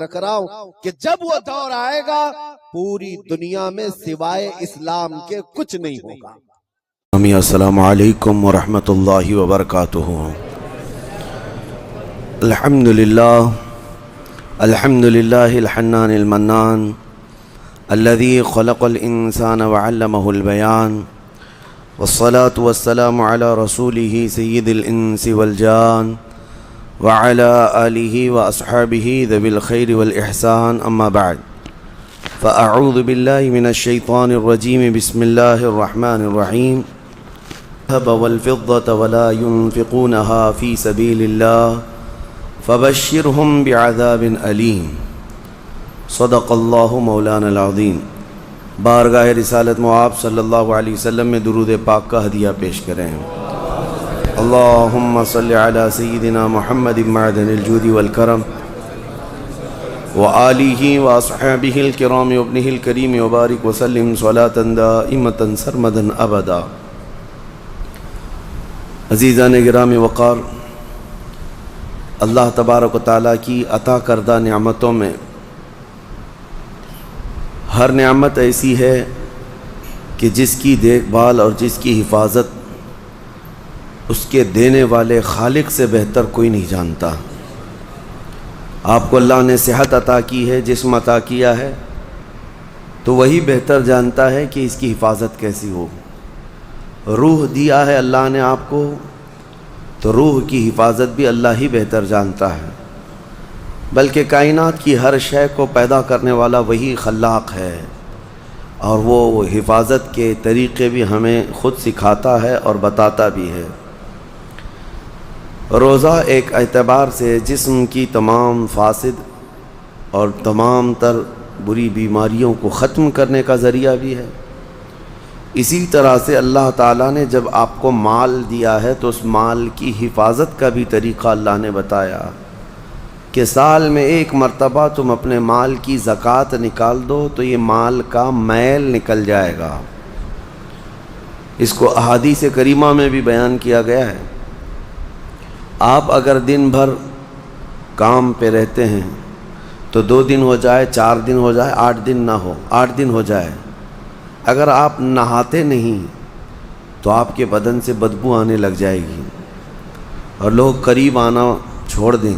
رکھ رہا ہوں کہ جب وہ دور آئے گا پوری دنیا میں سوائے اسلام کے کچھ نہیں ہوگا۔ السلام علیکم ورحمۃ اللہ وبرکاتہ۔ الحمدللہ الحنان المنان الذي خلق الانسان وعلمه البيان والصلاة والسلام على رسوله سيد الانس والجان وعلى آله وأصحابه ذوي الخير والإحسان، أما بعد فأعوذ بالله من الشيطان الرجيم، بسم الله الرحمن الرحيم۔ الذهب والفضة ولا ينفقونها في سبيل الله فبشرهم بعذاب أليم، صدق الله مولانا العظيم۔ بارگاہ رسالت مآب صلی اللہ علیہ وسلم میں درود پاک کا ہدیہ پیش کریں۔ اللہم صلی علی سیدنا محمد معدن الجود والکرم وآلہ واصحابہ الکرام وابنہ الکریم وبارک وسلم صلاة دائمة سرمدا ابدا۔ عزیزان گرامی وقار، اللہ تبارک و تعالیٰ کی عطا کردہ نعمتوں میں ہر نعمت ایسی ہے کہ جس کی دیکھ بھال اور جس کی حفاظت اس کے دینے والے خالق سے بہتر کوئی نہیں جانتا۔ آپ کو اللہ نے صحت عطا کی ہے، جسم عطا کیا ہے، تو وہی بہتر جانتا ہے کہ اس کی حفاظت کیسی ہو۔ روح دیا ہے اللہ نے آپ کو، تو روح کی حفاظت بھی اللہ ہی بہتر جانتا ہے، بلکہ کائنات کی ہر شے کو پیدا کرنے والا وہی خلاق ہے، اور وہ حفاظت کے طریقے بھی ہمیں خود سکھاتا ہے اور بتاتا بھی ہے۔ روزہ ایک اعتبار سے جسم کی تمام فاسد اور تمام تر بری بیماریوں کو ختم کرنے کا ذریعہ بھی ہے۔ اسی طرح سے اللہ تعالیٰ نے جب آپ کو مال دیا ہے تو اس مال کی حفاظت کا بھی طریقہ اللہ نے بتایا کہ سال میں ایک مرتبہ تم اپنے مال کی زکوٰۃ نکال دو تو یہ مال کا میل نکل جائے گا۔ اس کو احادیث کریمہ میں بھی بیان کیا گیا ہے۔ آپ اگر دن بھر کام پہ رہتے ہیں تو 2 دن ہو جائے، 4 دن ہو جائے، 8 دن نہ ہو، 8 دن ہو جائے، اگر آپ نہاتے نہیں تو آپ کے بدن سے بدبو آنے لگ جائے گی اور لوگ قریب آنا چھوڑ دیں،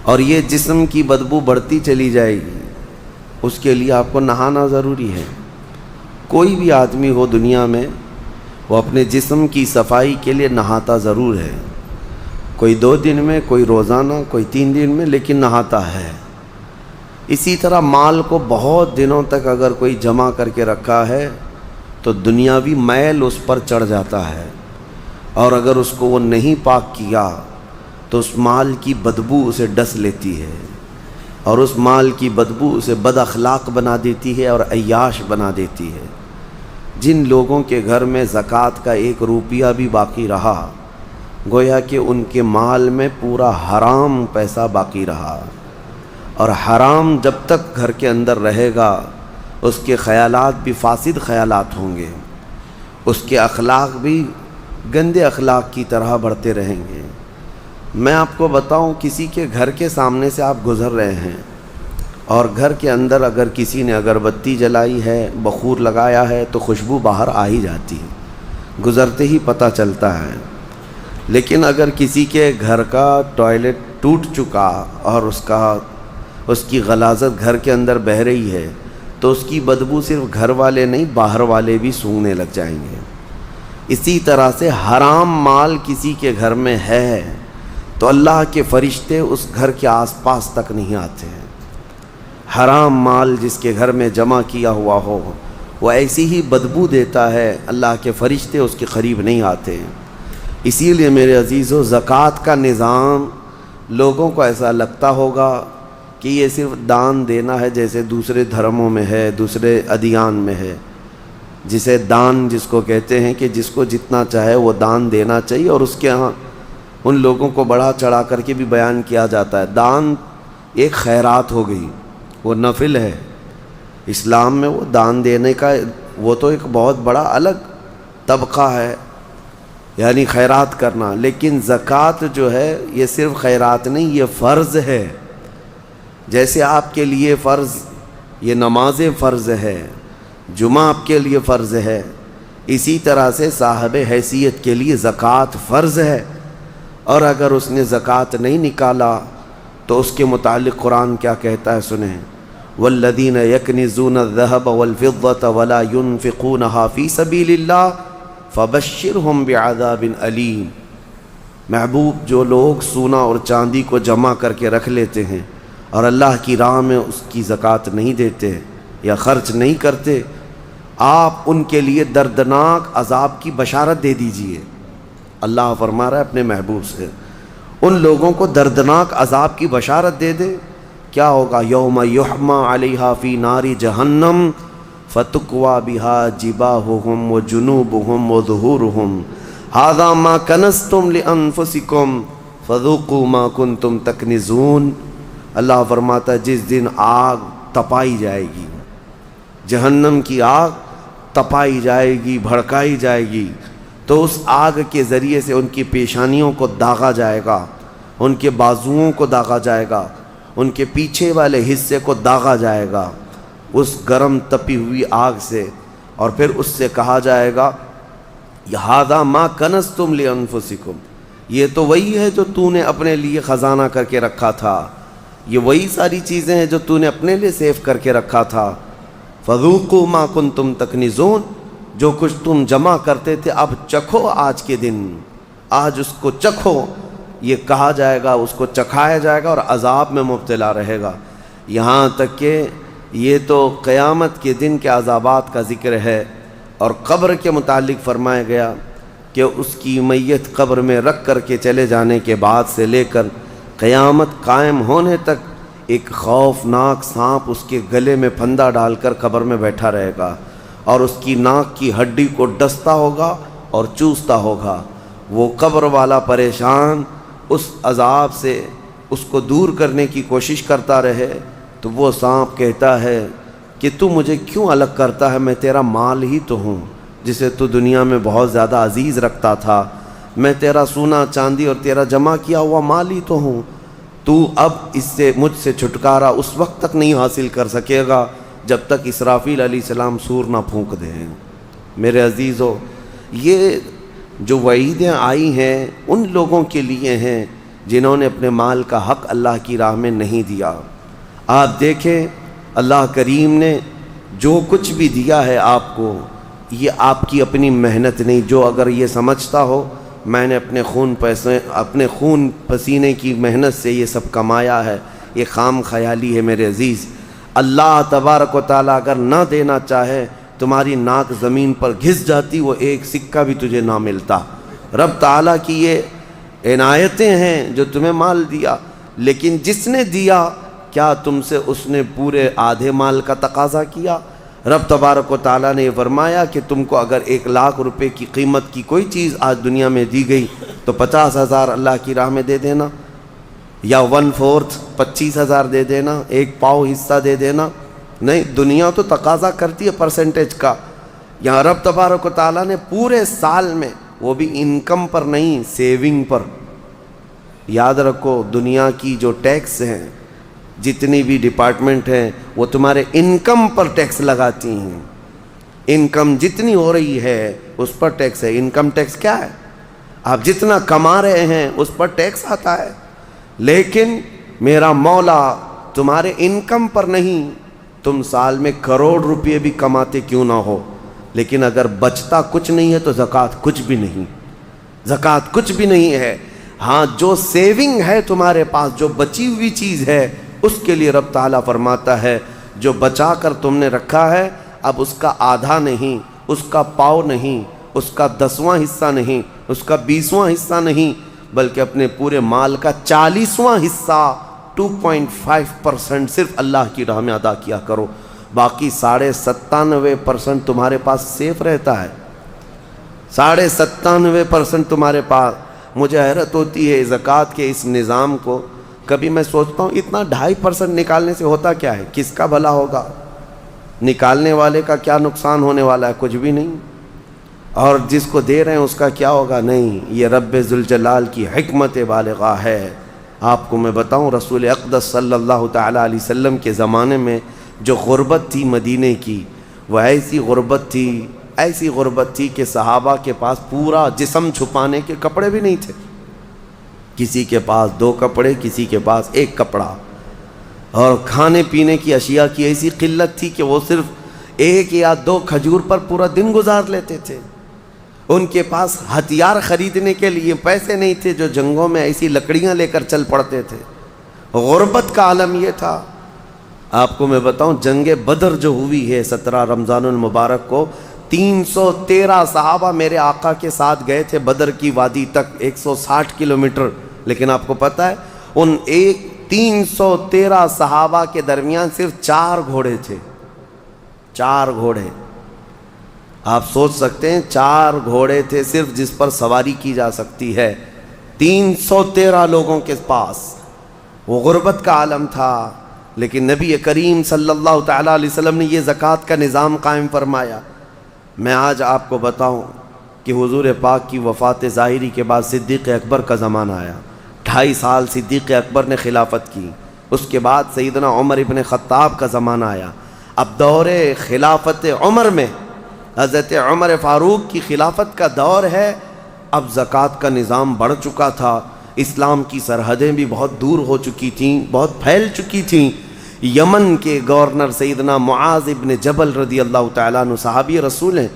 اور یہ جسم کی بدبو بڑھتی چلی جائے گی۔ اس کے لیے آپ کو نہانا ضروری ہے۔ کوئی بھی آدمی ہو دنیا میں، وہ اپنے جسم کی صفائی کے لیے نہاتا ضرور ہے، کوئی 2 دن میں، کوئی روزانہ، کوئی 3 دن میں، لیکن نہاتا ہے۔ اسی طرح مال کو بہت دنوں تک اگر کوئی جمع کر کے رکھا ہے تو دنیاوی میل اس پر چڑھ جاتا ہے، اور اگر اس کو وہ نہیں پاک کیا تو اس مال کی بدبو اسے ڈس لیتی ہے، اور اس مال کی بدبو اسے بد اخلاق بنا دیتی ہے اور عیاش بنا دیتی ہے۔ جن لوگوں کے گھر میں زکوٰۃ کا 1 روپیہ بھی باقی رہا، گویا کہ ان کے مال میں پورا حرام پیسہ باقی رہا، اور حرام جب تک گھر کے اندر رہے گا اس کے خیالات بھی فاسد خیالات ہوں گے، اس کے اخلاق بھی گندے اخلاق کی طرح بڑھتے رہیں گے۔ میں آپ کو بتاؤں، کسی کے گھر کے سامنے سے آپ گزر رہے ہیں اور گھر کے اندر اگر کسی نے اگربتی جلائی ہے، بخور لگایا ہے، تو خوشبو باہر آ ہی جاتی ہے، گزرتے ہی پتہ چلتا ہے۔ لیکن اگر کسی کے گھر کا ٹوائلٹ ٹوٹ چکا اور اس کی غلاظت گھر کے اندر بہہ رہی ہے تو اس کی بدبو صرف گھر والے نہیں، باہر والے بھی سونگھنے لگ جائیں گے۔ اسی طرح سے حرام مال کسی کے گھر میں ہے تو اللہ کے فرشتے اس گھر کے آس پاس تک نہیں آتے ہیں۔ حرام مال جس کے گھر میں جمع کیا ہوا ہو وہ ایسی ہی بدبو دیتا ہے، اللہ کے فرشتے اس کے قریب نہیں آتے ہیں۔ اسی لیے میرے عزیزو، زکوٰۃ کا نظام لوگوں کو ایسا لگتا ہوگا کہ یہ صرف دان دینا ہے، جیسے دوسرے دھرموں میں ہے، دوسرے ادیان میں ہے، جسے دان جس کو کہتے ہیں کہ جس کو جتنا چاہے وہ دان دینا چاہیے، اور اس کے ہاں ان لوگوں کو بڑھا چڑھا کر کے بھی بیان کیا جاتا ہے۔ دان ایک خیرات ہو گئی، وہ نفل ہے۔ اسلام میں وہ دان دینے کا وہ تو ایک بہت بڑا الگ طبقہ ہے، یعنی خیرات کرنا، لیکن زکوٰۃ جو ہے یہ صرف خیرات نہیں، یہ فرض ہے۔ جیسے آپ کے لیے فرض یہ نماز فرض ہے، جمعہ آپ کے لیے فرض ہے، اسی طرح سے صاحب حیثیت کے لیے زکوٰۃ فرض ہے۔ اور اگر اس نے زکوٰۃ نہیں نکالا تو اس کے متعلق قرآن کیا کہتا ہے سنیں، والذین یکنزون الذهب والفضة ولا ينفقونها فی سبیل اللہ فبشرهم بعذاب علیم۔ محبوب، جو لوگ سونا اور چاندی کو جمع کر کے رکھ لیتے ہیں اور اللہ کی راہ میں اس کی زکوٰۃ نہیں دیتے یا خرچ نہیں کرتے، آپ ان کے لیے دردناک عذاب کی بشارت دے دیجئے۔ اللہ فرما رہا ہے اپنے محبوب سے، ان لوگوں کو دردناک عذاب کی بشارت دے دے۔ کیا ہوگا؟ یوم یحما علیہا فی نار جہنم فتکوا بہا جباہہم وجنوبہم وظہورہم ھذا ما کنزتم لانفسکم فذوقوا ما کنتم تکنزون۔ اللہ فرماتا ہے جس دن آگ تپائی جائے گی، جہنم کی آگ تپائی جائے گی، بھڑکائی جائے گی، تو اس آگ کے ذریعے سے ان کی پیشانیوں کو داغا جائے گا، ان کے بازوؤں کو داغا جائے گا، ان کے پیچھے والے حصے کو داغا جائے گا اس گرم تپی ہوئی آگ سے، اور پھر اس سے کہا جائے گا ھذا ما کنزتم لانفسکم، یہ تو وہی ہے جو تو نے اپنے لیے خزانہ کر کے رکھا تھا، یہ وہی ساری چیزیں ہیں جو تو نے اپنے لیے سیو کر کے رکھا تھا۔ فذوقوا ما کنتم تکنزون، جو کچھ تم جمع کرتے تھے اب چکھو آج کے دن، آج اس کو چکھو، یہ کہا جائے گا، اس کو چکھایا جائے گا اور عذاب میں مبتلا رہے گا۔ یہاں تک کہ یہ تو قیامت کے دن کے عذابات کا ذکر ہے، اور قبر کے متعلق فرمایا گیا کہ اس کی میت قبر میں رکھ کر کے چلے جانے کے بعد سے لے کر قیامت قائم ہونے تک ایک خوفناک سانپ اس کے گلے میں پھندا ڈال کر قبر میں بیٹھا رہے گا، اور اس کی ناک کی ہڈی کو ڈستا ہوگا اور چوستا ہوگا۔ وہ قبر والا پریشان اس عذاب سے اس کو دور کرنے کی کوشش کرتا رہے، تو وہ سانپ کہتا ہے کہ تو مجھے کیوں الگ کرتا ہے، میں تیرا مال ہی تو ہوں جسے تو دنیا میں بہت زیادہ عزیز رکھتا تھا، میں تیرا سونا چاندی اور تیرا جمع کیا ہوا مال ہی تو ہوں، تو اب اس سے مجھ سے چھٹکارا اس وقت تک نہیں حاصل کر سکے گا جب تک اسرافیل علیہ السلام سور نہ پھونک دیں۔ میرے عزیزو، یہ جو وعیدیں آئی ہیں ان لوگوں کے لیے ہیں جنہوں نے اپنے مال کا حق اللہ کی راہ میں نہیں دیا۔ آپ دیکھیں اللہ کریم نے جو کچھ بھی دیا ہے آپ کو، یہ آپ کی اپنی محنت نہیں۔ جو اگر یہ سمجھتا ہو میں نے اپنے خون پسینے کی محنت سے یہ سب کمایا ہے، یہ خام خیالی ہے میرے عزیز۔ اللہ تبارک و تعالیٰ اگر نہ دینا چاہے، تمہاری ناک زمین پر گھس جاتی، وہ ایک سکہ بھی تجھے نہ ملتا۔ رب تعالیٰ کی یہ عنایتیں ہیں جو تمہیں مال دیا، لیکن جس نے دیا کیا تم سے اس نے پورے آدھے مال کا تقاضا کیا؟ رب تبارک و تعالیٰ نے یہ فرمایا کہ تم کو اگر 1,00,000 روپے کی قیمت کی کوئی چیز آج دنیا میں دی گئی تو 50,000 اللہ کی راہ میں دے دینا، یا 1/4 25,000 دے دینا، 1 پاؤ حصہ دے دینا۔ نہیں، دنیا تو تقاضا کرتی ہے پرسنٹیج کا۔ یہاں رب تبارک و تعالیٰ نے پورے سال میں، وہ بھی انکم پر نہیں، سیونگ پر۔ یاد رکھو دنیا کی جو ٹیکس ہیں، جتنی بھی ڈپارٹمنٹ ہیں، وہ تمہارے انکم پر ٹیکس لگاتی ہیں۔ انکم جتنی ہو رہی ہے اس پر ٹیکس ہے۔ انکم ٹیکس کیا ہے؟ آپ جتنا کما رہے ہیں اس پر ٹیکس آتا ہے، لیکن میرا مولا تمہارے انکم پر نہیں۔ تم سال میں کروڑ روپے بھی کماتے کیوں نہ ہو، لیکن اگر بچتا کچھ نہیں ہے تو زکوٰۃ کچھ بھی نہیں، زکوٰۃ کچھ بھی نہیں ہے۔ ہاں، جو سیونگ ہے تمہارے پاس، جو بچی ہوئی چیز ہے، اس کے لیے رب تعالیٰ فرماتا ہے جو بچا کر تم نے رکھا ہے، اب اس کا آدھا نہیں، اس کا پاؤ نہیں، اس کا 10واں حصہ نہیں، اس کا 20واں حصہ نہیں، بلکہ اپنے پورے مال کا 40واں حصہ 2.5% صرف اللہ کی راہ میں ادا کیا کرو۔ باقی 97.5% تمہارے پاس سیف رہتا ہے، 97.5% تمہارے پاس۔ مجھے حیرت ہوتی ہے زکوٰۃ کے اس نظام کو، کبھی میں سوچتا ہوں اتنا 2.5% نکالنے سے ہوتا کیا ہے؟ کس کا بھلا ہوگا؟ نکالنے والے کا کیا نقصان ہونے والا ہے؟ کچھ بھی نہیں۔ اور جس کو دے رہے ہیں اس کا کیا ہوگا؟ نہیں۔ یہ رب ذوالجلال کی حکمت بالغہ ہے۔ آپ کو میں بتاؤں رسول اقدس صلی اللہ تعالیٰ علیہ وسلم کے زمانے میں جو غربت تھی مدینے کی، وہ ایسی غربت تھی کہ صحابہ کے پاس پورا جسم چھپانے کے کپڑے بھی نہیں تھے. کسی کے پاس 2 کپڑے، کسی کے پاس 1 کپڑا. اور کھانے پینے کی اشیاء کی ایسی قلت تھی کہ وہ صرف 1 یا 2 کھجور پر پورا دن گزار لیتے تھے. ان کے پاس ہتھیار خریدنے کے لیے پیسے نہیں تھے جو جنگوں میں ایسی لکڑیاں لے کر چل پڑتے تھے. غربت کا عالم یہ تھا. آپ کو میں بتاؤں جنگ بدر جو ہوئی ہے 17 رمضان المبارک کو، 313 صحابہ میرے آقا کے ساتھ گئے تھے بدر کی وادی تک، 160 کلومیٹر. لیکن آپ کو پتہ ہے ان 313 صحابہ کے درمیان صرف 4 گھوڑے تھے. 4 گھوڑے. آپ سوچ سکتے ہیں 4 گھوڑے تھے صرف جس پر سواری کی جا سکتی ہے 313 لوگوں کے پاس. وہ غربت کا عالم تھا. لیکن نبی کریم صلی اللہ تعالیٰ علیہ وسلم نے یہ زکوٰۃ کا نظام قائم فرمایا. میں آج آپ کو بتاؤں کہ حضور پاک کی وفات ظاہری کے بعد صدیق اکبر کا زمانہ آیا. 2.5 سال صدیق اکبر نے خلافت کی. اس کے بعد سیدنا عمر ابن خطاب کا زمانہ آیا. اب دور خلافت عمر میں حضرت عمر فاروق کی خلافت کا دور ہے. اب زکوٰۃ کا نظام بڑھ چکا تھا. اسلام کی سرحدیں بھی بہت دور ہو چکی تھیں، بہت پھیل چکی تھیں. یمن کے گورنر سیدنا معاذ ابن جبل رضی اللہ تعالیٰ عنہ صحابی رسول ہیں،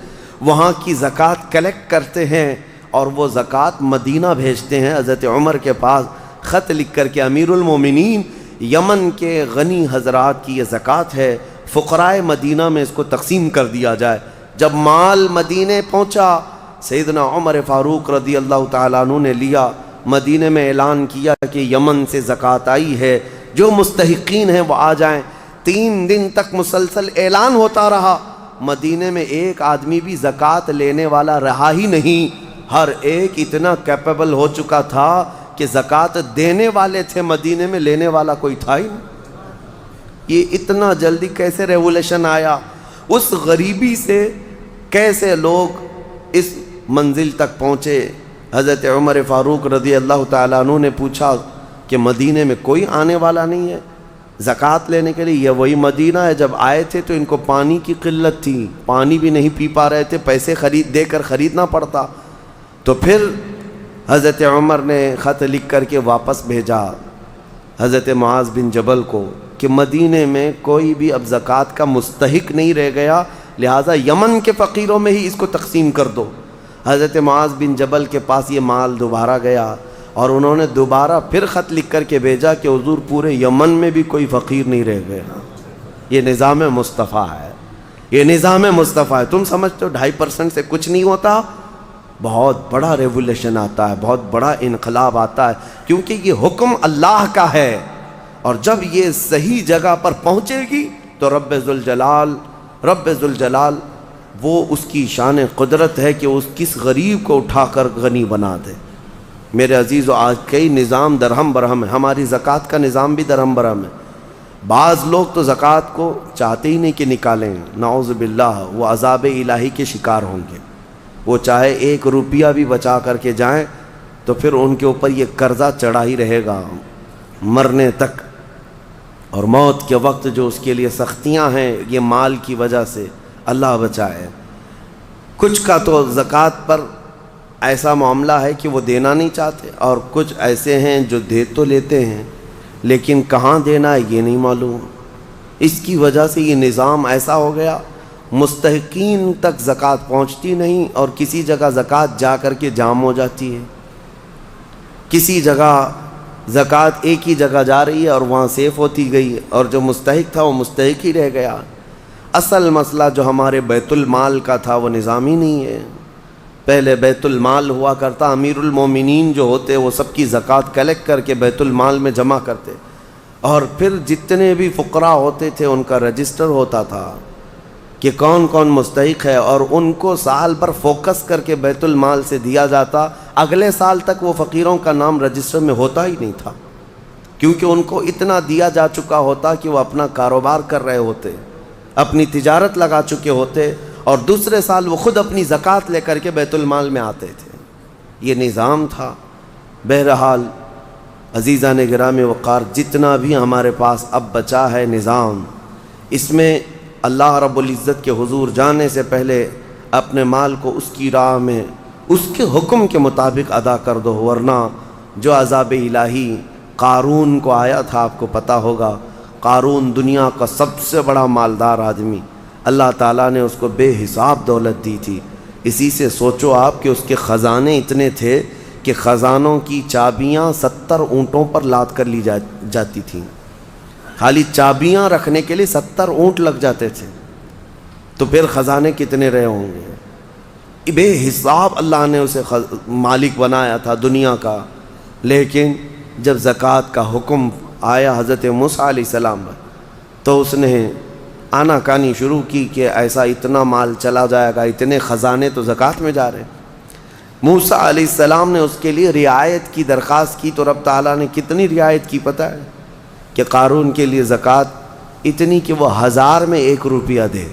وہاں کی زکوٰۃ کلیکٹ کرتے ہیں اور وہ زکوٰۃ مدینہ بھیجتے ہیں حضرت عمر کے پاس خط لکھ کر کے، امیر المومنین یمن کے غنی حضرات کی یہ زکوٰۃ ہے، فقرائے مدینہ میں اس کو تقسیم کر دیا جائے. جب مال مدینے پہنچا سیدنا عمر فاروق رضی اللہ تعالیٰ عنہ نے لیا، مدینے میں اعلان کیا کہ یمن سے زکوٰۃ آئی ہے، جو مستحقین ہیں وہ آ جائیں. 3 دن تک مسلسل اعلان ہوتا رہا. مدینے میں ایک آدمی بھی زکوٰۃ لینے والا رہا ہی نہیں. ہر ایک اتنا کیپیبل ہو چکا تھا کہ زکوٰۃ دینے والے تھے، مدینے میں لینے والا کوئی تھا ہی نہیں. یہ اتنا جلدی کیسے ریولیشن آیا؟ اس غریبی سے کیسے لوگ اس منزل تک پہنچے؟ حضرت عمر فاروق رضی اللہ تعالیٰ عنہ نے پوچھا کہ مدینے میں کوئی آنے والا نہیں ہے زکوٰۃ لینے کے لیے؟ یہ وہی مدینہ ہے جب آئے تھے تو ان کو پانی کی قلت تھی، پانی بھی نہیں پی پا رہے تھے، پیسے دے کر خریدنا پڑتا. تو پھر حضرت عمر نے خط لکھ کر کے واپس بھیجا حضرت معاذ بن جبل کو کہ مدینے میں کوئی بھی اب زکوٰۃ کا مستحق نہیں رہ گیا، لہٰذا یمن کے فقیروں میں ہی اس کو تقسیم کر دو. حضرت معاذ بن جبل کے پاس یہ مال دوبارہ گیا اور انہوں نے دوبارہ پھر خط لکھ کر کے بھیجا کہ حضور پورے یمن میں بھی کوئی فقیر نہیں رہ گیا. یہ نظام مصطفیٰ ہے، یہ نظام مصطفیٰ ہے. تم سمجھتے ہو 2.5% سے کچھ نہیں ہوتا؟ بہت بڑا ریولیشن آتا ہے، بہت بڑا انقلاب آتا ہے، کیونکہ یہ حکم اللہ کا ہے. اور جب یہ صحیح جگہ پر پہنچے گی تو رب ذوالجلال وہ اس کی شان قدرت ہے کہ اس کس غریب کو اٹھا کر غنی بنا دے. میرے عزیزو، آج کئی نظام درہم برہم ہے. ہماری زکوٰۃ کا نظام بھی درہم برہم ہے. بعض لوگ تو زکوٰۃ کو چاہتے ہی نہیں کہ نکالیں، نعوذ باللہ، وہ عذاب الہی کے شکار ہوں گے. وہ چاہے 1 روپیہ بھی بچا کر کے جائیں تو پھر ان کے اوپر یہ قرضہ چڑھا ہی رہے گا مرنے تک. اور موت کے وقت جو اس کے لیے سختیاں ہیں یہ مال کی وجہ سے، اللہ بچائے. کچھ کا تو زکوٰۃ پر ایسا معاملہ ہے کہ وہ دینا نہیں چاہتے، اور کچھ ایسے ہیں جو دے تو لیتے ہیں لیکن کہاں دینا ہے یہ نہیں معلوم. اس کی وجہ سے یہ نظام ایسا ہو گیا، مستحقین تک زکوٰۃ پہنچتی نہیں، اور کسی جگہ زکوٰۃ جا کر کے جام ہو جاتی ہے. کسی جگہ زکوٰۃ ایک ہی جگہ جا رہی ہے اور وہاں سیف ہوتی گئی، اور جو مستحق تھا وہ مستحق ہی رہ گیا. اصل مسئلہ جو ہمارے بیت المال کا تھا وہ نظام ہی نہیں ہے. پہلے بیت المال ہوا کرتا، امیر المومنین جو ہوتے وہ سب کی زکوٰۃ کلیکٹ کر کے بیت المال میں جمع کرتے، اور پھر جتنے بھی فقراء ہوتے تھے ان کا رجسٹر ہوتا تھا کہ کون کون مستحق ہے، اور ان کو سال پر فوکس کر کے بیت المال سے دیا جاتا. اگلے سال تک وہ فقیروں کا نام رجسٹر میں ہوتا ہی نہیں تھا، کیونکہ ان کو اتنا دیا جا چکا ہوتا کہ وہ اپنا کاروبار کر رہے ہوتے، اپنی تجارت لگا چکے ہوتے، اور دوسرے سال وہ خود اپنی زکوٰۃ لے کر کے بیت المال میں آتے تھے. یہ نظام تھا. بہرحال عزیزان گرامی وقار، جتنا بھی ہمارے پاس اب بچا ہے نظام، اس میں اللہ رب العزت کے حضور جانے سے پہلے اپنے مال کو اس کی راہ میں اس کے حکم کے مطابق ادا کر دو، ورنہ جو عذاب الہی قارون کو آیا تھا، آپ کو پتہ ہوگا، قارون دنیا کا سب سے بڑا مالدار آدمی، اللہ تعالیٰ نے اس کو بے حساب دولت دی تھی۔ اسی سے سوچو آپ کہ اس کے خزانے اتنے تھے کہ خزانوں کی چابیاں 70 اونٹوں پر لاد کر لی جاتی تھیں، خالی چابیاں رکھنے کے لیے 70 اونٹ لگ جاتے تھے، تو پھر خزانے کتنے رہے ہوں گے؟ بے حساب اللہ نے اسے مالک بنایا تھا دنیا کا۔ لیکن جب زکوٰۃ کا حکم آیا حضرت موسیٰ علیہ السلام پر، تو اس نے آنا کانی شروع کی کہ ایسا اتنا مال چلا جائے گا، اتنے خزانے تو زکوٰۃ میں جا رہے ہیں۔ موسیٰ علیہ السلام نے اس کے لیے رعایت کی درخواست کی، تو رب تعالیٰ نے کتنی رعایت کی پتہ ہے؟ کہ قارون کے لیے زکوٰۃ اتنی کہ وہ 1000 میں 1 روپیہ دے،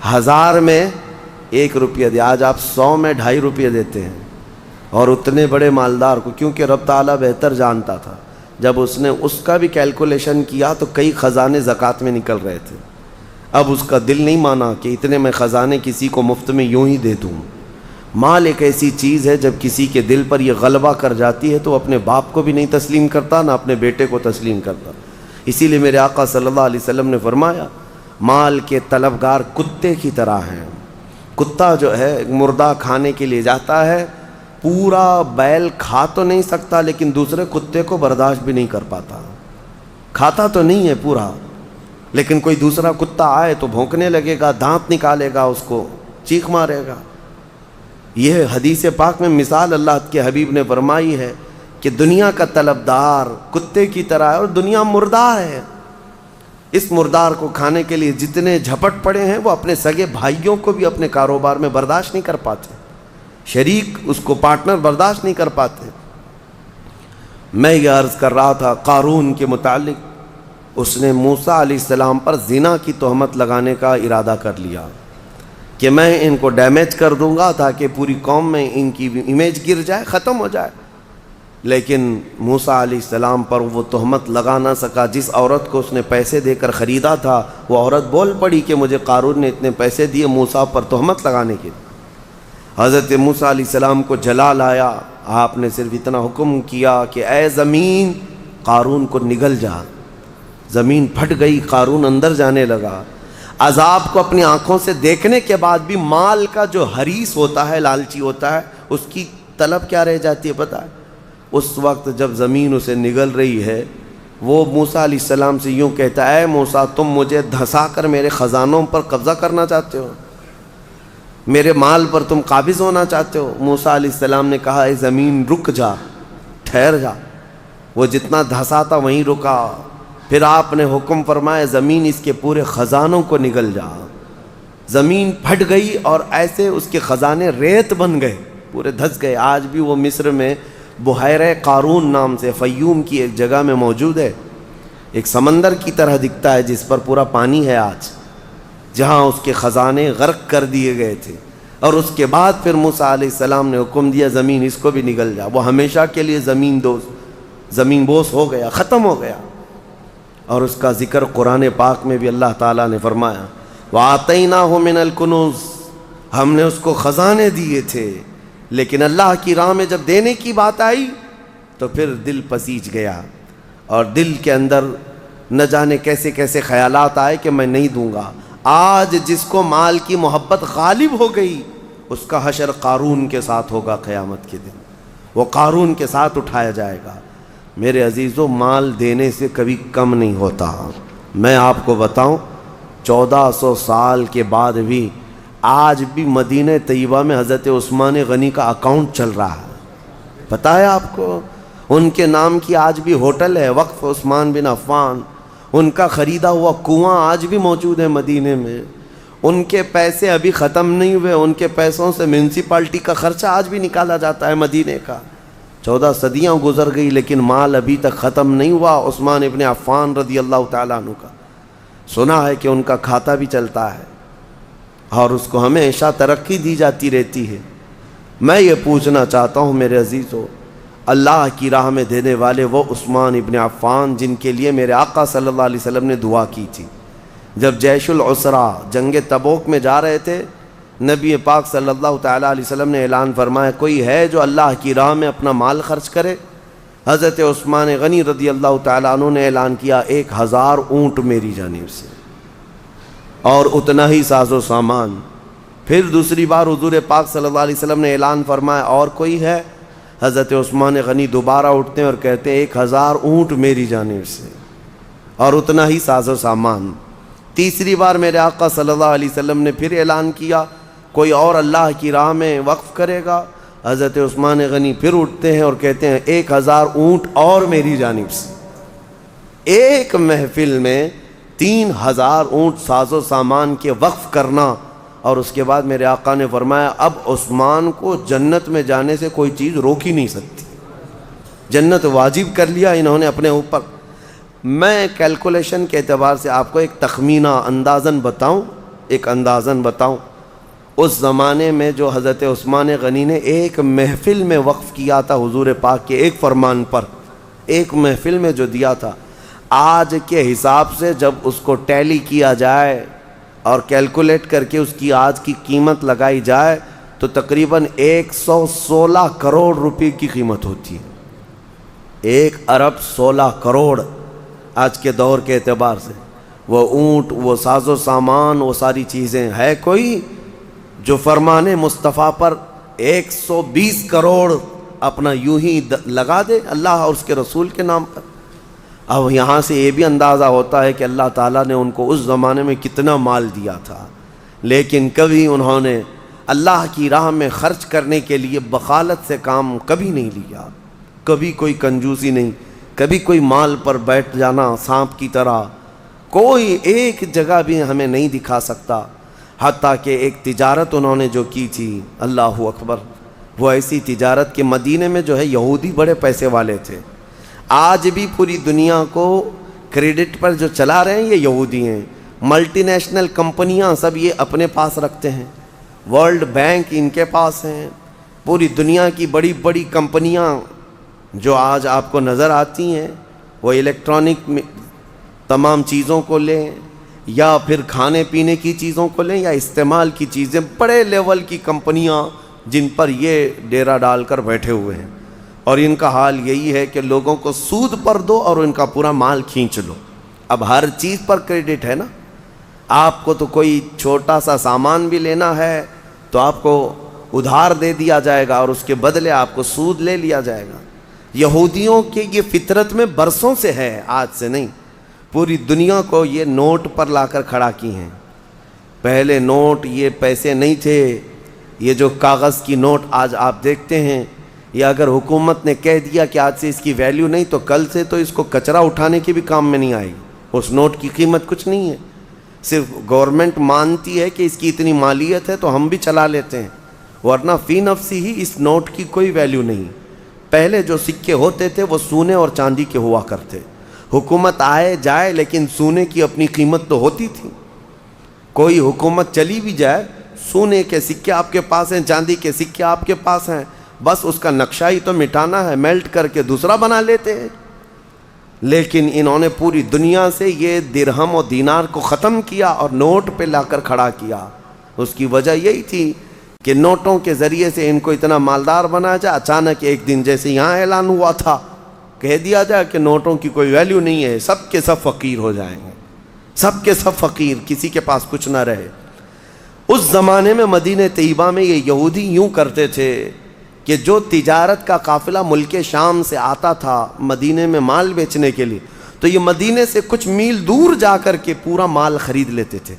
1000 میں 1 روپیہ دے۔ آج آپ 100 میں 2.5 روپیہ دیتے ہیں، اور اتنے بڑے مالدار کو، کیونکہ رب تعالیٰ بہتر جانتا تھا، جب اس نے اس کا بھی کیلکولیشن کیا تو کئی خزانے زکوٰۃ میں نکل رہے تھے۔ اب اس کا دل نہیں مانا کہ اتنے میں خزانے کسی کو مفت میں یوں ہی دے دوں۔ مال ایک ایسی چیز ہے جب کسی کے دل پر یہ غلبہ کر جاتی ہے تو اپنے باپ کو بھی نہیں تسلیم کرتا، نہ اپنے بیٹے کو تسلیم کرتا۔ اسی لیے میرے آقا صلی اللہ علیہ وسلم نے فرمایا، مال کے طلبگار کتے کی طرح ہیں۔ کتا جو ہے مردہ کھانے کے لیے جاتا ہے، پورا بیل کھا تو نہیں سکتا لیکن دوسرے کتے کو برداشت بھی نہیں کر پاتا، کھاتا تو نہیں ہے پورا، لیکن کوئی دوسرا کتا آئے تو بھونکنے لگے گا، دانت نکالے گا، اس کو چیخ مارے گا۔ یہ حدیث پاک میں مثال اللہ کے حبیب نے فرمائی ہے کہ دنیا کا طلبدار کتے کی طرح ہے، اور دنیا مردار ہے۔ اس مردار کو کھانے کے لیے جتنے جھپٹ پڑے ہیں وہ اپنے سگے بھائیوں کو بھی اپنے کاروبار میں برداشت نہیں کر پاتے، شریک اس کو پارٹنر برداشت نہیں کر پاتے۔ میں یہ عرض کر رہا تھا قارون کے متعلق، اس نے موسیٰ علیہ السلام پر زنا کی تہمت لگانے کا ارادہ کر لیا کہ میں ان کو ڈیمیج کر دوں گا تاکہ پوری قوم میں ان کی امیج گر جائے، ختم ہو جائے۔ لیکن موسیٰ علیہ السلام پر وہ تہمت لگا نہ سکا۔ جس عورت کو اس نے پیسے دے کر خریدا تھا وہ عورت بول پڑی کہ مجھے قارون نے اتنے پیسے دیے موسیٰ پر تہمت لگانے کے لیے۔ حضرت موسیٰ علیہ السلام کو جلال آیا، آپ نے صرف اتنا حکم کیا کہ اے زمین قارون کو نگل جا۔ زمین پھٹ گئی، قارون اندر جانے لگا۔ عذاب کو اپنی آنکھوں سے دیکھنے کے بعد بھی مال کا جو حریص ہوتا ہے، لالچی ہوتا ہے، اس کی طلب کیا رہ جاتی ہے پتہ ہے؟ اس وقت جب زمین اسے نگل رہی ہے، وہ موسیٰ علیہ السلام سے یوں کہتا ہے، اے موسیٰ تم مجھے دھسا کر میرے خزانوں پر قبضہ کرنا چاہتے ہو، میرے مال پر تم قابض ہونا چاہتے ہو؟ موسیٰ علیہ السلام نے کہا، اے زمین رک جا، ٹھہر جا۔ وہ جتنا دھسا تھا وہیں رکا۔ پھر آپ نے حکم فرمایا، زمین اس کے پورے خزانوں کو نگل جا۔ زمین پھٹ گئی اور ایسے اس کے خزانے ریت بن گئے، پورے دھس گئے۔ آج بھی وہ مصر میں بحیرہ قارون نام سے فیوم کی ایک جگہ میں موجود ہے، ایک سمندر کی طرح دکھتا ہے جس پر پورا پانی ہے آج، جہاں اس کے خزانے غرق کر دیے گئے تھے۔ اور اس کے بعد پھر موسیٰ علیہ السلام نے حکم دیا، زمین اس کو بھی نگل جا۔ وہ ہمیشہ کے لیے زمین بوس ہو گیا، ختم ہو گیا۔ اور اس کا ذکر قرآن پاک میں بھی اللہ تعالیٰ نے فرمایا، وَآتَيْنَاهُ مِنَ الْكُنُوزِ، ہم نے اس کو خزانے دیے تھے۔ لیکن اللہ کی راہ میں جب دینے کی بات آئی تو پھر دل پسیج گیا، اور دل کے اندر نہ جانے کیسے کیسے خیالات آئے کہ میں نہیں دوں گا۔ آج جس کو مال کی محبت غالب ہو گئی، اس کا حشر قارون کے ساتھ ہوگا قیامت کے دن، وہ قارون کے ساتھ اٹھایا جائے گا۔ میرے عزیزو، مال دینے سے کبھی کم نہیں ہوتا۔ میں آپ کو بتاؤں، 1400 سال کے بعد بھی آج بھی مدینہ طیبہ میں حضرت عثمان غنی کا اکاؤنٹ چل رہا ہے، پتہ ہے آپ کو؟ ان کے نام کی آج بھی ہوٹل ہے، وقف عثمان بن عفان۔ ان کا خریدا ہوا کنواں آج بھی موجود ہے مدینے میں۔ ان کے پیسے ابھی ختم نہیں ہوئے، ان کے پیسوں سے میونسپلٹی کا خرچہ آج بھی نکالا جاتا ہے مدینے کا۔ 14 صدیاں گزر گئی لیکن مال ابھی تک ختم نہیں ہوا عثمان ابن عفان رضی اللہ تعالیٰ عنہ کا۔ سنا ہے کہ ان کا کھاتا بھی چلتا ہے اور اس کو ہمیشہ ترقی دی جاتی رہتی ہے۔ میں یہ پوچھنا چاہتا ہوں میرے عزیزو، اللہ کی راہ میں دینے والے وہ عثمان ابن عفان جن کے لیے میرے آقا صلی اللہ علیہ وسلم نے دعا کی تھی۔ جب جیش العسرہ جنگ تبوک میں جا رہے تھے، نبی پاک صلی اللہ تعالیٰ علیہ وسلم نے اعلان فرمایا کوئی ہے جو اللہ کی راہ میں اپنا مال خرچ کرے؟ حضرت عثمان غنی رضی اللہ تعالیٰ عنہ نے اعلان کیا 1000 اونٹ میری جانب سے اور اتنا ہی ساز و سامان۔ پھر دوسری بار حضور پاک صلی اللہ علیہ وسلم نے اعلان فرمایا اور کوئی ہے؟ حضرت عثمان غنی دوبارہ اٹھتے ہیں اور کہتے ہیں 1000 اونٹ میری جانب سے اور اتنا ہی ساز و سامان۔ تیسری بار میرے آقا صلی اللہ علیہ وسلم نے پھر اعلان کیا کوئی اور اللہ کی راہ میں وقف کرے گا؟ حضرت عثمان غنی پھر اٹھتے ہیں اور کہتے ہیں 1000 اونٹ اور میری جانب سے۔ ایک محفل میں 3000 اونٹ ساز و سامان کے وقف کرنا، اور اس کے بعد میرے آقا نے فرمایا اب عثمان کو جنت میں جانے سے کوئی چیز روک ہی نہیں سکتی، جنت واجب کر لیا انہوں نے اپنے اوپر۔ میں کیلکولیشن کے اعتبار سے آپ کو ایک تخمینہ اندازاً بتاؤں، اس زمانے میں جو حضرت عثمان غنی نے ایک محفل میں وقف کیا تھا حضور پاک کے ایک فرمان پر، ایک محفل میں جو دیا تھا، آج کے حساب سے جب اس کو ٹیلی کیا جائے اور کیلکولیٹ کر کے اس کی آج کی قیمت لگائی جائے تو تقریباً 116 کروڑ روپے کی قیمت ہوتی ہے۔ 1 ارب 16 کروڑ آج کے دور کے اعتبار سے۔ وہ اونٹ، وہ ساز و سامان، وہ ساری چیزیں، ہے کوئی جو فرمان مصطفیٰ پر 120 کروڑ اپنا یوں ہی لگا دے اللہ اور اس کے رسول کے نام پر؟ اب یہاں سے یہ بھی اندازہ ہوتا ہے کہ اللہ تعالیٰ نے ان کو اس زمانے میں کتنا مال دیا تھا، لیکن کبھی انہوں نے اللہ کی راہ میں خرچ کرنے کے لیے بخالت سے کام کبھی نہیں لیا، کبھی کوئی کنجوسی نہیں، کبھی کوئی مال پر بیٹھ جانا سانپ کی طرح، کوئی ایک جگہ بھی ہمیں نہیں دکھا سکتا۔ حتیٰ کہ ایک تجارت انہوں نے جو کی تھی، اللہ اکبر، وہ ایسی تجارت کہ مدینے میں جو ہے یہودی بڑے پیسے والے تھے۔ آج بھی پوری دنیا کو کریڈٹ پر جو چلا رہے ہیں یہ یہودی ہیں۔ ملٹی نیشنل کمپنیاں سب یہ اپنے پاس رکھتے ہیں، ورلڈ بینک ان کے پاس ہیں، پوری دنیا کی بڑی بڑی کمپنیاں جو آج آپ کو نظر آتی ہیں، وہ الیکٹرانک تمام چیزوں کو لیں یا پھر کھانے پینے کی چیزوں کو لیں یا استعمال کی چیزیں، بڑے لیول کی کمپنیاں جن پر یہ ڈیرا ڈال کر بیٹھے ہوئے ہیں، اور ان کا حال یہی ہے کہ لوگوں کو سود پر دو اور ان کا پورا مال کھینچ لو۔ اب ہر چیز پر کریڈٹ ہے نا، آپ کو تو کوئی چھوٹا سا سامان بھی لینا ہے تو آپ کو ادھار دے دیا جائے گا اور اس کے بدلے آپ کو سود لے لیا جائے گا۔ یہودیوں کے یہ فطرت میں برسوں سے ہے، آج سے نہیں، پوری دنیا کو یہ نوٹ پر لا کر کھڑا کی ہیں۔ پہلے نوٹ یہ پیسے نہیں تھے، یہ جو کاغذ کی نوٹ آج آپ دیکھتے ہیں، یہ اگر حکومت نے کہہ دیا کہ آج سے اس کی ویلیو نہیں تو کل سے تو اس کو کچرا اٹھانے کی بھی کام میں نہیں آئے گی، اس نوٹ کی قیمت کچھ نہیں ہے، صرف گورنمنٹ مانتی ہے کہ اس کی اتنی مالیت ہے تو ہم بھی چلا لیتے ہیں، ورنہ فی نفسی ہی اس نوٹ کی کوئی ویلیو نہیں۔ پہلے جو سکے ہوتے تھے وہ سونے اور چاندی کے ہوا کرتے، حکومت آئے جائے لیکن سونے کی اپنی قیمت تو ہوتی تھی، کوئی حکومت چلی بھی جائے سونے کے سکے آپ کے پاس ہیں، چاندی کے سکے آپ کے پاس ہیں، بس اس کا نقشہ ہی تو مٹانا ہے، میلٹ کر کے دوسرا بنا لیتے ہیں۔ لیکن انہوں نے پوری دنیا سے یہ درہم و دینار کو ختم کیا اور نوٹ پہ لا کر کھڑا کیا۔ اس کی وجہ یہی تھی کہ نوٹوں کے ذریعے سے ان کو اتنا مالدار بنایا جائے۔ اچانک ایک دن جیسے یہاں اعلان ہوا تھا، کہہ دیا جائے کہ نوٹوں کی کوئی ویلیو نہیں ہے، سب کے سب فقیر ہو جائیں گے، سب کے سب فقیر، کسی کے پاس کچھ نہ رہے۔ اس زمانے میں مدینہ طیبہ میں یہ یہودی یوں کرتے تھے کہ جو تجارت کا قافلہ ملک شام سے آتا تھا مدینے میں مال بیچنے کے لیے، تو یہ مدینے سے کچھ میل دور جا کر کے پورا مال خرید لیتے تھے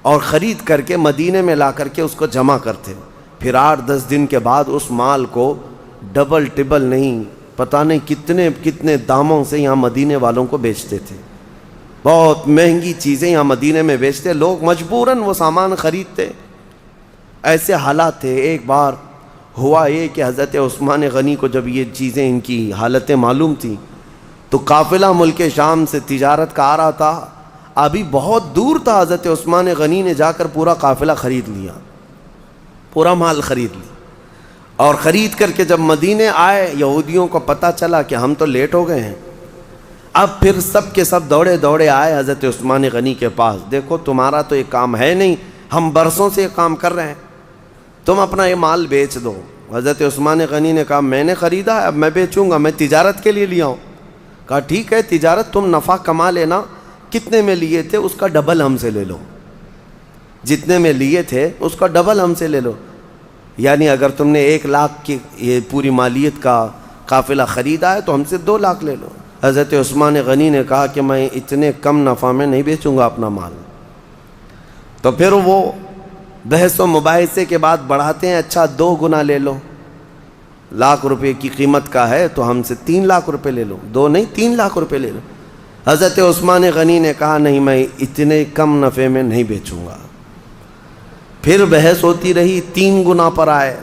اور خرید کر کے مدینے میں لا کر کے اس کو جمع کرتے، پھر 8-10 دن کے بعد اس مال کو ڈبل ٹبل نہیں، پتہ نہیں کتنے کتنے داموں سے یہاں مدینے والوں کو بیچتے تھے، بہت مہنگی چیزیں یہاں مدینے میں بیچتے، لوگ مجبوراً وہ سامان خریدتے۔ ایسے حالات تھے۔ ایک بار ہوا یہ کہ حضرت عثمان غنی کو جب یہ چیزیں ان کی حالتیں معلوم تھیں تو قافلہ ملک شام سے تجارت کا آ رہا تھا، ابھی بہت دور تھا، حضرت عثمان غنی نے جا کر پورا قافلہ خرید لیا، پورا مال خرید لیا، اور خرید کر کے جب مدینے آئے، یہودیوں کو پتہ چلا کہ ہم تو لیٹ ہو گئے ہیں، اب پھر سب کے سب دوڑے دوڑے آئے حضرت عثمان غنی کے پاس، دیکھو تمہارا تو یہ کام ہے نہیں، ہم برسوں سے یہ کام کر رہے ہیں، تم اپنا یہ مال بیچ دو۔ حضرت عثمان غنی نے کہا میں نے خریدا ہے، اب میں بیچوں گا، میں تجارت کے لیے لیا ہوں۔ کہا ٹھیک ہے تجارت، تم نفع کما لینا، کتنے میں لیے تھے اس کا ڈبل ہم سے لے لو، جتنے میں لیے تھے اس کا ڈبل ہم سے لے لو، یعنی اگر تم نے 1 لاکھ کی یہ پوری مالیت کا قافلہ خریدا ہے تو ہم سے 2 لاکھ لے لو۔ حضرت عثمان غنی نے کہا کہ میں اتنے کم نفع میں نہیں بیچوں گا اپنا مال۔ تو پھر وہ بحث و مباحثے کے بعد بڑھاتے ہیں، اچھا 2 گنا لے لو، 1 لاکھ روپے کی قیمت کا ہے تو ہم سے 3 لاکھ روپے لے لو، 2 نہیں 3 لاکھ روپے لے لو۔ حضرت عثمان غنی نے کہا نہیں میں اتنے کم نفع میں نہیں بیچوں گا۔ پھر بحث ہوتی رہی، 3 گنا پر آئے۔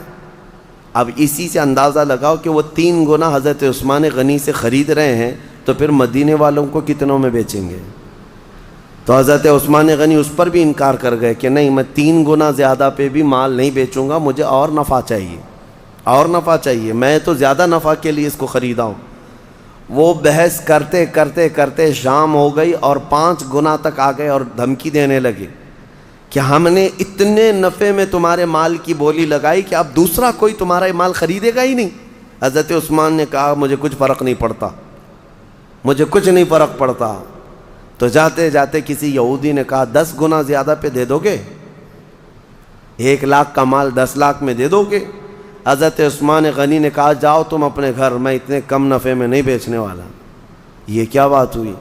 اب اسی سے اندازہ لگاؤ کہ وہ 3 گنا حضرت عثمان غنی سے خرید رہے ہیں تو پھر مدینے والوں کو کتنوں میں بیچیں گے؟ تو حضرت عثمان غنی اس پر بھی انکار کر گئے کہ نہیں میں 3 گنا زیادہ پہ بھی مال نہیں بیچوں گا، مجھے اور نفع چاہیے، اور نفع چاہیے، میں تو زیادہ نفع کے لیے اس کو خریدا ہوں۔ وہ بحث کرتے کرتے کرتے شام ہو گئی اور 5 گنا تک آ گئے اور دھمکی دینے لگے کہ ہم نے اتنے نفع میں تمہارے مال کی بولی لگائی کہ اب دوسرا کوئی تمہارا مال خریدے گا ہی نہیں۔ حضرت عثمان نے کہا مجھے کچھ فرق نہیں پڑتا، مجھے کچھ نہیں فرق پڑتا۔ تو جاتے جاتے کسی یہودی نے کہا 10 گنا زیادہ پہ دے دو گے؟ 1 لاکھ کا مال 10 لاکھ میں دے دو گے؟ حضرت عثمان غنی نے کہا جاؤ تم اپنے گھر، میں اتنے کم نفع میں نہیں بیچنے والا۔ یہ کیا بات ہوئی؟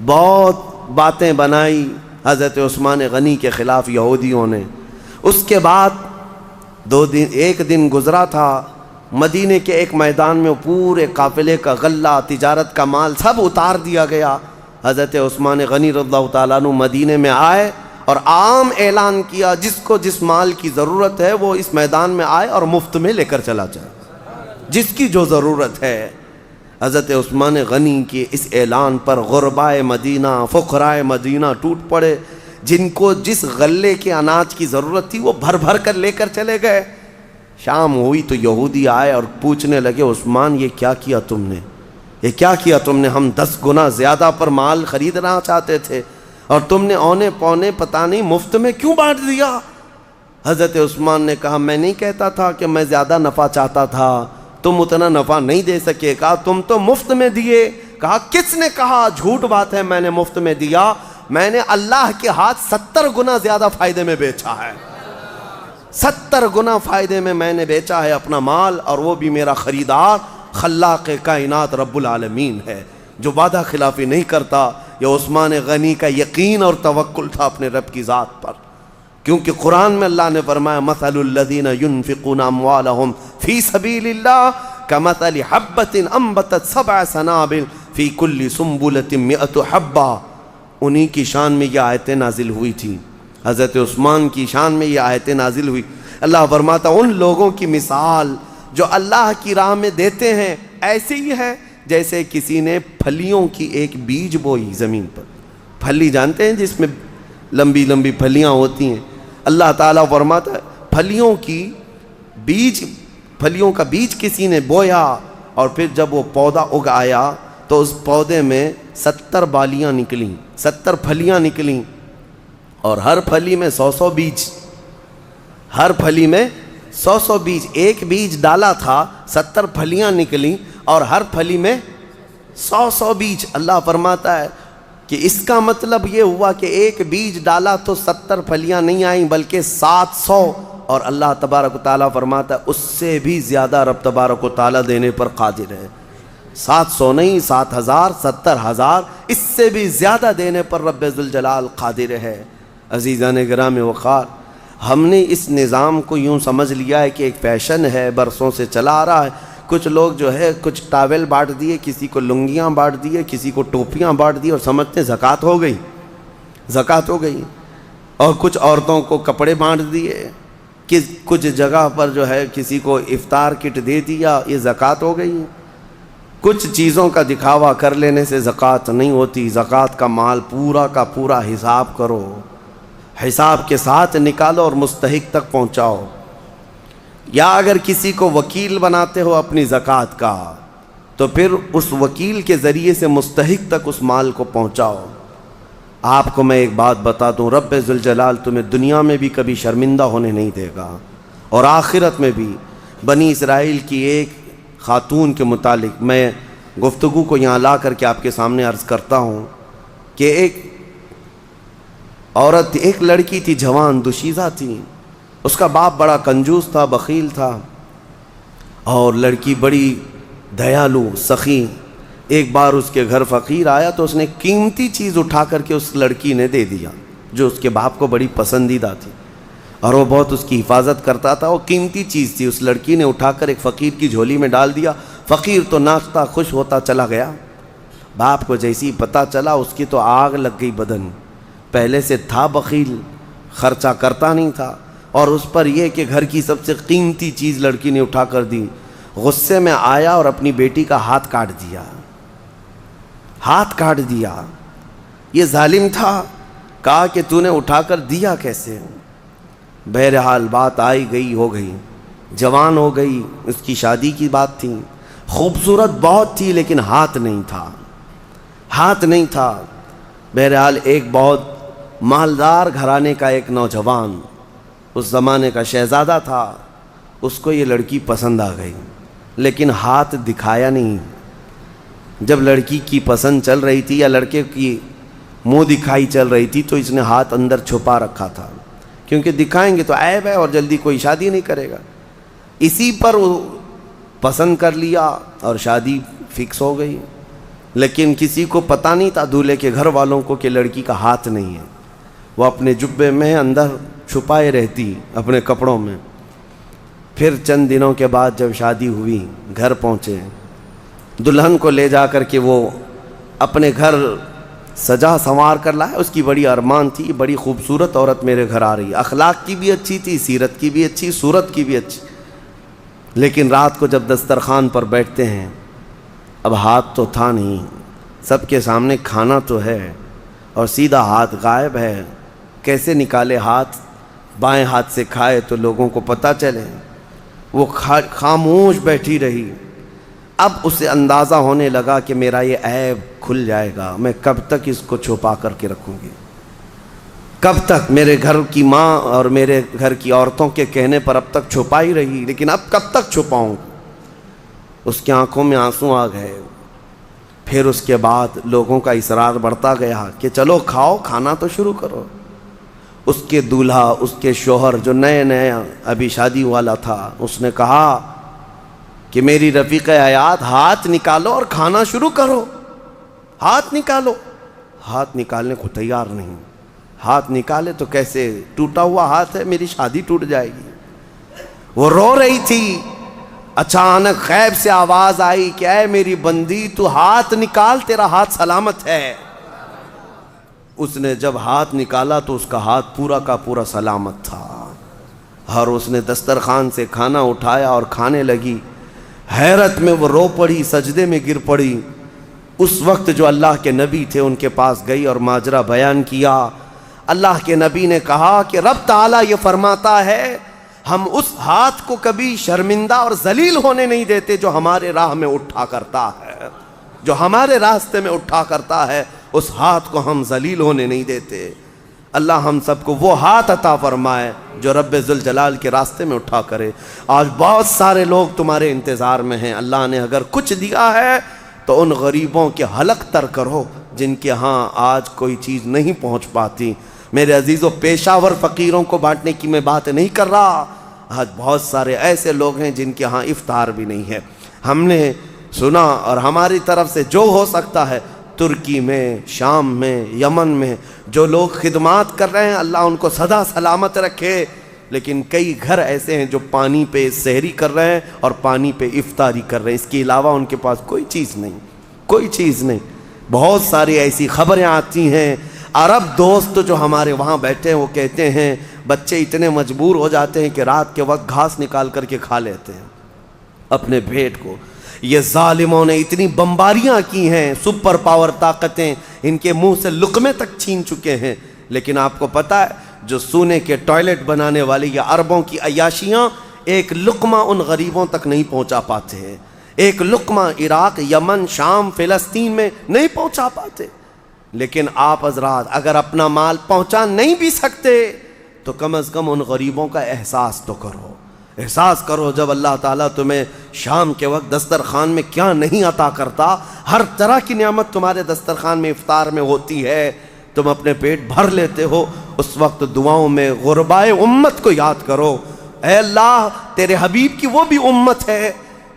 بہت باتیں بنائی حضرت عثمان غنی کے خلاف یہودیوں نے۔ اس کے بعد 1 دن گزرا تھا، مدینے کے ایک میدان میں پورے قافلے کا غلہ، تجارت کا مال سب اتار دیا گیا۔ حضرت عثمان غنی رضی اللہ تعالیٰ عنہ مدینے میں آئے اور عام اعلان کیا جس کو جس مال کی ضرورت ہے وہ اس میدان میں آئے اور مفت میں لے کر چلا جائے، جس کی جو ضرورت ہے۔ حضرت عثمان غنی کے اس اعلان پر غربائے مدینہ، فقرائے مدینہ ٹوٹ پڑے، جن کو جس غلے کے اناج کی ضرورت تھی وہ بھر بھر کر لے کر چلے گئے۔ شام ہوئی تو یہودی آئے اور پوچھنے لگے عثمان یہ کیا کیا تم نے، یہ کیا کیا تم نے؟ ہم 10 گنا زیادہ پر مال خریدنا چاہتے تھے اور تم نے اونے پونے پتہ نہیں مفت میں کیوں بانٹ دیا؟ حضرت عثمان نے کہا میں نہیں کہتا تھا کہ میں زیادہ نفع چاہتا تھا، تم اتنا نفع نہیں دے سکے، کہا تم تو مفت میں دیے۔ کہا کس نے کہا؟ جھوٹ بات ہے، میں نے مفت میں دیا، میں نے اللہ کے ہاتھ 70 گنا زیادہ فائدے میں بیچا ہے، 70 گنا فائدے میں نے بیچا ہے اپنا مال، اور وہ بھی میرا خریدار خلاق کائنات رب العالمین ہے جو وعدہ خلافی نہیں کرتا۔ یہ عثمان غنی کا یقین اور توکل تھا اپنے رب کی ذات پر، کیونکہ قرآن میں اللہ نے فرمایا مثل الذین ينفقون اموالهم فی سبیل اللہ کمثل حبۃ انبتت 7 سنابل فی کل سنبلۃ 100 حبہ۔ انہی کی شان میں یہ آیتیں نازل ہوئی تھیں، حضرت عثمان کی شان میں یہ آیتیں نازل ہوئی۔ اللہ فرماتا ان لوگوں کی مثال جو اللہ کی راہ میں دیتے ہیں ایسے ہی ہے جیسے کسی نے پھلیوں کی ایک بیج بوئی زمین پر۔ پھلی جانتے ہیں جس میں لمبی لمبی پھلیاں ہوتی ہیں، اللہ تعالیٰ فرماتا ہے پھلیوں کا بیج کسی نے بویا، اور پھر جب وہ پودا اگ آیا تو اس پودے میں 70 بالیاں نکلیں، 70 پھلیاں نکلیں، اور ہر پھلی میں 100 بیج، ہر پھلی میں 100 بیج، ایک بیج ڈالا تھا 70 پھلیاں نکلیں اور ہر پھلی میں 100 بیج۔ اللہ فرماتا ہے کہ اس کا مطلب یہ ہوا کہ ایک بیج ڈالا تو 70 پھلیاں نہیں آئیں بلکہ 700، اور اللہ تبارک و تعالیٰ فرماتا ہے اس سے بھی زیادہ رب تبارک و تعالیٰ دینے پر قادر ہے۔ 700 نہیں، 7000، 70,000، اس سے بھی زیادہ دینے پر رب ذوالجلال قادر ہے۔ عزیزان گرامی وقار، ہم نے اس نظام کو یوں سمجھ لیا ہے کہ ایک فیشن ہے، برسوں سے چلا آ رہا ہے۔ کچھ لوگ جو ہے کچھ ٹاول بانٹ دیے، کسی کو لنگیاں بانٹ دیے، کسی کو ٹوپیاں بانٹ دی اور سمجھتے زکوٰۃ ہو گئی، زکوٰۃ ہو گئی، اور کچھ عورتوں کو کپڑے بانٹ دیے، کچھ جگہ پر جو ہے کسی کو افطار کٹ دے دیا، یہ زکوٰۃ ہو گئی۔ کچھ چیزوں کا دکھاوا کر لینے سے زکوٰۃ نہیں ہوتی، زکوٰۃ کا مال پورا کا پورا حساب کرو، حساب کے ساتھ نکالو اور مستحق تک پہنچاؤ۔ یا اگر کسی کو وکیل بناتے ہو اپنی زکوٰۃ کا تو پھر اس وکیل کے ذریعے سے مستحق تک اس مال کو پہنچاؤ۔ آپ کو میں ایک بات بتا دوں، رب ذوالجلال تمہیں دنیا میں بھی کبھی شرمندہ ہونے نہیں دے گا، اور آخرت میں بھی۔ بنی اسرائیل کی ایک خاتون کے متعلق میں گفتگو کو یہاں لا کر کے آپ کے سامنے عرض کرتا ہوں کہ ایک عورت، ایک لڑکی تھی، جوان دوشیزہ تھی، اس کا باپ بڑا کنجوس تھا، بخیل تھا، اور لڑکی بڑی دیالو سخی۔ ایک بار اس کے گھر فقیر آیا تو اس نے قیمتی چیز اٹھا کر کے اس لڑکی نے دے دیا جو اس کے باپ کو بڑی پسندیدہ تھی، اور وہ بہت اس کی حفاظت کرتا تھا۔ وہ قیمتی چیز تھی، اس لڑکی نے اٹھا کر ایک فقیر کی جھولی میں ڈال دیا۔ فقیر تو ناچتا خوش ہوتا چلا گیا۔ باپ کو جیسی پتہ چلا اس کی تو آگ لگ گئی بدن۔ پہلے سے تھا بخیل، خرچہ کرتا نہیں تھا، اور اس پر یہ کہ گھر کی سب سے قیمتی چیز لڑکی نے اٹھا کر دی۔ غصے میں آیا اور اپنی بیٹی کا ہاتھ کاٹ دیا، ہاتھ کاٹ دیا۔ یہ ظالم تھا، کہا کہ تو نے اٹھا کر دیا کیسے؟ بہرحال بات آئی گئی ہو گئی، جوان ہو گئی، اس کی شادی کی بات تھی، خوبصورت بہت تھی لیکن ہاتھ نہیں تھا، ہاتھ نہیں تھا۔ بہرحال ایک بہت مالدار گھرانے کا ایک نوجوان، اس زمانے کا شہزادہ تھا، اس کو یہ لڑکی پسند آ گئی، لیکن ہاتھ دکھایا نہیں۔ جب لڑکی کی پسند چل رہی تھی یا لڑکے کی منہ دکھائی چل رہی تھی تو اس نے ہاتھ اندر چھپا رکھا تھا، کیونکہ دکھائیں گے تو عیب ہے اور جلدی کوئی شادی نہیں کرے گا۔ اسی پر وہ پسند کر لیا اور شادی فکس ہو گئی، لیکن کسی کو پتہ نہیں تھا، دولہے کے گھر والوں کو، کہ لڑکی کا ہاتھ نہیں ہے۔ وہ اپنے جبے میں اندر چھپائے رہتی اپنے کپڑوں میں۔ پھر چند دنوں کے بعد جب شادی ہوئی، گھر پہنچے، دلہن کو لے جا کر کے وہ اپنے گھر سجا سنوار کر لائے۔ اس کی بڑی ارمان تھی، بڑی خوبصورت عورت میرے گھر آ رہی، اخلاق کی بھی اچھی تھی، سیرت کی بھی اچھی، صورت کی بھی اچھی۔ لیکن رات کو جب دسترخوان پر بیٹھتے ہیں، اب ہاتھ تو تھا نہیں، سب کے سامنے کھانا تو ہے اور سیدھا ہاتھ غائب ہے۔ کیسے نکالے ہاتھ؟ بائیں ہاتھ سے کھائے تو لوگوں کو پتہ چلے۔ وہ خاموش بیٹھی رہی۔ اب اسے اندازہ ہونے لگا کہ میرا یہ عیب کھل جائے گا، میں کب تک اس کو چھپا کر کے رکھوں گی؟ کب تک؟ میرے گھر کی ماں اور میرے گھر کی عورتوں کے کہنے پر اب تک چھپا ہی رہی، لیکن اب کب تک چھپاؤں؟ اس کی آنکھوں میں آنسو آ گئے۔ پھر اس کے بعد لوگوں کا اصرار بڑھتا گیا کہ چلو کھاؤ، کھانا تو شروع کرو۔ اس کے دولہا، اس کے شوہر جو نئے نئے ابھی شادی والا تھا، اس نے کہا کہ میری رفیق حیات، ہاتھ نکالو اور کھانا شروع کرو، ہاتھ نکالو۔ ہاتھ نکالنے کو تیار نہیں۔ ہاتھ نکالے تو کیسے؟ ٹوٹا ہوا ہاتھ ہے، میری شادی ٹوٹ جائے گی۔ وہ رو رہی تھی۔ اچانک غیب سے آواز آئی کہ اے میری بندی، تو ہاتھ نکال، تیرا ہاتھ سلامت ہے۔ اس نے جب ہاتھ نکالا تو اس کا ہاتھ پورا کا پورا سلامت تھا، اور اس نے دسترخوان سے کھانا اٹھایا اور کھانے لگی۔ حیرت میں وہ رو پڑی، سجدے میں گر پڑی۔ اس وقت جو اللہ کے نبی تھے ان کے پاس گئی اور ماجرا بیان کیا۔ اللہ کے نبی نے کہا کہ رب تعالیٰ یہ فرماتا ہے، ہم اس ہاتھ کو کبھی شرمندہ اور ذلیل ہونے نہیں دیتے جو ہمارے راہ میں اٹھا کرتا ہے، جو ہمارے راستے میں اٹھا کرتا ہے، اس ہاتھ کو ہم ذلیل ہونے نہیں دیتے۔ اللہ ہم سب کو وہ ہاتھ عطا فرمائے جو رب ذوالجلال کے راستے میں اٹھا کرے۔ آج بہت سارے لوگ تمہارے انتظار میں ہیں، اللہ نے اگر کچھ دیا ہے تو ان غریبوں کے حلق تر کرو جن کے ہاں آج کوئی چیز نہیں پہنچ پاتی۔ میرے عزیزوں، پیشہ ور فقیروں کو بانٹنے کی میں بات نہیں کر رہا، آج بہت سارے ایسے لوگ ہیں جن کے ہاں افطار بھی نہیں ہے۔ ہم نے سنا اور ہماری طرف سے جو ہو سکتا ہے، ترکی میں، شام میں، یمن میں جو لوگ خدمات کر رہے ہیں، اللہ ان کو سدا سلامت رکھے۔ لیکن کئی گھر ایسے ہیں جو پانی پہ سحری کر رہے ہیں اور پانی پہ افطاری کر رہے ہیں، اس کے علاوہ ان کے پاس کوئی چیز نہیں، کوئی چیز نہیں۔ بہت ساری ایسی خبریں آتی ہیں، عرب دوست جو ہمارے وہاں بیٹھے ہیں وہ کہتے ہیں بچے اتنے مجبور ہو جاتے ہیں کہ رات کے وقت گھاس نکال کر کے کھا لیتے ہیں اپنے پیٹ کو۔ یہ ظالموں نے اتنی بمباریاں کی ہیں، سپر پاور طاقتیں ان کے منہ سے لقمے تک چھین چکے ہیں، لیکن آپ کو پتہ ہے جو سونے کے ٹوائلٹ بنانے والی یا عربوں کی عیاشیاں، ایک لقمہ ان غریبوں تک نہیں پہنچا پاتے ہیں، ایک لقمہ عراق، یمن، شام، فلسطین میں نہیں پہنچا پاتے، لیکن آپ حضرات اگر اپنا مال پہنچا نہیں بھی سکتے تو کم از کم ان غریبوں کا احساس تو کرو، احساس کرو جب اللہ تعالیٰ تمہیں شام کے وقت دسترخوان میں کیا نہیں عطا کرتا، ہر طرح کی نعمت تمہارے دسترخوان میں افطار میں ہوتی ہے، تم اپنے پیٹ بھر لیتے ہو، اس وقت دعاؤں میں غربائے امت کو یاد کرو، اے اللہ تیرے حبیب کی وہ بھی امت ہے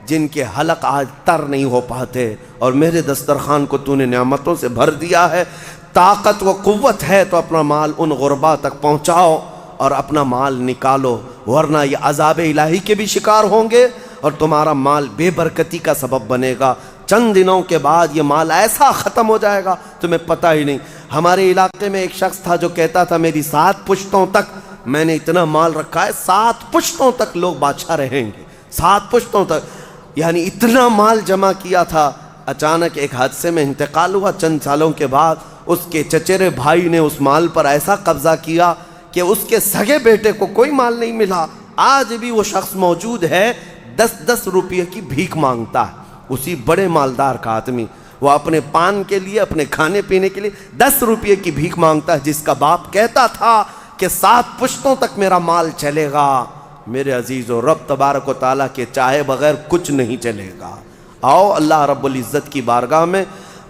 جن کے حلق آج تر نہیں ہو پاتے، اور میرے دسترخوان کو تو نے نعمتوں سے بھر دیا ہے، طاقت و قوت ہے تو اپنا مال ان غربا تک پہنچاؤ اور اپنا مال نکالو، ورنہ یہ عذاب الہی کے بھی شکار ہوں گے اور تمہارا مال بے برکتی کا سبب بنے گا، چند دنوں کے بعد یہ مال ایسا ختم ہو جائے گا تمہیں پتہ ہی نہیں۔ ہمارے علاقے میں ایک شخص تھا جو کہتا تھا میری 7 پشتوں تک میں نے اتنا مال رکھا ہے، 7 پشتوں تک لوگ بادشاہ رہیں گے، 7 پشتوں تک، یعنی اتنا مال جمع کیا تھا۔ اچانک ایک حادثے میں انتقال ہوا، چند سالوں کے بعد اس کے چچیرے بھائی نے اس مال پر ایسا قبضہ کیا کہ اس کے سگے بیٹے کو کوئی مال نہیں ملا، آج بھی وہ شخص موجود ہے، 10-10 روپے کی بھیک مانگتا ہے، اسی بڑے مالدار کا آدمی، وہ اپنے پان کے لیے، اپنے کھانے پینے کے لیے 10 روپے کی بھیک مانگتا ہے، جس کا باپ کہتا تھا کہ 7 پشتوں تک میرا مال چلے گا۔ میرے عزیزو، رب تبارک و تعالیٰ کے چاہے بغیر کچھ نہیں چلے گا۔ آؤ اللہ رب العزت کی بارگاہ میں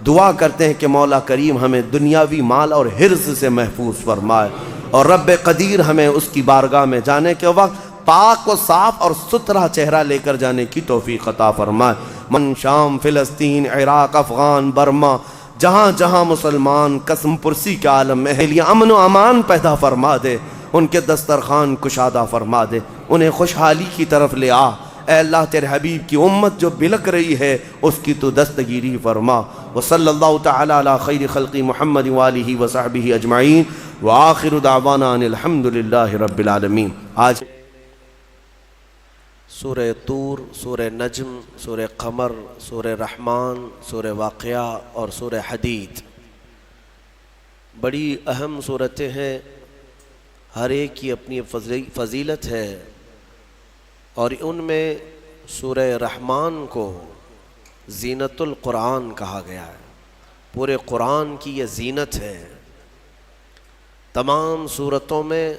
دعا کرتے ہیں کہ مولا کریم ہمیں دنیاوی مال اور حرص سے محفوظ فرمائے، اور رب قدیر ہمیں اس کی بارگاہ میں جانے کے وقت پاک و صاف اور ستھرا چہرہ لے کر جانے کی توفیق عطا فرمائے۔ من شام، فلسطین، عراق، افغان، برما، جہاں جہاں مسلمان قسم پرسی کے عالم میں ہے، لیے امن و امان پیدا فرما دے، ان کے دسترخوان کشادہ فرما دے، انہیں خوشحالی کی طرف لے آ۔ اے اللہ تیرے حبیب کی امت جو بلک رہی ہے اس کی تو دستگیری فرما۔ وصلی اللہ تعالی علی خیر خلق محمد وآلہ وصحبہ اجمعین، وآخر دعوانا ان الحمد للہ رب العالمین۔ آج سورہ طور، سورہ نجم، سورہ قمر، سورہ رحمان، سورہ واقعہ اور سورہ حدید بڑی اہم صورتیں ہیں، ہر ایک کی اپنی فضیلت ہے، اور ان میں سورہ رحمان کو زینت القرآن کہا گیا ہے، پورے قرآن کی یہ زینت ہے۔ تمام صورتوں میں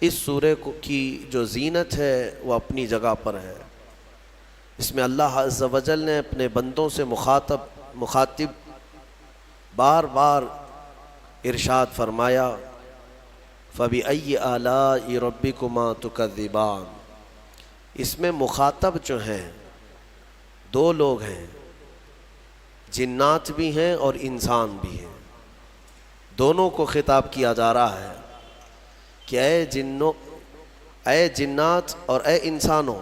اس سورہ کی جو زینت ہے وہ اپنی جگہ پر ہے۔ اس میں اللہ عز و جل نے اپنے بندوں سے مخاطب بار بار ارشاد فرمایا، فَبِأَيِّ آلَاءِ رَبِّكُمَا تُكَذِّبَانِ۔ اس میں مخاطب جو ہیں 2 لوگ ہیں، جنات بھی ہیں اور انسان بھی ہیں، دونوں کو خطاب کیا جا رہا ہے کہ اے جنات اور اے انسانوں،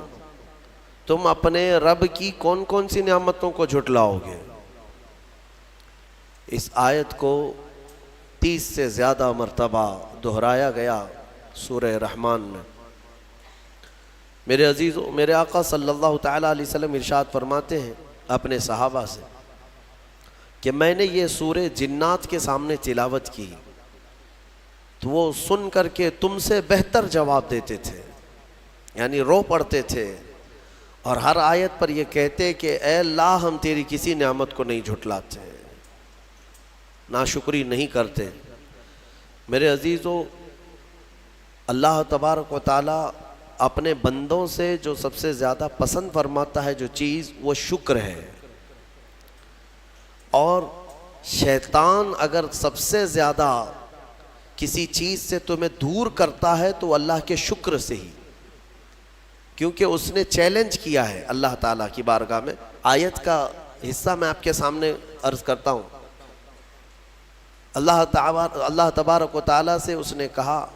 تم اپنے رب کی کون کون سی نعمتوں کو جھٹلاؤ گے؟ اس آیت کو 30 سے زیادہ مرتبہ دہرایا گیا سورہ رحمان میں۔ میرے عزیزو، میرے آقا صلی اللہ تعالیٰ علیہ وسلم ارشاد فرماتے ہیں اپنے صحابہ سے کہ میں نے یہ سورہ جنات کے سامنے تلاوت کی تو وہ سن کر کے تم سے بہتر جواب دیتے تھے، یعنی رو پڑتے تھے، اور ہر آیت پر یہ کہتے کہ اے اللہ ہم تیری کسی نعمت کو نہیں جھٹلاتے، ناشکری نہیں کرتے۔ میرے عزیزو، اللہ تبارک و تعالیٰ اپنے بندوں سے جو سب سے زیادہ پسند فرماتا ہے جو چیز، وہ شکر ہے، اور شیطان اگر سب سے زیادہ کسی چیز سے تمہیں دور کرتا ہے تو اللہ کے شکر سے ہی، کیونکہ اس نے چیلنج کیا ہے اللہ تعالیٰ کی بارگاہ میں۔ آیت کا حصہ میں آپ کے سامنے عرض کرتا ہوں۔ اللہ تبارک و تعالیٰ سے اس نے کہا،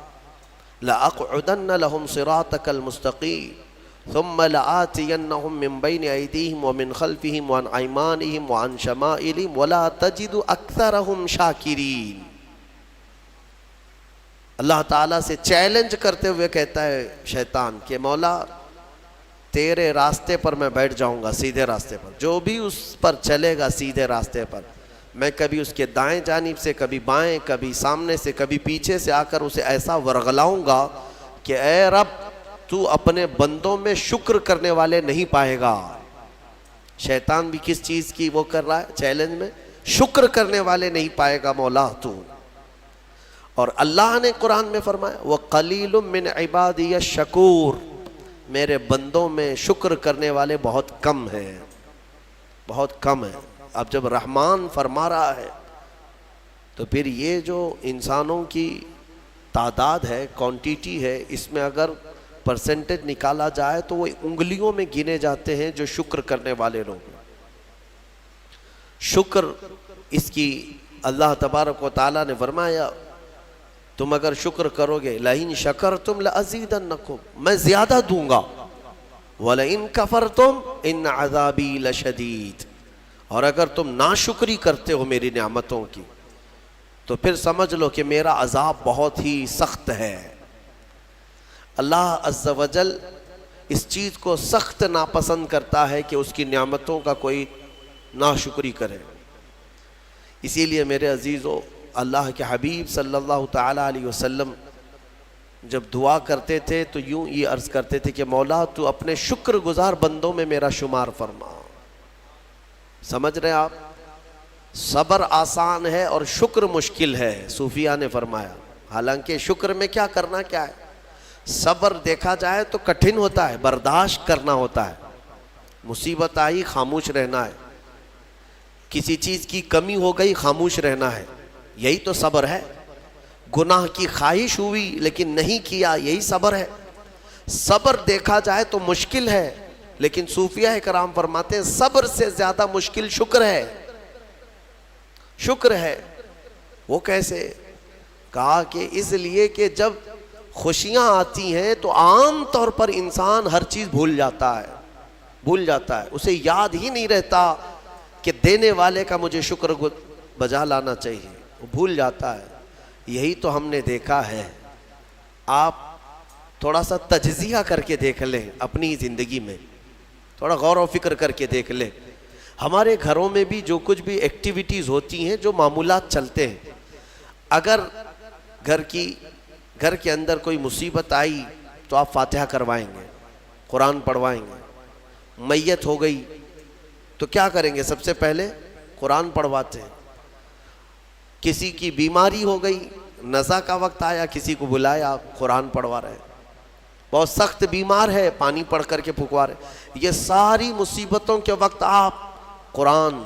لَأَقْعُدَنَّ لَهُمْ صِرَاطَكَ الْمُسْتَقِيمَ ثُمَّ لَآتِيَنَّهُمْ مِنْ بَيْنِ أَيْدِيهِمْ وَمِنْ خَلْفِهِمْ وَعَنْ أَيْمَانِهِمْ وَعَنْ شَمَائِلِهِمْ وَلَا تَجِدُ أَكْثَرَهُمْ شَاكِرِينَ۔ اللہ تعالیٰ سے چیلنج کرتے ہوئے کہتا ہے شیطان کہ مولا تیرے راستے پر میں بیٹھ جاؤں گا، سیدھے راستے پر، جو بھی اس پر چلے گا سیدھے راستے پر، میں کبھی اس کے دائیں جانب سے، کبھی بائیں، کبھی سامنے سے، کبھی پیچھے سے آ کر اسے ایسا ورغلاؤں گا کہ اے رب تو اپنے بندوں میں شکر کرنے والے نہیں پائے گا. شیطان بھی کس چیز کی وہ کر رہا ہے چیلنج میں؟ شکر کرنے والے نہیں پائے گا مولا تو. اور اللہ نے قرآن میں فرمایا وَقَلِيلٌ مِّنْ عِبَادِيَ الشَّكُورُ، میرے بندوں میں شکر کرنے والے بہت کم ہیں، بہت کم ہیں. اب جب رحمان فرما رہا ہے تو پھر یہ جو انسانوں کی تعداد ہے، کوانٹیٹی ہے، اس میں اگر پرسنٹیج نکالا جائے تو وہ انگلیوں میں گنے جاتے ہیں جو شکر کرنے والے لوگ. شکر اس کی اللہ تبارک و تعالیٰ نے فرمایا تم اگر شکر کرو گے لَإِن شَكَرْتُمْ لَأَزِيدَنَّكُمْ، میں زیادہ دوں گا. وَلَإِن كَفَرْتُمْ إِنَّ عَذَابِي لَشَدِيدٌ، اور اگر تم ناشکری کرتے ہو میری نعمتوں کی تو پھر سمجھ لو کہ میرا عذاب بہت ہی سخت ہے. اللہ عز و جل اس چیز کو سخت ناپسند کرتا ہے کہ اس کی نعمتوں کا کوئی ناشکری کرے. اسی لیے میرے عزیزو، اللہ کے حبیب صلی اللہ تعالیٰ علیہ وسلم جب دعا کرتے تھے تو یوں یہ عرض کرتے تھے کہ مولا تو اپنے شکر گزار بندوں میں میرا شمار فرما. سمجھ رہے آپ؟ صبر آسان ہے اور شکر مشکل ہے، صوفیہ نے فرمایا. حالانکہ شکر میں کیا کرنا کیا ہے؟ صبر دیکھا جائے تو کٹھن ہوتا ہے، برداشت کرنا ہوتا ہے. مصیبت آئی خاموش رہنا ہے، کسی چیز کی کمی ہو گئی خاموش رہنا ہے، یہی تو صبر ہے. گناہ کی خواہش ہوئی لیکن نہیں کیا، یہی صبر ہے. صبر دیکھا جائے تو مشکل ہے، لیکن صوفیہ کرام فرماتے ہیں صبر سے زیادہ مشکل شکر ہے. شکر ہے. وہ کیسے؟ کہا کہ اس لیے کہ جب خوشیاں آتی ہیں تو عام طور پر انسان ہر چیز بھول جاتا ہے، اسے یاد ہی نہیں رہتا کہ دینے والے کا مجھے شکر بجا لانا چاہیے، وہ بھول جاتا ہے. یہی تو ہم نے دیکھا ہے. آپ تھوڑا سا تجزیہ کر کے دیکھ لیں اپنی زندگی میں، تھوڑا غور و فکر کر کے دیکھ لیں. ہمارے گھروں میں بھی جو کچھ بھی ایکٹیویٹیز ہوتی ہیں، جو معمولات چلتے ہیں، اگر گھر کے اندر کوئی مصیبت آئی تو آپ فاتحہ کروائیں گے، قرآن پڑھوائیں گے. میت ہو گئی تو کیا کریں گے؟ سب سے پہلے قرآن پڑھواتے ہیں. کسی کی بیماری ہو گئی، نزا کا وقت آیا، کسی کو بلایا، قرآن پڑھوا رہے ہیں. بہت سخت بیمار ہے، پانی پڑھ کر کے پھکوا رہے. یہ ساری مصیبتوں کے وقت آپ قرآن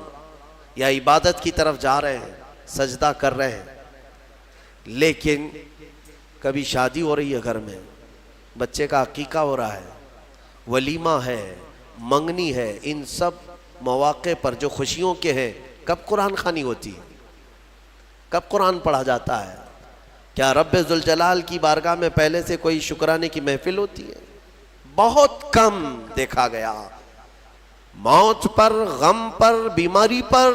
یا عبادت کی طرف جا رہے ہیں، سجدہ کر رہے ہیں. لیکن کبھی شادی ہو رہی ہے، گھر میں بچے کا عقیقہ ہو رہا ہے، ولیمہ ہے، منگنی ہے، ان سب مواقع پر جو خوشیوں کے ہیں، کب قرآن خوانی ہوتی ہے؟ کب قرآن پڑھا جاتا ہے؟ کیا رب ذوالجلال کی بارگاہ میں پہلے سے کوئی شکرانے کی محفل ہوتی ہے؟ بہت کم دیکھا گیا. موت پر، غم پر، بیماری پر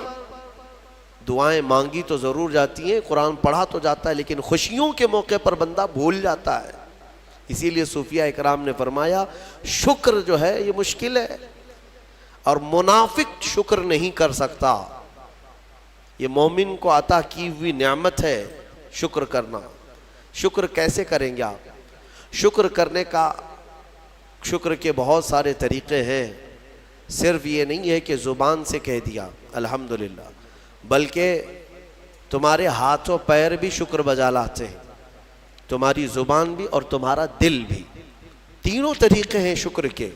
دعائیں مانگی تو ضرور جاتی ہیں، قرآن پڑھا تو جاتا ہے، لیکن خوشیوں کے موقع پر بندہ بھول جاتا ہے. اسی لیے صوفیہ اکرام نے فرمایا شکر جو ہے یہ مشکل ہے، اور منافق شکر نہیں کر سکتا. یہ مومن کو عطا کی ہوئی نعمت ہے شکر کرنا. شکر کیسے کریں گے آپ؟ شکر کرنے کا، شکر کے بہت سارے طریقے ہیں. صرف یہ نہیں ہے کہ زبان سے کہہ دیا الحمدللہ، بلکہ تمہارے ہاتھ و پیر بھی شکر بجا لاتے ہیں، تمہاری زبان بھی اور تمہارا دل بھی. تینوں طریقے ہیں شکر کے.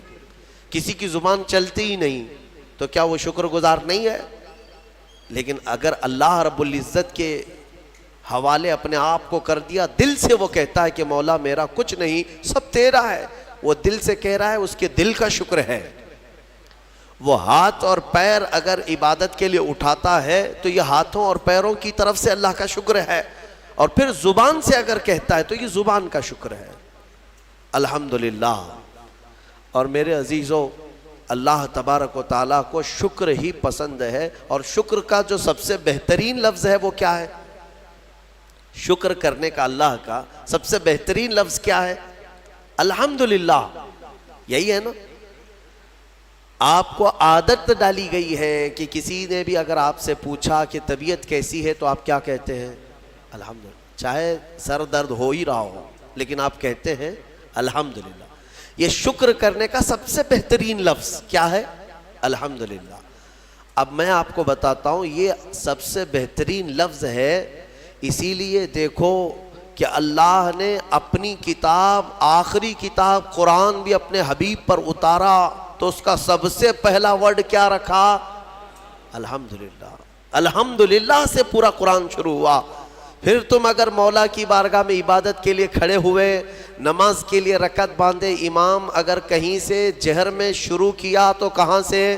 کسی کی زبان چلتی ہی نہیں تو کیا وہ شکر گزار نہیں ہے؟ لیکن اگر اللہ رب العزت کے حوالے اپنے آپ کو کر دیا، دل سے وہ کہتا ہے کہ مولا میرا کچھ نہیں، سب تیرا ہے، وہ دل سے کہہ رہا ہے، اس کے دل کا شکر ہے. وہ ہاتھ اور پیر اگر عبادت کے لیے اٹھاتا ہے تو یہ ہاتھوں اور پیروں کی طرف سے اللہ کا شکر ہے، اور پھر زبان سے اگر کہتا ہے تو یہ زبان کا شکر ہے. الحمدللہ. اور میرے عزیزو، اللہ تبارک و تعالیٰ کو شکر ہی پسند ہے. اور شکر کا جو سب سے بہترین لفظ ہے وہ کیا ہے؟ شکر کرنے کا اللہ کا سب سے بہترین لفظ کیا ہے؟ الحمدللہ. یہی ہے نا. آپ کو عادت ڈالی گئی ہے کہ کسی نے بھی اگر آپ سے پوچھا کہ طبیعت کیسی ہے تو آپ کیا کہتے ہیں؟ الحمدللہ. چاہے سر درد ہو ہی رہا ہو لیکن آپ کہتے ہیں الحمدللہ. یہ شکر کرنے کا سب سے بہترین لفظ کیا ہے؟ الحمدللہ۔ اب میں آپ کو بتاتا ہوں یہ سب سے بہترین لفظ ہے، اسی لیے دیکھو کہ اللہ نے اپنی کتاب، آخری کتاب قرآن بھی اپنے حبیب پر اتارا تو اس کا سب سے پہلا ورڈ کیا رکھا؟ الحمدللہ۔ الحمدللہ سے پورا قرآن شروع ہوا۔ پھر تم اگر مولا کی بارگاہ میں عبادت کے لیے کھڑے ہوئے، نماز کے لیے رکعت باندھے، امام اگر کہیں سے جہر میں شروع کیا تو کہاں سے؟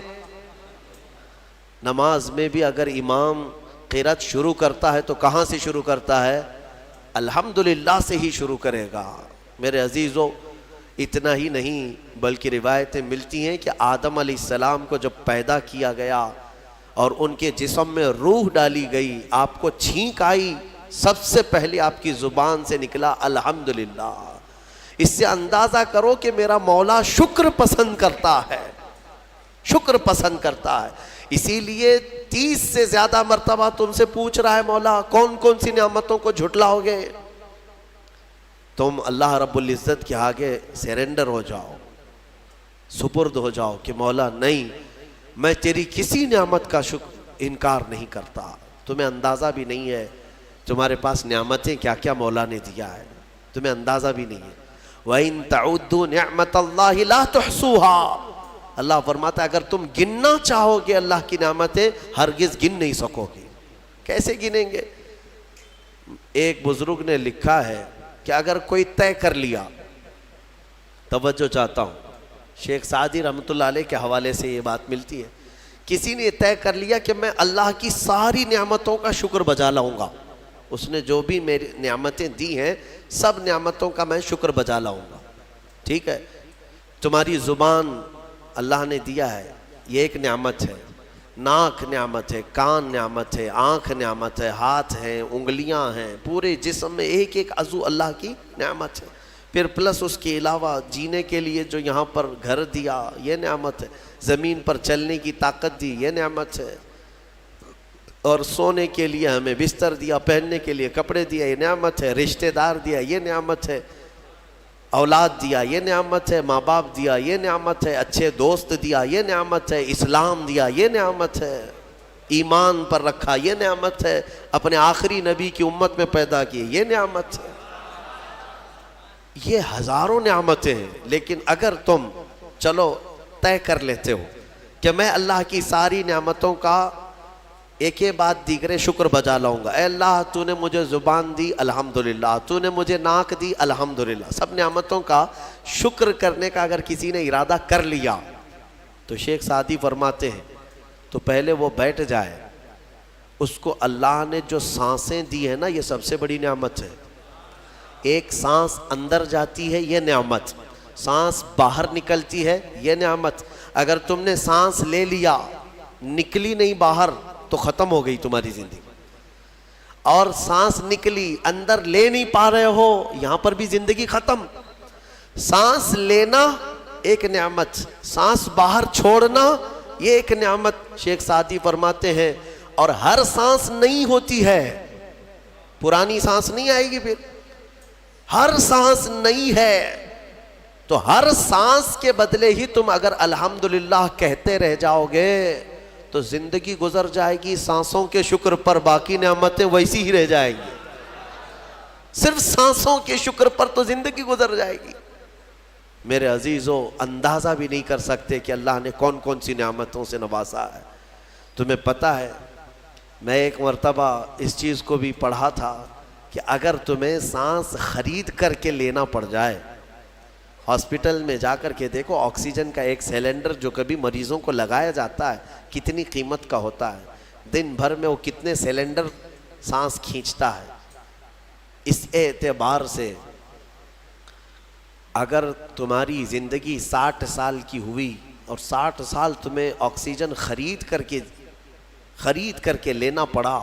نماز میں بھی اگر امام قرات شروع کرتا ہے تو کہاں سے شروع کرتا ہے؟ الحمدللہ سے ہی شروع کرے گا۔ میرے عزیزو، اتنا ہی نہیں بلکہ روایتیں ملتی ہیں کہ آدم علیہ السلام کو جب پیدا کیا گیا اور ان کے جسم میں روح ڈالی گئی، آپ کو چھینک آئی، سب سے پہلے آپ کی زبان سے نکلا الحمدللہ۔ اس سے اندازہ کرو کہ میرا مولا شکر پسند کرتا ہے، شکر پسند کرتا ہے۔ اسی لیے 30 سے زیادہ مرتبہ تم سے پوچھ رہا ہے مولا کون کون سی نعمتوں کو جھٹلاؤ گے؟ تم اللہ رب العزت کے آگے سرنڈر ہو جاؤ، سپرد ہو جاؤ کہ مولا نہیں، میں تیری کسی نعمت کا انکار نہیں کرتا۔ تمہیں اندازہ بھی نہیں ہے تمہارے پاس نعمتیں کیا کیا مولا نے دیا ہے، تمہیں اندازہ بھی نہیں ہے۔ وَإِن تَعُدُّوا نِعْمَةَ اللَّهِ لَا تُحْصُوهَا، اللہ فرماتا ہے اگر تم گننا چاہو گے اللہ کی نعمتیں ہرگز گن نہیں سکو گے۔ کیسے گنیں گے؟ ایک بزرگ نے لکھا ہے کہ اگر کوئی طے کر لیا، توجہ چاہتا ہوں، شیخ سعدی رحمۃ اللہ علیہ کے حوالے سے یہ بات ملتی ہے، کسی نے طے کر لیا کہ میں اللہ کی ساری نعمتوں کا شکر بجا لاؤں گا، اس نے جو بھی میری نعمتیں دی ہیں سب نعمتوں کا میں شکر بجا لاؤں گا۔ ٹھیک ہے، تمہاری زبان اللہ نے دیا ہے، یہ ایک نعمت ہے، ناک نعمت ہے، کان نعمت ہے، آنکھ نعمت ہے، ہاتھ ہیں، انگلیاں ہیں، پورے جسم میں ایک ایک عضو اللہ کی نعمت ہے۔ پھر پلس اس کے علاوہ جینے کے لیے جو یہاں پر گھر دیا یہ نعمت ہے، زمین پر چلنے کی طاقت دی یہ نعمت ہے، اور سونے کے لیے ہمیں بستر دیا، پہننے کے لیے کپڑے دیا یہ نعمت ہے، رشتہ دار دیا یہ نعمت ہے، اولاد دیا یہ نعمت ہے، ماں باپ دیا یہ نعمت ہے، اچھے دوست دیا یہ نعمت ہے، اسلام دیا یہ نعمت ہے، ایمان پر رکھا یہ نعمت ہے، اپنے آخری نبی کی امت میں پیدا کیے یہ نعمت ہے۔ یہ ہزاروں نعمتیں ہیں، لیکن اگر تم چلو طے کر لیتے ہو کہ میں اللہ کی ساری نعمتوں کا ایک بعد دیگرے شکر بجا لاؤں گا، اے اللہ تو نے مجھے زبان دی الحمدللہ، تو نے مجھے ناک دی الحمدللہ، سب نعمتوں کا شکر کرنے کا اگر کسی نے ارادہ کر لیا تو شیخ سعدی فرماتے ہیں تو پہلے وہ بیٹھ جائے، اس کو اللہ نے جو سانسیں دی ہیں نا یہ سب سے بڑی نعمت ہے۔ ایک سانس اندر جاتی ہے یہ نعمت، سانس باہر نکلتی ہے یہ نعمت۔ اگر تم نے سانس لے لیا نکلی نہیں باہر تو ختم ہو گئی تمہاری زندگی، اور سانس نکلی اندر لے نہیں پا رہے ہو یہاں پر بھی زندگی ختم۔ سانس لینا ایک نعمت، سانس باہر چھوڑنا یہ ایک نعمت۔ شیخ سعدی فرماتے ہیں اور ہر سانس نہیں ہوتی ہے، پرانی سانس نہیں آئے گی، پھر ہر سانس نہیں ہے، تو ہر سانس کے بدلے ہی تم اگر الحمدللہ کہتے رہ جاؤ گے تو زندگی گزر جائے گی سانسوں کے شکر پر، باقی نعمتیں ویسی ہی رہ جائیں گی، صرف سانسوں کے شکر پر تو زندگی گزر جائے گی۔ میرے عزیزو، اندازہ بھی نہیں کر سکتے کہ اللہ نے کون کون سی نعمتوں سے نوازا ہے۔ تمہیں پتہ ہے میں ایک مرتبہ اس چیز کو بھی پڑھا تھا کہ اگر تمہیں سانس خرید کر کے لینا پڑ جائے، ہاسپٹل میں جا کر کے دیکھو آکسیجن کا ایک سلنڈر جو کبھی مریضوں کو لگایا جاتا ہے کتنی قیمت کا ہوتا ہے، دن بھر میں وہ کتنے سلنڈر سانس کھینچتا ہے۔ اس اعتبار سے اگر تمہاری زندگی 60 سال کی ہوئی اور 60 سال تمہیں آکسیجن خرید کر کے لینا پڑا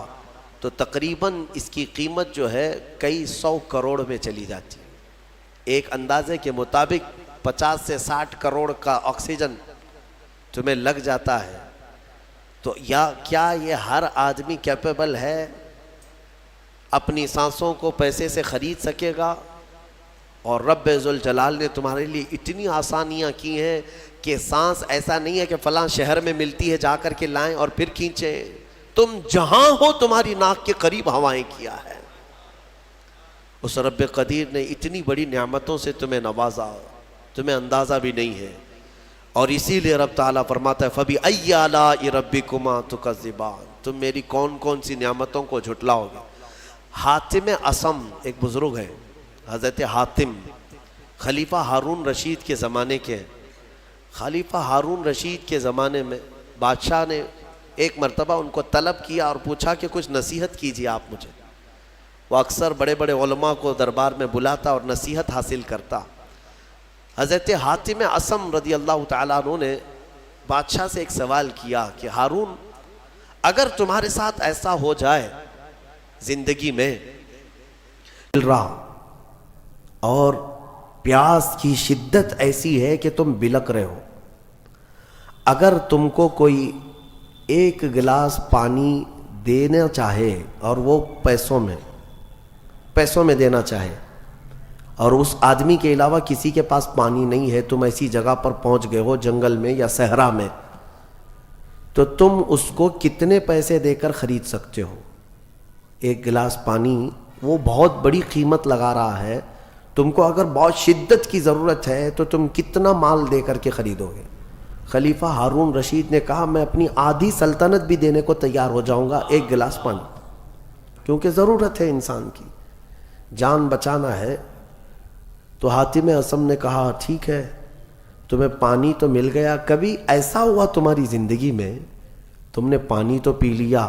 تو تقریباً اس کی قیمت جو ہے کئی 100 کروڑ میں چلی جاتی ہے۔ ایک اندازے کے مطابق 50 سے 60 کروڑ کا آکسیجن تمہیں لگ جاتا ہے، تو کیا یہ ہر آدمی کیپیبل ہے اپنی سانسوں کو پیسے سے خرید سکے گا؟ اور رب ذوالجلال نے تمہارے لیے اتنی آسانیاں کی ہیں کہ سانس ایسا نہیں ہے کہ فلاں شہر میں ملتی ہے جا کر کے لائیں اور پھر کھینچیں، تم جہاں ہو تمہاری ناک کے قریب ہوائیں کیا ہے۔ اس رب قدیر نے اتنی بڑی نعمتوں سے تمہیں نوازا، تمہیں اندازہ بھی نہیں ہے۔ اور اسی لیے رب تعالیٰ فرماتا ہے فَبِأَيِّ آلَاءِ رَبِّكُمَا تُكَذِّبَانِ، تم میری کون کون سی نعمتوں کو جھٹلاؤ گے۔ حاتم اصم ایک بزرگ ہے، حضرت حاتم خلیفہ ہارون رشید کے زمانے کے ہیں۔ خلیفہ ہارون رشید کے زمانے میں بادشاہ نے ایک مرتبہ ان کو طلب کیا اور پوچھا کہ کچھ نصیحت کیجیے آپ مجھے۔ وہ اکثر بڑے بڑے علماء کو دربار میں بلاتا اور نصیحت حاصل کرتا۔ حضرت حاتم اصم رضی اللہ تعالیٰ عنہ نے بادشاہ سے ایک سوال کیا کہ ہارون، اگر تمہارے ساتھ ایسا ہو جائے زندگی میں اور پیاس کی شدت ایسی ہے کہ تم بلک رہے ہو، اگر تم کو کوئی ایک گلاس پانی دینا چاہے اور وہ پیسوں میں دینا چاہے، اور اس آدمی کے علاوہ کسی کے پاس پانی نہیں ہے، تم ایسی جگہ پر پہنچ گئے ہو جنگل میں یا صحرا میں، تو تم اس کو کتنے پیسے دے کر خرید سکتے ہو؟ ایک گلاس پانی وہ بہت بڑی قیمت لگا رہا ہے، تم کو اگر بہت شدت کی ضرورت ہے تو تم کتنا مال دے کر کے خریدو گے؟ خلیفہ ہارون رشید نے کہا میں اپنی آدھی سلطنت بھی دینے کو تیار ہو جاؤں گا ایک گلاس پانی، کیونکہ ضرورت ہے انسان کی، جان بچانا ہے۔ تو حاتم اصم نے کہا ٹھیک ہے، تمہیں پانی تو مل گیا، کبھی ایسا ہوا تمہاری زندگی میں تم نے پانی تو پی لیا،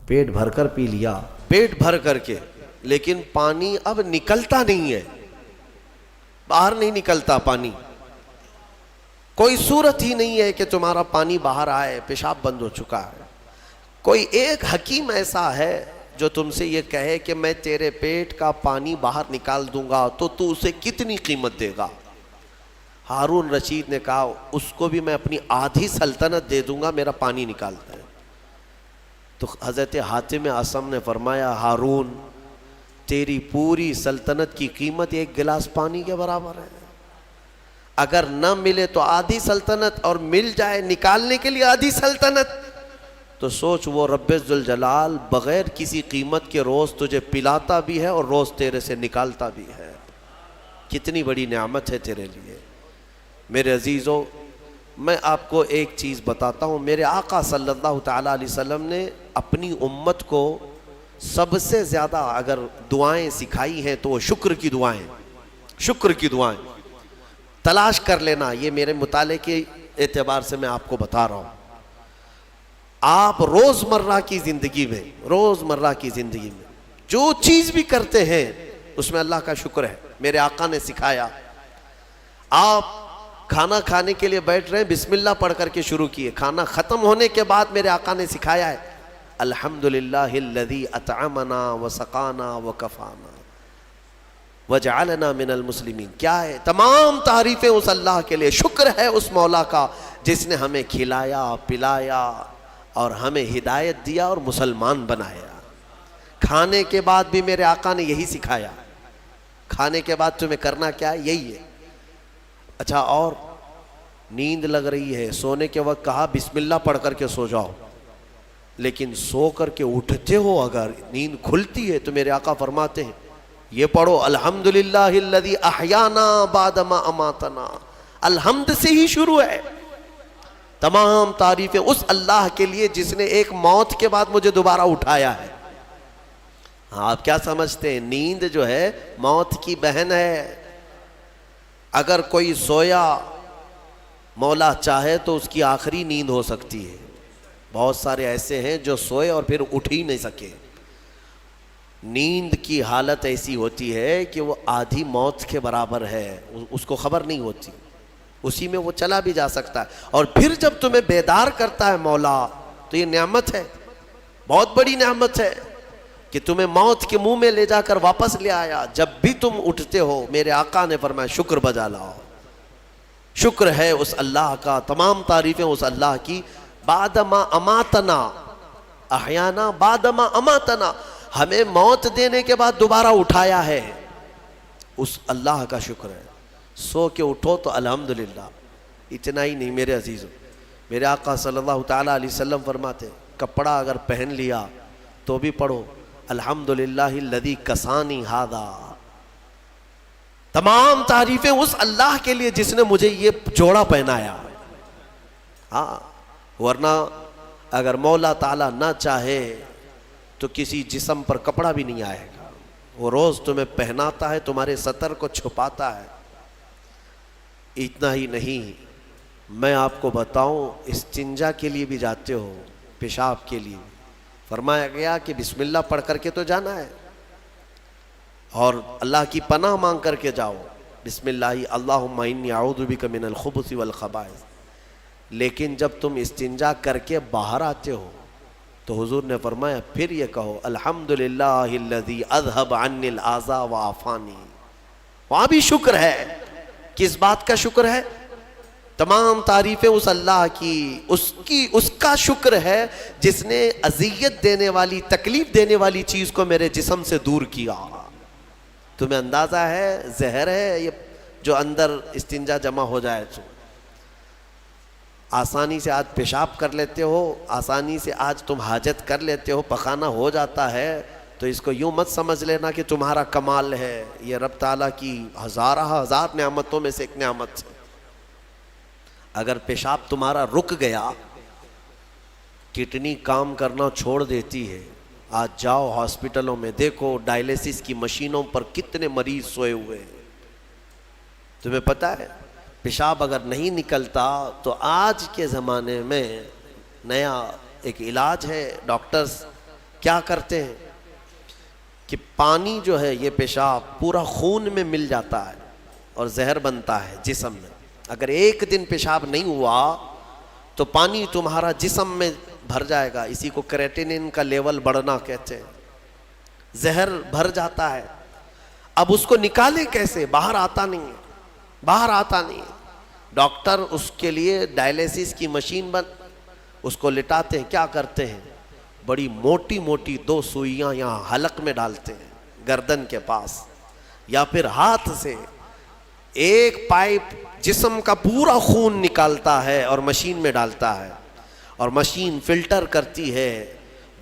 پیٹ بھر کر پی لیا، پیٹ بھر کر کے، لیکن پانی اب نکلتا نہیں ہے، باہر نہیں نکلتا پانی، کوئی صورت ہی نہیں ہے کہ تمہارا پانی باہر آئے، پیشاب بند ہو چکا ہے۔ کوئی ایک حکیم ایسا ہے جو تم سے یہ کہے کہ میں تیرے پیٹ کا پانی باہر نکال دوں گا تو تو اسے کتنی قیمت دے گا؟ ہارون رشید نے کہا اس کو بھی میں اپنی آدھی سلطنت دے دوں گا، میرا پانی نکالتا ہے۔ تو حضرت حاتم اصم نے فرمایا ہارون، تیری پوری سلطنت کی قیمت ایک گلاس پانی کے برابر ہے، اگر نہ ملے تو آدھی سلطنت اور مل جائے نکالنے کے لیے آدھی سلطنت، تو سوچ وہ رب ذوالجلال بغیر کسی قیمت کے روز تجھے پلاتا بھی ہے اور روز تیرے سے نکالتا بھی ہے، کتنی بڑی نعمت ہے تیرے لیے۔ میرے عزیزو، میں آپ کو ایک چیز بتاتا ہوں، میرے آقا صلی اللہ تعالیٰ علیہ وسلم نے اپنی امت کو سب سے زیادہ اگر دعائیں سکھائی ہیں تو وہ شکر کی دعائیں تلاش کر لینا، یہ میرے مطالعے کے اعتبار سے میں آپ کو بتا رہا ہوں۔ آپ روزمرہ کی زندگی میں جو چیز بھی کرتے ہیں اس میں اللہ کا شکر ہے، میرے آقا نے سکھایا۔ آپ کھانا کھانے کے لیے بیٹھ رہے ہیں، بسم اللہ پڑھ کر کے شروع کیے، کھانا ختم ہونے کے بعد میرے آقا نے سکھایا ہے الحمدللہ الذی اطعمنا وسقانا وکفانا وجعلنا من المسلمین۔ کیا ہے؟ تمام تعریفیں اس اللہ کے لیے، شکر ہے اس مولا کا جس نے ہمیں کھلایا پلایا اور ہمیں ہدایت دیا اور مسلمان بنایا۔ کھانے کے بعد بھی میرے آقا نے یہی سکھایا، کھانے کے بعد تمہیں کرنا کیا ہے؟ یہی ہے۔ اچھا، اور نیند لگ رہی ہے، سونے کے وقت کہا بسم اللہ پڑھ کر کے سو جاؤ، لیکن سو کر کے اٹھتے ہو اگر نیند کھلتی ہے تو میرے آقا فرماتے ہیں یہ پڑھو الحمدللہ الذی احیانا بعد ما اماتنا۔ الحمد سے ہی شروع ہے، تمام تعریفیں اس اللہ کے لیے جس نے ایک موت کے بعد مجھے دوبارہ اٹھایا ہے۔ آپ کیا سمجھتے ہیں؟ نیند جو ہے موت کی بہن ہے۔ اگر کوئی سویا مولا چاہے تو اس کی آخری نیند ہو سکتی ہے، بہت سارے ایسے ہیں جو سوئے اور پھر اٹھ ہی نہیں سکے۔ نیند کی حالت ایسی ہوتی ہے کہ وہ آدھی موت کے برابر ہے، اس کو خبر نہیں ہوتی، اسی میں وہ چلا بھی جا سکتا ہے، اور پھر جب تمہیں بیدار کرتا ہے مولا تو یہ نعمت ہے، بہت بڑی نعمت ہے کہ تمہیں موت کے منہ میں لے جا کر واپس لے آیا۔ جب بھی تم اٹھتے ہو میرے آقا نے فرمایا شکر بجا لاؤ، شکر ہے اس اللہ کا، تمام تعریفیں اس اللہ کی۔ بعد ما اماتنا احیانا بعد ما اماتنا، ہمیں موت دینے کے بعد دوبارہ اٹھایا ہے۔ اس اللہ کا شکر ہے. سو کے اٹھو تو الحمدللہ. اتنا ہی نہیں میرے عزیزوں، میرے آقا صلی اللہ تعالیٰ علیہ وسلم فرماتے کپڑا اگر پہن لیا تو بھی پڑھو الحمدللہ الذی کسانی ھذا. تمام تعریفیں اس اللہ کے لیے جس نے مجھے یہ جوڑا پہنایا. ہاں، ورنہ اگر مولا تعالیٰ نہ چاہے تو کسی جسم پر کپڑا بھی نہیں آئے گا. وہ روز تمہیں پہناتا ہے، تمہارے سطر کو چھپاتا ہے. اتنا ہی نہیں، میں آپ کو بتاؤں، استنجا کے لیے بھی جاتے ہو، پیشاب کے لیے فرمایا گیا کہ بسم اللہ پڑھ کر کے تو جانا ہے اور اللہ کی پناہ مانگ کر کے جاؤ. بسم اللہ اللہم انی اعوذ بک من الخبث والخبائث. لیکن جب تم استنجا کر کے باہر آتے ہو تو حضور نے فرمایا پھر یہ کہو الحمدللہ الذی اذھب عنی الاذى وعافانی. وہاں بھی شکر ہے. کس بات کا شکر ہے؟ تمام تعریفیں اس اللہ کی، اس کا شکر ہے جس نے اذیت دینے والی، تکلیف دینے والی چیز کو میرے جسم سے دور کیا. تمہیں اندازہ ہے زہر ہے یہ جو اندر استنجا جمع ہو جائے تو آسانی سے آج پیشاب کر لیتے ہو، آسانی سے آج تم حاجت کر لیتے ہو، پخانہ ہو جاتا ہے، تو اس کو یوں مت سمجھ لینا کہ تمہارا کمال ہے. یہ رب تعالیٰ کی ہزار نعمتوں میں سے ایک نعمت ہے. اگر پیشاب تمہارا رک گیا، کڈنی کام کرنا چھوڑ دیتی ہے. آج جاؤ ہاسپٹلوں میں دیکھو ڈائلیسس کی مشینوں پر کتنے مریض سوئے ہوئے ہیں. تمہیں پتہ ہے پیشاب اگر نہیں نکلتا تو آج کے زمانے میں نیا ایک علاج ہے. ڈاکٹرز کیا کرتے ہیں کہ پانی جو ہے یہ پیشاب پورا خون میں مل جاتا ہے اور زہر بنتا ہے جسم میں. اگر ایک دن پیشاب نہیں ہوا تو پانی تمہارا جسم میں بھر جائے گا. اسی کو کریٹینن کا لیول بڑھنا کہتے ہیں. زہر بھر جاتا ہے. اب اس کو نکالے کیسے؟ باہر آتا نہیں ہے. ڈاکٹر اس کے لیے ڈائلیسس کی مشین اس کو لٹاتے ہیں. کیا کرتے ہیں؟ بڑی موٹی موٹی 2 سوئیاں یہاں حلق میں ڈالتے ہیں گردن کے پاس، یا پھر ہاتھ سے ایک پائپ جسم کا پورا خون نکالتا ہے اور مشین میں ڈالتا ہے، اور مشین فلٹر کرتی ہے.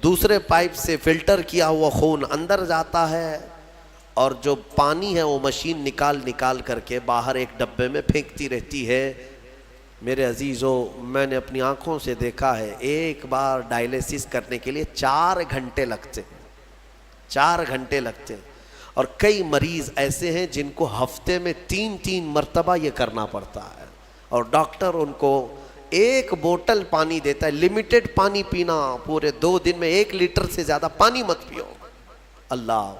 دوسرے پائپ سے فلٹر کیا ہوا خون اندر جاتا ہے اور جو پانی ہے وہ مشین نکال کر کے باہر ایک ڈبے میں پھینکتی رہتی ہے. میرے عزیزو، میں نے اپنی آنکھوں سے دیکھا ہے ایک بار ڈائلیسس کرنے کے لیے 4 گھنٹے لگتے ہیں. 4 گھنٹے لگتے ہیں. اور کئی مریض ایسے ہیں جن کو ہفتے میں 3 مرتبہ یہ کرنا پڑتا ہے، اور ڈاکٹر ان کو ایک بوتل پانی دیتا ہے. لمیٹڈ پانی پینا، پورے 2 دن میں 1 لیٹر سے زیادہ پانی مت پیو. اللہ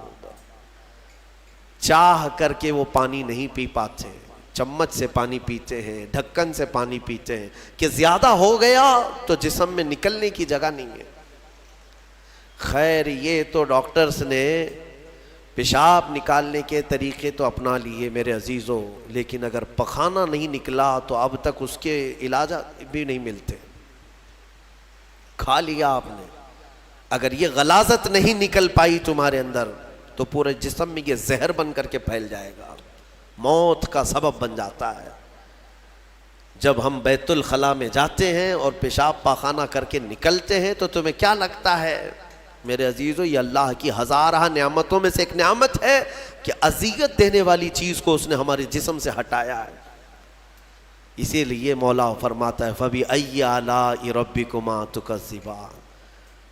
چاہ کر کے وہ پانی نہیں پی پاتے، چمچ سے پانی پیتے ہیں، ڈھکن سے پانی پیتے ہیں کہ زیادہ ہو گیا تو جسم میں نکلنے کی جگہ نہیں ہے. خیر، یہ تو ڈاکٹرز نے پیشاب نکالنے کے طریقے تو اپنا لیے میرے عزیزوں، لیکن اگر پخانہ نہیں نکلا تو اب تک اس کے علاج بھی نہیں ملتے. کھا لیا آپ نے، اگر یہ غلاظت نہیں نکل پائی تمہارے اندر تو پورے جسم میں یہ زہر بن کر کے پھیل جائے گا، موت کا سبب بن جاتا ہے. جب ہم بیت الخلاء میں جاتے ہیں اور پیشاب پاخانہ کر کے نکلتے ہیں تو تمہیں کیا لگتا ہے میرے عزیزو؟ یہ اللہ کی ہزارہ نعمتوں میں سے ایک نعمت ہے کہ اذیت دینے والی چیز کو اس نے ہمارے جسم سے ہٹایا ہے. اسی لیے مولا فرماتا ہے فَبِأَيِّ آلَاءِ رَبِّكُمَا تُكَذِّبَانِ.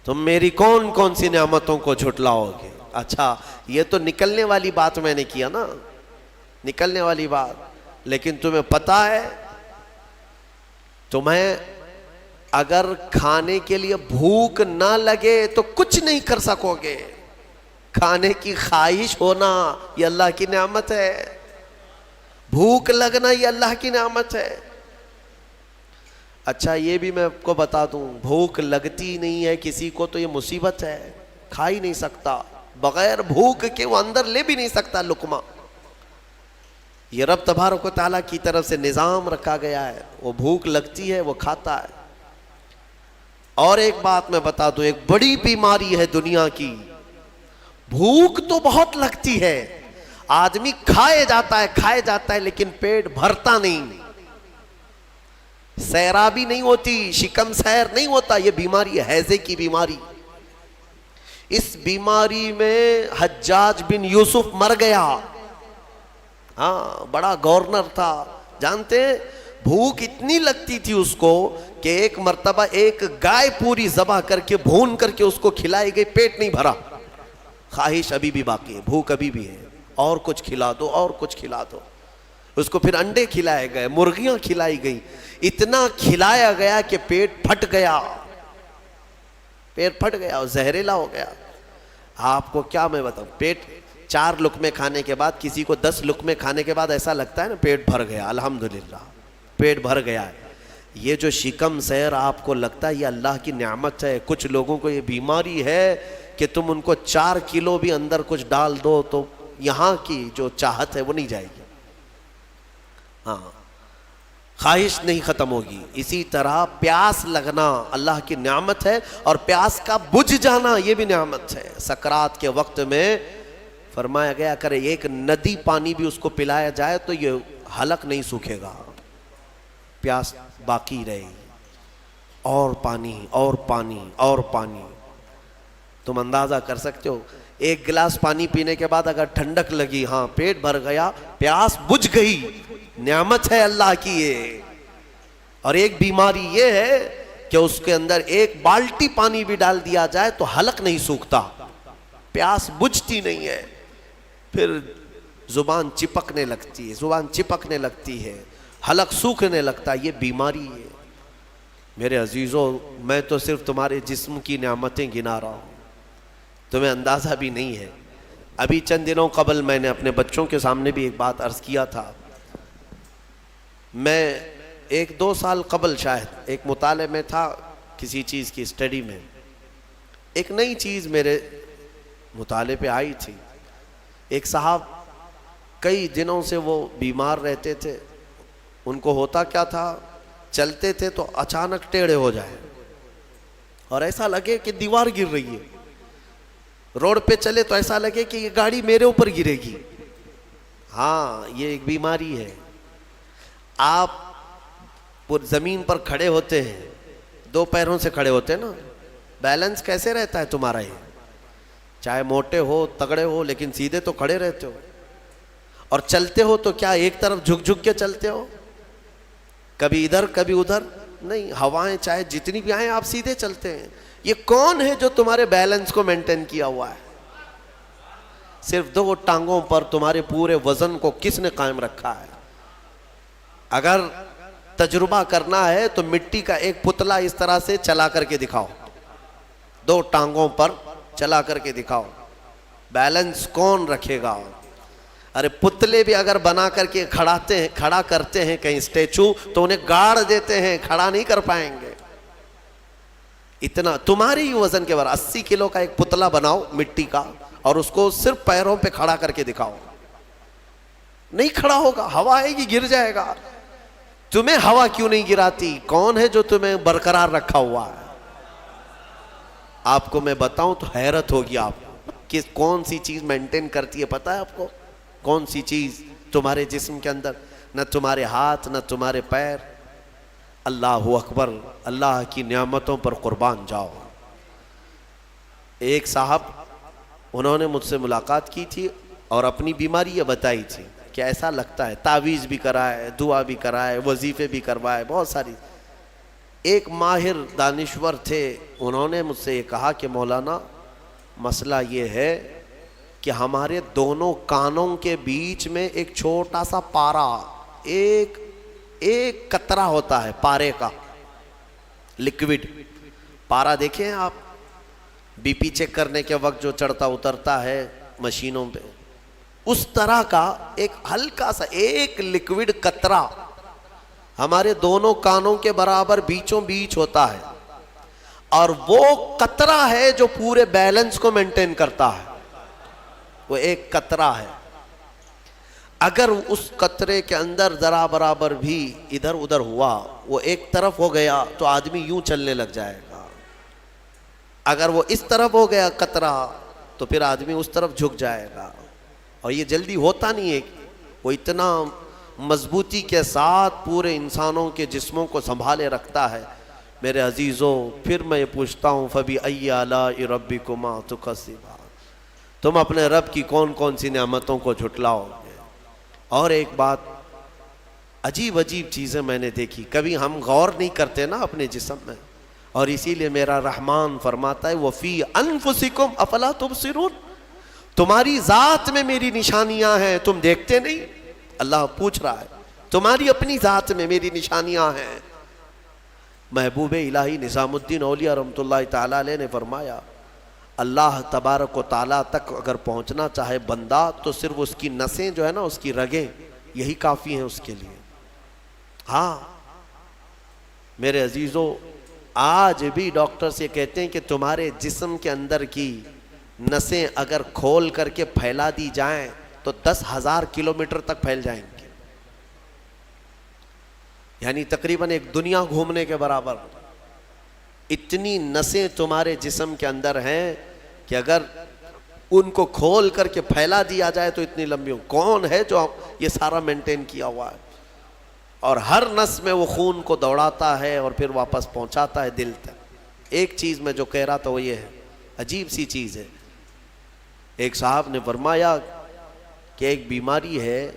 تم میری کون کون سی نعمتوں کو جھٹلاؤ گے؟ اچھا، یہ تو نکلنے والی بات میں نے کیا نا، نکلنے والی بات. لیکن تمہیں پتا ہے تمہیں اگر کھانے کے لیے بھوک نہ لگے تو کچھ نہیں کر سکو گے. کھانے کی خواہش ہونا یہ اللہ کی نعمت ہے. بھوک لگنا یہ اللہ کی نعمت ہے. اچھا، یہ بھی میں آپ کو بتا دوں، بھوک لگتی نہیں ہے کسی کو تو یہ مصیبت ہے. کھا ہی نہیں سکتا، بغیر بھوک کے وہ اندر لے بھی نہیں سکتا لقمہ. یہ رب تبارک و تعالیٰ کی طرف سے نظام رکھا گیا ہے. وہ بھوک لگتی ہے وہ کھاتا ہے. اور ایک بات میں بتا دوں، ایک بڑی بیماری ہے دنیا کی، بھوک تو بہت لگتی ہے، آدمی کھائے جاتا ہے لیکن پیٹ بھرتا نہیں، سیرابی نہیں ہوتی، شکم سیر نہیں ہوتا. یہ بیماری ہے ہیضے کی بیماری. اس بیماری میں حجاج بن یوسف مر گیا. ہاں، بڑا گورنر تھا. جانتے ہیں بھوک اتنی لگتی تھی اس کو کہ ایک مرتبہ ایک گائے پوری ذبح کر کے بھون کر کے اس کو کھلائی گئی، پیٹ نہیں بھرا. خواہش ابھی بھی باقی ہے، بھوک ابھی بھی ہے، اور کچھ کھلا دو، اور کچھ کھلا دو. اس کو پھر انڈے کھلائے گئے، مرغیاں کھلائی گئی، اتنا کھلایا گیا کہ پیٹ پھٹ گیا، پیٹ پھٹ گیا اور زہریلا ہو گیا. آپ کو کیا میں بتاؤں، پیٹ 4 لقمے کھانے کے بعد، کسی کو 10 لقمے کھانے کے بعد ایسا لگتا ہے نا پیٹ بھر گیا، الحمدللہ پیٹ بھر گیا ہے. یہ جو شکم سیر آپ کو لگتا ہے یہ اللہ کی نعمت ہے. کچھ لوگوں کو یہ بیماری ہے کہ تم ان کو 4 کلو بھی اندر کچھ ڈال دو تو یہاں کی جو چاہت ہے وہ نہیں جائے گی. ہاں، خواہش نہیں ختم ہوگی. اسی طرح پیاس لگنا اللہ کی نعمت ہے، اور پیاس کا بجھ جانا یہ بھی نعمت ہے. سکرات کے وقت میں فرمایا گیا کرے ایک ندی پانی بھی اس کو پلایا جائے تو یہ حلق نہیں سوکھے گا، پیاس باقی رہے گی. اور پانی اور پانی اور پانی. تم اندازہ کر سکتے ہو ایک گلاس پانی پینے کے بعد اگر ٹھنڈک لگی، ہاں پیٹ بھر گیا، پیاس بجھ گئی، نعمت ہے اللہ کی یہ. اور ایک بیماری یہ ہے کہ اس کے اندر ایک بالٹی پانی بھی ڈال دیا جائے تو حلق نہیں سوکھتا، پیاس بجھتی نہیں ہے، پھر زبان چپکنے لگتی ہے، حلق سوکھنے لگتا ہے. یہ بیماری ہے. میرے عزیزوں، میں تو صرف تمہارے جسم کی نعمتیں گنا رہا ہوں، تمہیں اندازہ بھی نہیں ہے. ابھی چند دنوں قبل میں نے اپنے بچوں کے سامنے بھی ایک بات عرض کیا تھا. میں 1-2 سال قبل شاید ایک مطالعے میں تھا، کسی چیز کی اسٹڈی میں ایک نئی چیز میرے مطالعے پہ آئی تھی. ایک صاحب کئی دنوں سے وہ بیمار رہتے تھے. ان کو ہوتا کیا تھا، چلتے تھے تو اچانک ٹیڑھے ہو جائے اور ایسا لگے کہ دیوار گر رہی ہے. روڈ پہ چلے تو ایسا لگے کہ یہ گاڑی میرے اوپر گرے گی. ہاں، یہ ایک بیماری ہے. آپ زمین پر کھڑے ہوتے ہیں، 2 پیروں سے کھڑے ہوتے ہیں نا، بیلنس کیسے رہتا ہے تمہارا؟ یہ چاہے موٹے ہو تگڑے ہو لیکن سیدھے تو کھڑے رہتے ہو. اور چلتے ہو تو کیا ایک طرف جھک جھک کے چلتے ہو، کبھی ادھر کبھی ادھر نہیں. ہوائیں چاہے جتنی بھی آئیں آپ سیدھے چلتے ہیں. یہ کون ہے جو تمہارے بیلنس کو مینٹین کیا ہوا ہے؟ صرف 2 ٹانگوں پر تمہارے پورے وزن کو کس نے قائم رکھا ہے؟ اگر تجربہ کرنا ہے تو مٹی کا ایک پتلا اس طرح سے چلا کر کے دکھاؤ، 2 ٹانگوں پر چلا کر کے دکھاؤ، بیلنس کون رکھے گا؟ ارے پتلے بھی اگر بنا کر کے کھڑا کرتے ہیں کہیں اسٹیچو تو انہیں گاڑ دیتے ہیں، کھڑا نہیں کر پائیں گے. اتنا تمہاری ہی وزن کے بارے 80 کلو کا ایک پتلا بناؤ مٹی کا اور اس کو صرف پیروں پہ کھڑا کر کے دکھاؤ، نہیں کھڑا ہوگا، ہوا آئے گی گر جائے گا. تمہیں ہوا کیوں نہیں گراتی؟ کون ہے جو تمہیں برقرار رکھا ہوا ہے؟ آپ کو میں بتاؤں تو حیرت ہوگی آپ کہ کون سی چیز مینٹین کرتی ہے. پتہ ہے آپ کو کون سی چیز تمہارے جسم کے اندر؟ نہ تمہارے ہاتھ نہ تمہارے پیر. اللہ اکبر، اللہ کی نعمتوں پر قربان جاؤ. ایک صاحب انہوں نے مجھ سے ملاقات کی تھی اور اپنی بیماری یہ بتائی تھی کہ ایسا لگتا ہے، تعویذ بھی کرائے، دعا بھی کرائے، وظیفے بھی کروائے، بہت ساری. ایک ماہر دانشور تھے، انہوں نے مجھ سے یہ کہا کہ مولانا مسئلہ یہ ہے کہ ہمارے دونوں کانوں کے بیچ میں ایک چھوٹا سا پارا، ایک قطرہ ہوتا ہے پارے کا، لکوڈ پارا. دیکھیں آپ بی پی چیک کرنے کے وقت جو چڑھتا اترتا ہے مشینوں پہ، اس طرح کا ایک ہلکا سا ایک لکوڈ قطرہ ہمارے دونوں کانوں کے برابر بیچوں بیچ ہوتا ہے، اور وہ قطرہ ہے جو پورے بیلنس کو مینٹین کرتا ہے. وہ ایک قطرہ ہے. اگر اس قطرے کے اندر ذرا برابر بھی ادھر ادھر ہوا، وہ ایک طرف ہو گیا تو آدمی یوں چلنے لگ جائے گا. اگر وہ اس طرف ہو گیا قطرہ تو پھر آدمی اس طرف جھک جائے گا. اور یہ جلدی ہوتا نہیں ہے، وہ اتنا مضبوطی کے ساتھ پورے انسانوں کے جسموں کو سنبھالے رکھتا ہے۔ میرے عزیزوں، پھر میں یہ پوچھتا ہوں فَبِأَيِّ آلَاءِ رَبِّكُمَا تُكَذِّبَانِ، تم اپنے رب کی کون کون سی نعمتوں کو جھٹلاؤ گے؟ اور ایک بات، عجیب عجیب چیزیں میں نے دیکھی، کبھی ہم غور نہیں کرتے نا اپنے جسم میں، اور اسی لیے میرا رحمان فرماتا ہے وَفِي أَنفُسِكُمْ أَفَلَا تُبْصِرُونَ، تمہاری ذات میں میری نشانیاں ہیں، تم دیکھتے نہیں؟ اللہ پوچھ رہا ہے، تمہاری اپنی ذات میں میری نشانیاں ہیں۔ محبوب الہی نظام الدین اولیاء رحمۃ اللہ تعالیٰ علیہ نے فرمایا، اللہ تبارک و تعالیٰ تک اگر پہنچنا چاہے بندہ تو صرف اس کی نسیں جو ہے نا، اس کی رگیں، یہی کافی ہیں اس کے لیے۔ ہاں میرے عزیزوں، آج بھی ڈاکٹرز یہ کہتے ہیں کہ تمہارے جسم کے اندر کی نسیں اگر کھول کر کے پھیلا دی جائیں تو 10,000 کلومیٹر تک پھیل جائیں گے، یعنی تقریباً ایک دنیا گھومنے کے برابر۔ اتنی نسیں تمہارے جسم کے اندر ہیں کہ اگر ان کو کھول کر کے پھیلا دیا جائے تو اتنی لمبی ہوں۔ کون ہے جو یہ سارا مینٹین کیا ہوا ہے؟ اور ہر نس میں وہ خون کو دوڑاتا ہے اور پھر واپس پہنچاتا ہے دل تک۔ ایک چیز میں جو کہہ رہا تھا وہ یہ ہے، عجیب سی چیز ہے۔ ایک صاحب نے فرمایا کہ ایک بیماری ہے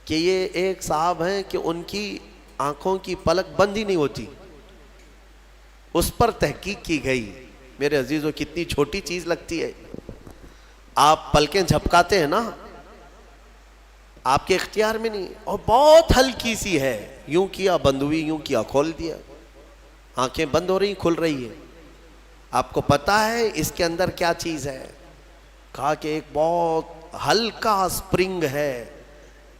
کہ یہ ایک صاحب ہیں کہ ان کی آنکھوں کی پلک بند ہی نہیں ہوتی، اس پر تحقیق کی گئی۔ میرے عزیزوں، کتنی چھوٹی چیز لگتی ہے، آپ پلکیں جھپکاتے ہیں نا، آپ کے اختیار میں نہیں، اور بہت ہلکی سی ہے، یوں کیا بند ہوئی، یوں کیا کھول دیا، آنکھیں بند ہو رہی کھل رہی ہے۔ آپ کو پتا ہے اس کے اندر کیا چیز ہے؟ کہا کہ ایک بہت ہلکا سپرنگ ہے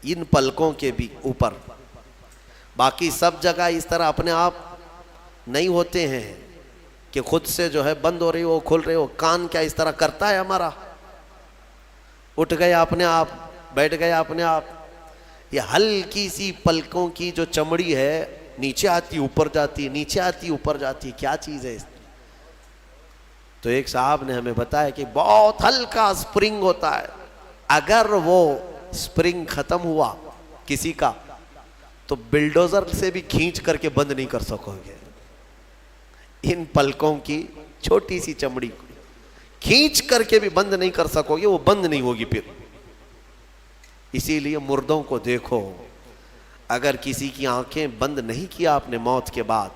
ان پلکوں کے بھی اوپر، باقی سب جگہ اس طرح اپنے آپ نہیں ہوتے ہیں کہ خود سے جو ہے بند ہو رہی ہو کھل رہی ہو۔ کان کیا اس طرح کرتا ہے ہمارا؟ اٹھ گیا اپنے آپ، بیٹھ گیا اپنے آپ۔ یہ ہلکی سی پلکوں کی جو چمڑی ہے، نیچے آتی اوپر جاتی، نیچے آتی اوپر جاتی، کیا چیز ہے؟ تو ایک صاحب نے ہمیں بتایا کہ بہت ہلکا سپرنگ ہوتا ہے، اگر وہ سپرنگ ختم ہوا کسی کا تو بلڈوزر سے بھی کھینچ کر کے بند نہیں کر سکو گے۔ ان پلکوں کی چھوٹی سی چمڑی کو کھینچ کر کے بھی بند نہیں کر سکو گے، وہ بند نہیں ہوگی پھر۔ اسی لیے مردوں کو دیکھو، اگر کسی کی آنکھیں بند نہیں کیا آپ نے موت کے بعد،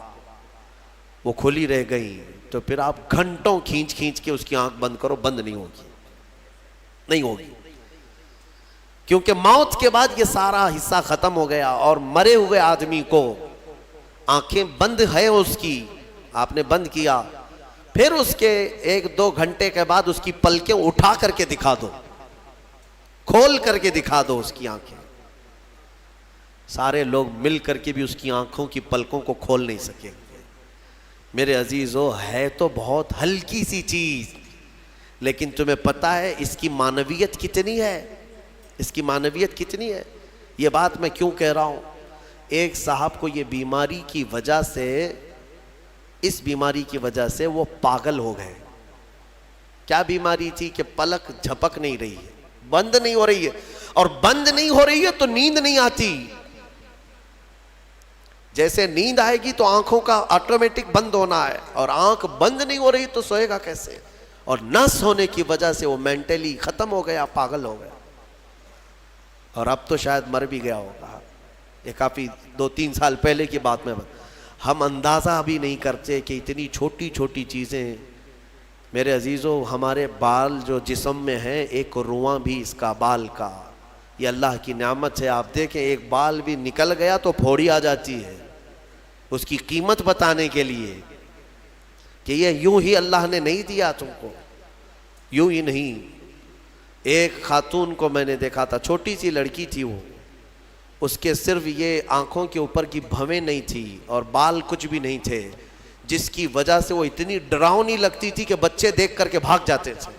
وہ کھلی رہ گئی، تو پھر آپ گھنٹوں کھینچ کھینچ کے اس کی آنکھ بند کرو، بند نہیں ہوگی، نہیں ہوگی، کیونکہ موت کے بعد یہ سارا حصہ ختم ہو گیا۔ اور مرے ہوئے آدمی کو آنکھیں بند ہے اس کی، آپ نے بند کیا، پھر اس کے 1-2 گھنٹے کے بعد اس کی پلکیں اٹھا کر کے دکھا دو، کھول کر کے دکھا دو اس کی آنکھیں، سارے لوگ مل کر کے بھی اس کی آنکھوں کی پلکوں کو کھول نہیں سکیں گے۔ میرے عزیزو، ہے تو بہت ہلکی سی چیز، لیکن تمہیں پتا ہے اس کی معنویت کتنی ہے؟ اس کی معنویت کتنی ہے؟ یہ بات میں کیوں کہہ رہا ہوں؟ ایک صاحب کو یہ بیماری کی وجہ سے، اس بیماری کی وجہ سے وہ پاگل ہو گئے۔ کیا بیماری تھی؟ کہ پلک جھپک نہیں رہی ہے، بند نہیں ہو رہی ہے، اور بند نہیں ہو رہی ہے تو نیند نہیں آتی۔ جیسے نیند آئے گی تو آنکھوں کا آٹومیٹک بند ہونا ہے، اور آنکھ بند نہیں ہو رہی تو سوئے گا کیسے؟ اور نس ہونے کی وجہ سے وہ مینٹلی ختم ہو گیا، پاگل ہو گیا، اور اب تو شاید مر بھی گیا ہوگا۔ یہ کافی 2-3 سال پہلے کی بات میں ہم اندازہ بھی نہیں کرتے کہ اتنی چھوٹی چھوٹی چیزیں۔ میرے عزیزو، ہمارے بال جو جسم میں ہیں، ایک رواں بھی اس کا بال کا، یہ اللہ کی نعمت ہے۔ آپ دیکھیں ایک بال بھی نکل گیا تو پھوڑی آ جاتی ہے، اس کی قیمت بتانے کے لیے کہ یہ یوں ہی اللہ نے نہیں دیا تم کو، یوں ہی نہیں۔ ایک خاتون کو میں نے دیکھا تھا، چھوٹی سی لڑکی تھی، وہ اس کے صرف یہ آنکھوں کے اوپر کی بھویں نہیں تھی اور بال کچھ بھی نہیں تھے، جس کی وجہ سے وہ اتنی ڈراؤنی لگتی تھی کہ بچے دیکھ کر کے بھاگ جاتے تھے۔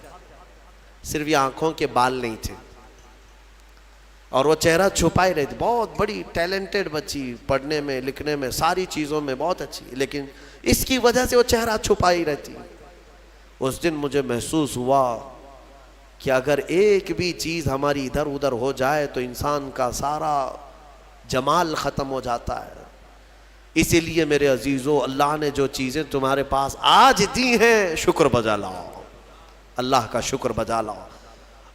صرف یہ آنکھوں کے بال نہیں تھے، اور وہ چہرہ چھپائے رہتی۔ بہت بڑی ٹیلنٹڈ بچی، پڑھنے میں لکھنے میں ساری چیزوں میں بہت اچھی، لیکن اس کی وجہ سے وہ چہرہ چھپائی رہتی۔ اس دن مجھے محسوس ہوا کہ اگر ایک بھی چیز ہماری ادھر ادھر ہو جائے تو انسان کا سارا جمال ختم ہو جاتا ہے. اسی لیے میرے عزیزو، اللہ نے جو چیزیں تمہارے پاس آج دی ہیں شکر بجا لاؤ، اللہ کا شکر بجا لاؤ.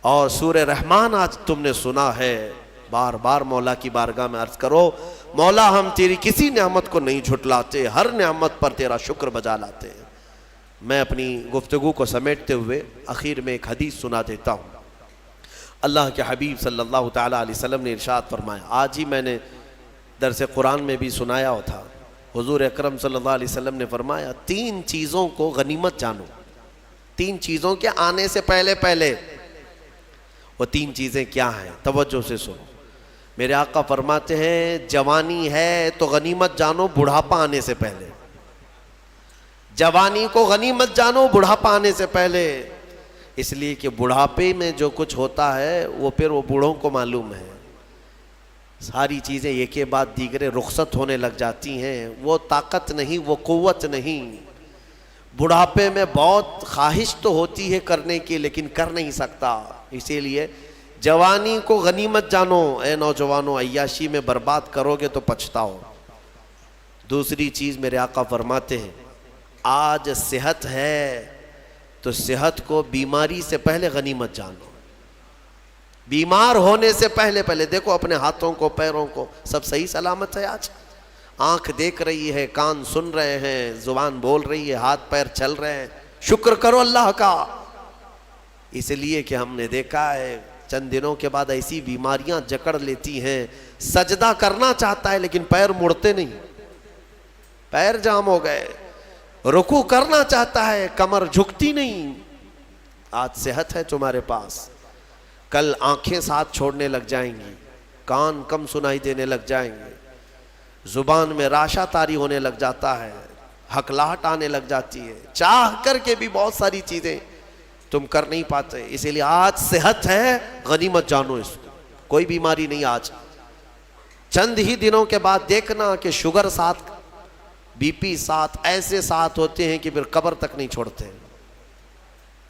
اور سورہ رحمان آج تم نے سنا ہے، بار بار مولا کی بارگاہ میں عرض کرو، مولا ہم تیری کسی نعمت کو نہیں جھٹلاتے، ہر نعمت پر تیرا شکر بجا لاتے ہیں. میں اپنی گفتگو کو سمیٹتے ہوئے آخر میں ایک حدیث سنا دیتا ہوں. اللہ کے حبیب صلی اللہ تعالیٰ علیہ وسلم نے ارشاد فرمایا، آج ہی میں نے درس قرآن میں بھی سنایا تھا. حضور اکرم صلی اللہ علیہ وسلم نے فرمایا، 3 چیزوں کو غنیمت جانو. 3 چیزوں کے آنے سے پہلے پہلے. وہ 3 چیزیں کیا ہیں؟ توجہ سے سنو. میرے آقا فرماتے ہیں، جوانی ہے تو غنیمت جانو بڑھاپا آنے سے پہلے. جوانی کو غنیمت جانو بڑھاپا آنے سے پہلے. اس لیے کہ بڑھاپے میں جو کچھ ہوتا ہے وہ پھر وہ بوڑھوں کو معلوم ہے. ساری چیزیں ایک کے بعد دیگرے رخصت ہونے لگ جاتی ہیں. وہ طاقت نہیں، وہ قوت نہیں. بڑھاپے میں بہت خواہش تو ہوتی ہے کرنے کی، لیکن کر نہیں سکتا. اسی لیے جوانی کو غنیمت جانو. اے نوجوانوں، عیاشی میں برباد کرو گے تو پچھتاؤ. دوسری چیز میرے آقا فرماتے ہیں، آج صحت ہے تو صحت کو بیماری سے پہلے غنیمت جانو. بیمار ہونے سے پہلے پہلے دیکھو اپنے ہاتھوں کو، پیروں کو، سب صحیح سلامت ہے. آج آنکھ دیکھ رہی ہے، کان سن رہے ہیں، زبان بول رہی ہے، ہاتھ پیر چل رہے ہیں. شکر کرو اللہ کا. اس لیے کہ ہم نے دیکھا ہے چند دنوں کے بعد ایسی بیماریاں جکڑ لیتی ہیں، سجدہ کرنا چاہتا ہے لیکن پیر مڑتے نہیں، پیر جام ہو گئے. رکوع کرنا چاہتا ہے، کمر جھکتی نہیں. آج صحت ہے تمہارے پاس، کل آنکھیں ساتھ چھوڑنے لگ جائیں گی، کان کم سنائی دینے لگ جائیں گے، زبان میں راشا طاری ہونے لگ جاتا ہے، ہکلاہٹ آنے لگ جاتی ہے. چاہ کر کے بھی بہت ساری چیزیں تم کر نہیں پاتے. اسی لیے آج صحت ہے، غنیمت جانو اس کو. کوئی بیماری نہیں. آج چند ہی دنوں کے بعد دیکھنا کہ شوگر ساتھ، بی پی ساتھ، ایسے ساتھ ہوتے ہیں کہ پھر قبر تک نہیں چھوڑتے.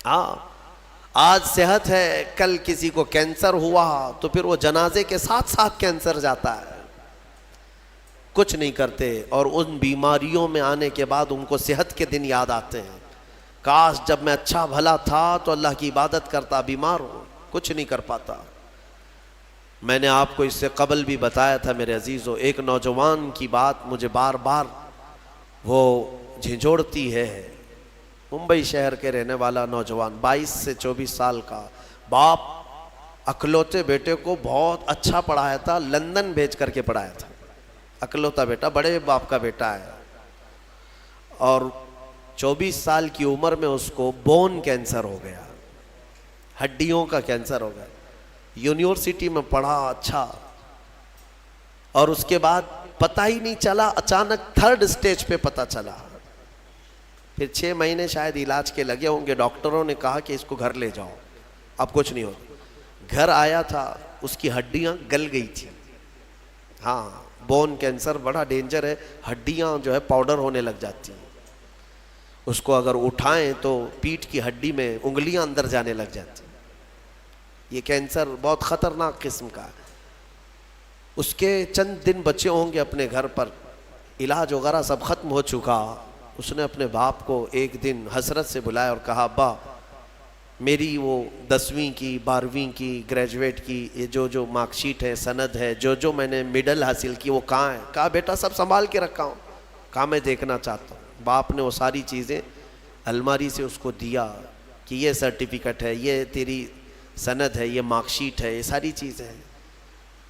ہاں آج صحت ہے، کل کسی کو کینسر ہوا تو پھر وہ جنازے کے ساتھ ساتھ کینسر جاتا ہے. کچھ نہیں کرتے، اور ان بیماریوں میں آنے کے بعد ان کو صحت کے دن یاد آتے ہیں. کاش جب میں اچھا بھلا تھا تو اللہ کی عبادت کرتا، بیمار ہوں کچھ نہیں کر پاتا. میں نے آپ کو اس سے قبل بھی بتایا تھا میرے عزیزو، ایک نوجوان کی بات مجھے بار بار وہ جھنجھوڑتی ہے. ممبئی شہر کے رہنے والا نوجوان، 22 سے 24 سال کا. باپ اکلوتے بیٹے کو بہت اچھا پڑھایا تھا، لندن بھیج کر کے پڑھایا تھا. اکلوتا بیٹا، بڑے باپ کا بیٹا ہے، اور 24 سال کی عمر میں اس کو بون کینسر ہو گیا، ہڈیوں کا کینسر ہو گیا. یونیورسٹی میں پڑھا اچھا، اور اس کے بعد پتہ ہی نہیں چلا، اچانک 3rd اسٹیج پہ پتہ چلا. پھر 6 مہینے شاید علاج کے لگے ہوں گے. ڈاکٹروں نے کہا کہ اس کو گھر لے جاؤ، اب کچھ نہیں ہوتا. گھر آیا تھا، اس کی ہڈیاں گل گئی تھی. ہاں، بون کینسر بڑا ڈینجر ہے، ہڈیاں جو ہے پاؤڈر ہونے لگ جاتی ہیں. اس کو اگر اٹھائیں تو پیٹھ کی ہڈی میں انگلیاں اندر جانے لگ جاتی. یہ کینسر بہت خطرناک قسم کا ہے. اس کے چند دن بچے ہوں گے اپنے گھر پر، علاج وغیرہ سب ختم ہو چکا. اس نے اپنے باپ کو ایک دن حسرت سے بلایا اور کہا، ابا میری وہ 10ویں کی، 12ویں کی، گریجویٹ کی یہ جو مارک شیٹ ہے، سند ہے، جو میں نے میڈل حاصل کی وہ کہاں ہے؟ کہا بیٹا سب سنبھال کے رکھا ہوں. کہا میں دیکھنا چاہتا ہوں. باپ نے وہ ساری چیزیں الماری سے اس کو دیا کہ یہ سرٹیفکیٹ ہے، یہ تیری سند ہے، یہ مارک شیٹ ہے، یہ ساری چیزیں ہیں.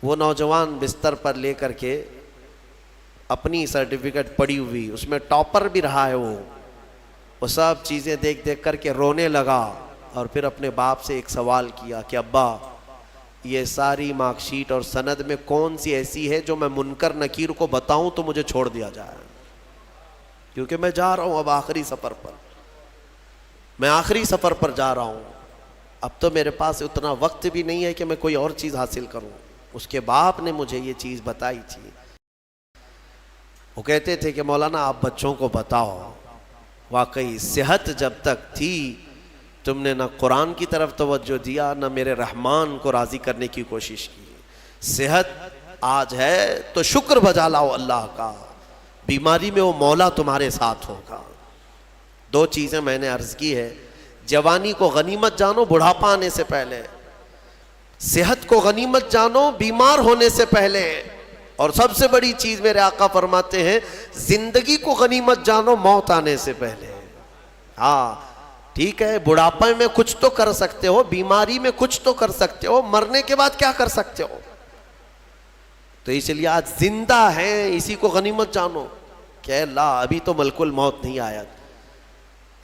وہ نوجوان بستر پر لے کر کے اپنی سرٹیفکیٹ پڑی ہوئی، اس میں ٹاپر بھی رہا ہے وہ سب چیزیں دیکھ دیکھ کر کے رونے لگا. اور پھر اپنے باپ سے ایک سوال کیا کہ ابا یہ ساری مارک شیٹ اور سند میں کون سی ایسی ہے جو میں منکر نکیر کو بتاؤں تو مجھے چھوڑ دیا جائے؟ کیونکہ میں جا رہا ہوں اب آخری سفر پر، میں آخری سفر پر جا رہا ہوں. اب تو میرے پاس اتنا وقت بھی نہیں ہے کہ میں کوئی اور چیز حاصل کروں. اس کے باپ نے مجھے یہ چیز بتائی تھی. وہ کہتے تھے کہ مولانا آپ بچوں کو بتاؤ، واقعی صحت جب تک تھی تم نے نہ قرآن کی طرف توجہ دیا، نہ میرے رحمان کو راضی کرنے کی کوشش کی۔ صحت آج ہے تو شکر بجا لاؤ اللہ کا، بیماری میں وہ مولا تمہارے ساتھ ہوگا۔ دو چیزیں میں نے عرض کی ہے، جوانی کو غنیمت جانو بڑھاپا آنے سے پہلے، صحت کو غنیمت جانو بیمار ہونے سے پہلے، اور سب سے بڑی چیز میرے آقا فرماتے ہیں زندگی کو غنیمت جانو موت آنے سے پہلے۔ ہاں ٹھیک ہے، بڑھاپے میں کچھ تو کر سکتے ہو، بیماری میں کچھ تو کر سکتے ہو، مرنے کے بعد کیا کر سکتے ہو؟ تو اس لیے آج زندہ ہیں، اسی کو غنیمت جانو کہ اللہ ابھی تو ملک الموت نہیں آیا،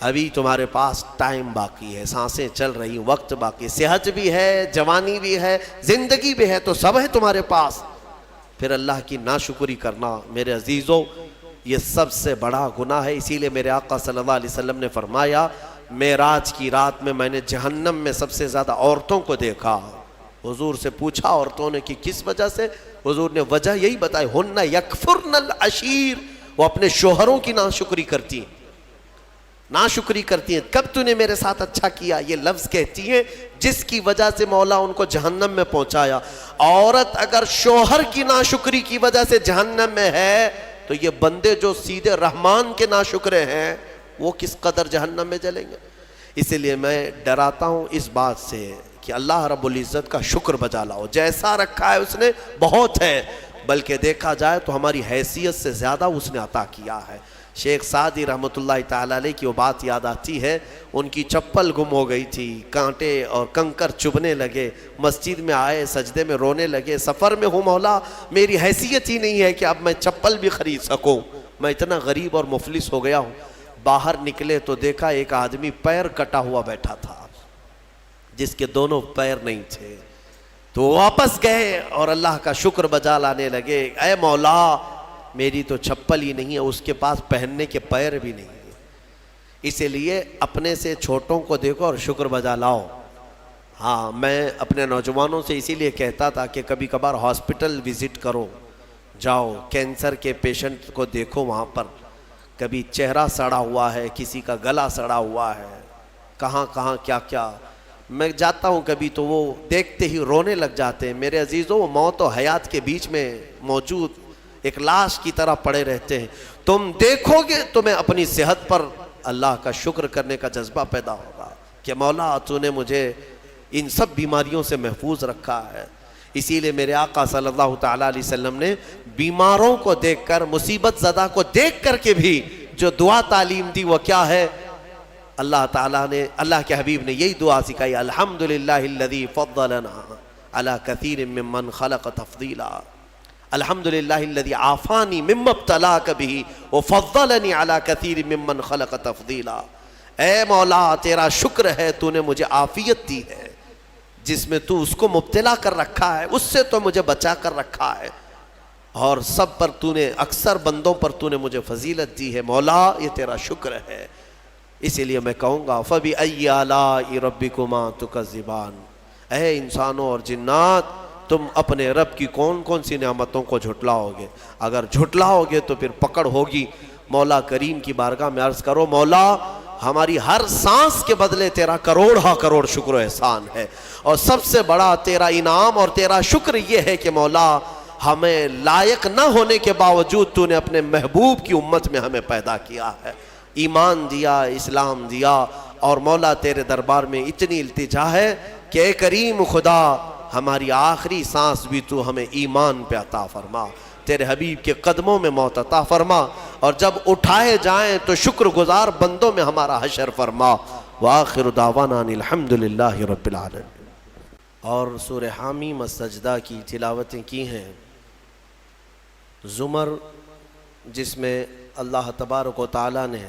ابھی تمہارے پاس ٹائم باقی ہے، سانسیں چل رہی، وقت باقی، صحت بھی ہے، جوانی بھی ہے، زندگی بھی ہے، تو سب ہے تمہارے پاس۔ پھر اللہ کی ناشکری کرنا میرے عزیزوں یہ سب سے بڑا گناہ ہے۔ اسی لیے میرے آقا صلی اللہ علیہ وسلم نے فرمایا معراج کی رات میں نے جہنم میں سب سے زیادہ عورتوں کو دیکھا۔ حضور سے پوچھا عورتوں نے کہ کس وجہ سے؟ حضور نے وجہ یہی بتائی، ہن یکفرن العشیر، وہ اپنے شوہروں کی ناشکری کرتی ہیں، ناشکری کرتی ہیں۔ کب تو نے میرے ساتھ اچھا کیا، یہ لفظ کہتی ہیں جس کی وجہ سے مولا ان کو جہنم میں پہنچایا۔ عورت اگر شوہر کی ناشکری کی وجہ سے جہنم میں ہے تو یہ بندے جو سیدھے رحمان کے ناشکرے ہیں وہ کس قدر جہنم میں جلیں گے۔ اسی لیے میں ڈراتا ہوں اس بات سے کہ اللہ رب العزت کا شکر بجا لاؤ، جیسا رکھا ہے اس نے بہت ہے، بلکہ دیکھا جائے تو ہماری حیثیت سے زیادہ اس نے عطا کیا ہے۔ شیخ سعدی رحمۃ اللہ تعالیٰ علیہ کی وہ بات یاد آتی ہے، ان کی چپل گم ہو گئی تھی، کانٹے اور کنکر چبھنے لگے، مسجد میں آئے سجدے میں رونے لگے، سفر میں ہوں مولا میری حیثیت ہی نہیں ہے کہ اب میں چپل بھی خرید سکوں، میں اتنا غریب اور مفلس ہو گیا ہوں۔ باہر نکلے تو دیکھا ایک آدمی پیر کٹا ہوا بیٹھا تھا جس کے دونوں پیر نہیں تھے، تو واپس گئے اور اللہ کا شکر بجا لانے لگے، اے مولا میری تو چپل ہی نہیں ہے، اس کے پاس پہننے کے پیر بھی نہیں ہے۔ اسی لیے اپنے سے چھوٹوں کو دیکھو اور شکر بجا لاؤ۔ ہاں میں اپنے نوجوانوں سے اسی لیے کہتا تھا کہ کبھی کبھار ہاسپٹل وزٹ کرو، جاؤ کینسر کے پیشنٹ کو دیکھو، وہاں پر کبھی چہرہ سڑا ہوا ہے، کسی کا گلا سڑا ہوا ہے، کہاں کہاں کیا کیا۔ میں جاتا ہوں کبھی تو وہ دیکھتے ہی رونے لگ جاتے ہیں۔ میرے عزیزوں وہ موت و حیات کے بیچ میں موجود ایک لاش کی طرح پڑے رہتے ہیں۔ تم دیکھو گے تمہیں اپنی صحت پر اللہ کا شکر کرنے کا جذبہ پیدا ہوگا کہ مولا تو نے مجھے ان سب بیماریوں سے محفوظ رکھا ہے۔ اسی لیے میرے آقا صلی اللہ تعالیٰ علیہ وسلم نے بیماروں کو دیکھ کر، مصیبت زدہ کو دیکھ کر کے بھی جو دعا تعلیم دی وہ کیا ہے؟ اللہ تعالیٰ نے، اللہ کے حبیب نے یہی دعا سکھائی، الحمدللہ الذی فضلنا علی کثیر ممن خلق تفضیلا، الحمدللہ الذی عافانی مما ابتلاک بہ وفضلنی علی کثیر ممن خلق تفضیلا۔ اے مولا تیرا شکر ہے تو نے مجھے عافیت دی ہے، جس میں تو اس کو مبتلا کر رکھا ہے اس سے تو مجھے بچا کر رکھا ہے، اور سب پر تو نے، اکثر بندوں پر تو نے مجھے فضیلت دی ہے، مولا یہ تیرا شکر ہے۔ اسی لیے میں کہوں گا فَبِأَيِّ آلَاءِ رَبِّكُمَا تُكَذِّبَانِ، اے انسانوں اور جنات تم اپنے رب کی کون کون سی نعمتوں کو جھٹلاؤ گے؟ اگر جھٹلاؤ گے تو پھر پکڑ ہوگی۔ مولا کریم کی بارگاہ میں عرض کرو، مولا ہماری ہر سانس کے بدلے تیرا کروڑ شکر و احسان ہے، اور سب سے بڑا تیرا انعام اور تیرا شکر یہ ہے کہ مولا ہمیں لائق نہ ہونے کے باوجود تو نے اپنے محبوب کی امت میں ہمیں پیدا کیا ہے، ایمان دیا، اسلام دیا، اور مولا تیرے دربار میں اتنی التجا ہے کہ اے کریم خدا ہماری آخری سانس بھی تو ہمیں ایمان پہ عطا فرما، تیرے حبیب کے قدموں میں موت عطا فرما، اور جب اٹھائے جائیں تو شکر گزار بندوں میں ہمارا حشر فرما۔ وآخر دعوانا ان الحمدللہ رب العالمین۔ اور سورہ حامیم السجدہ کی تلاوتیں کی ہیں، زمر جس میں اللہ تبارک و تعالیٰ نے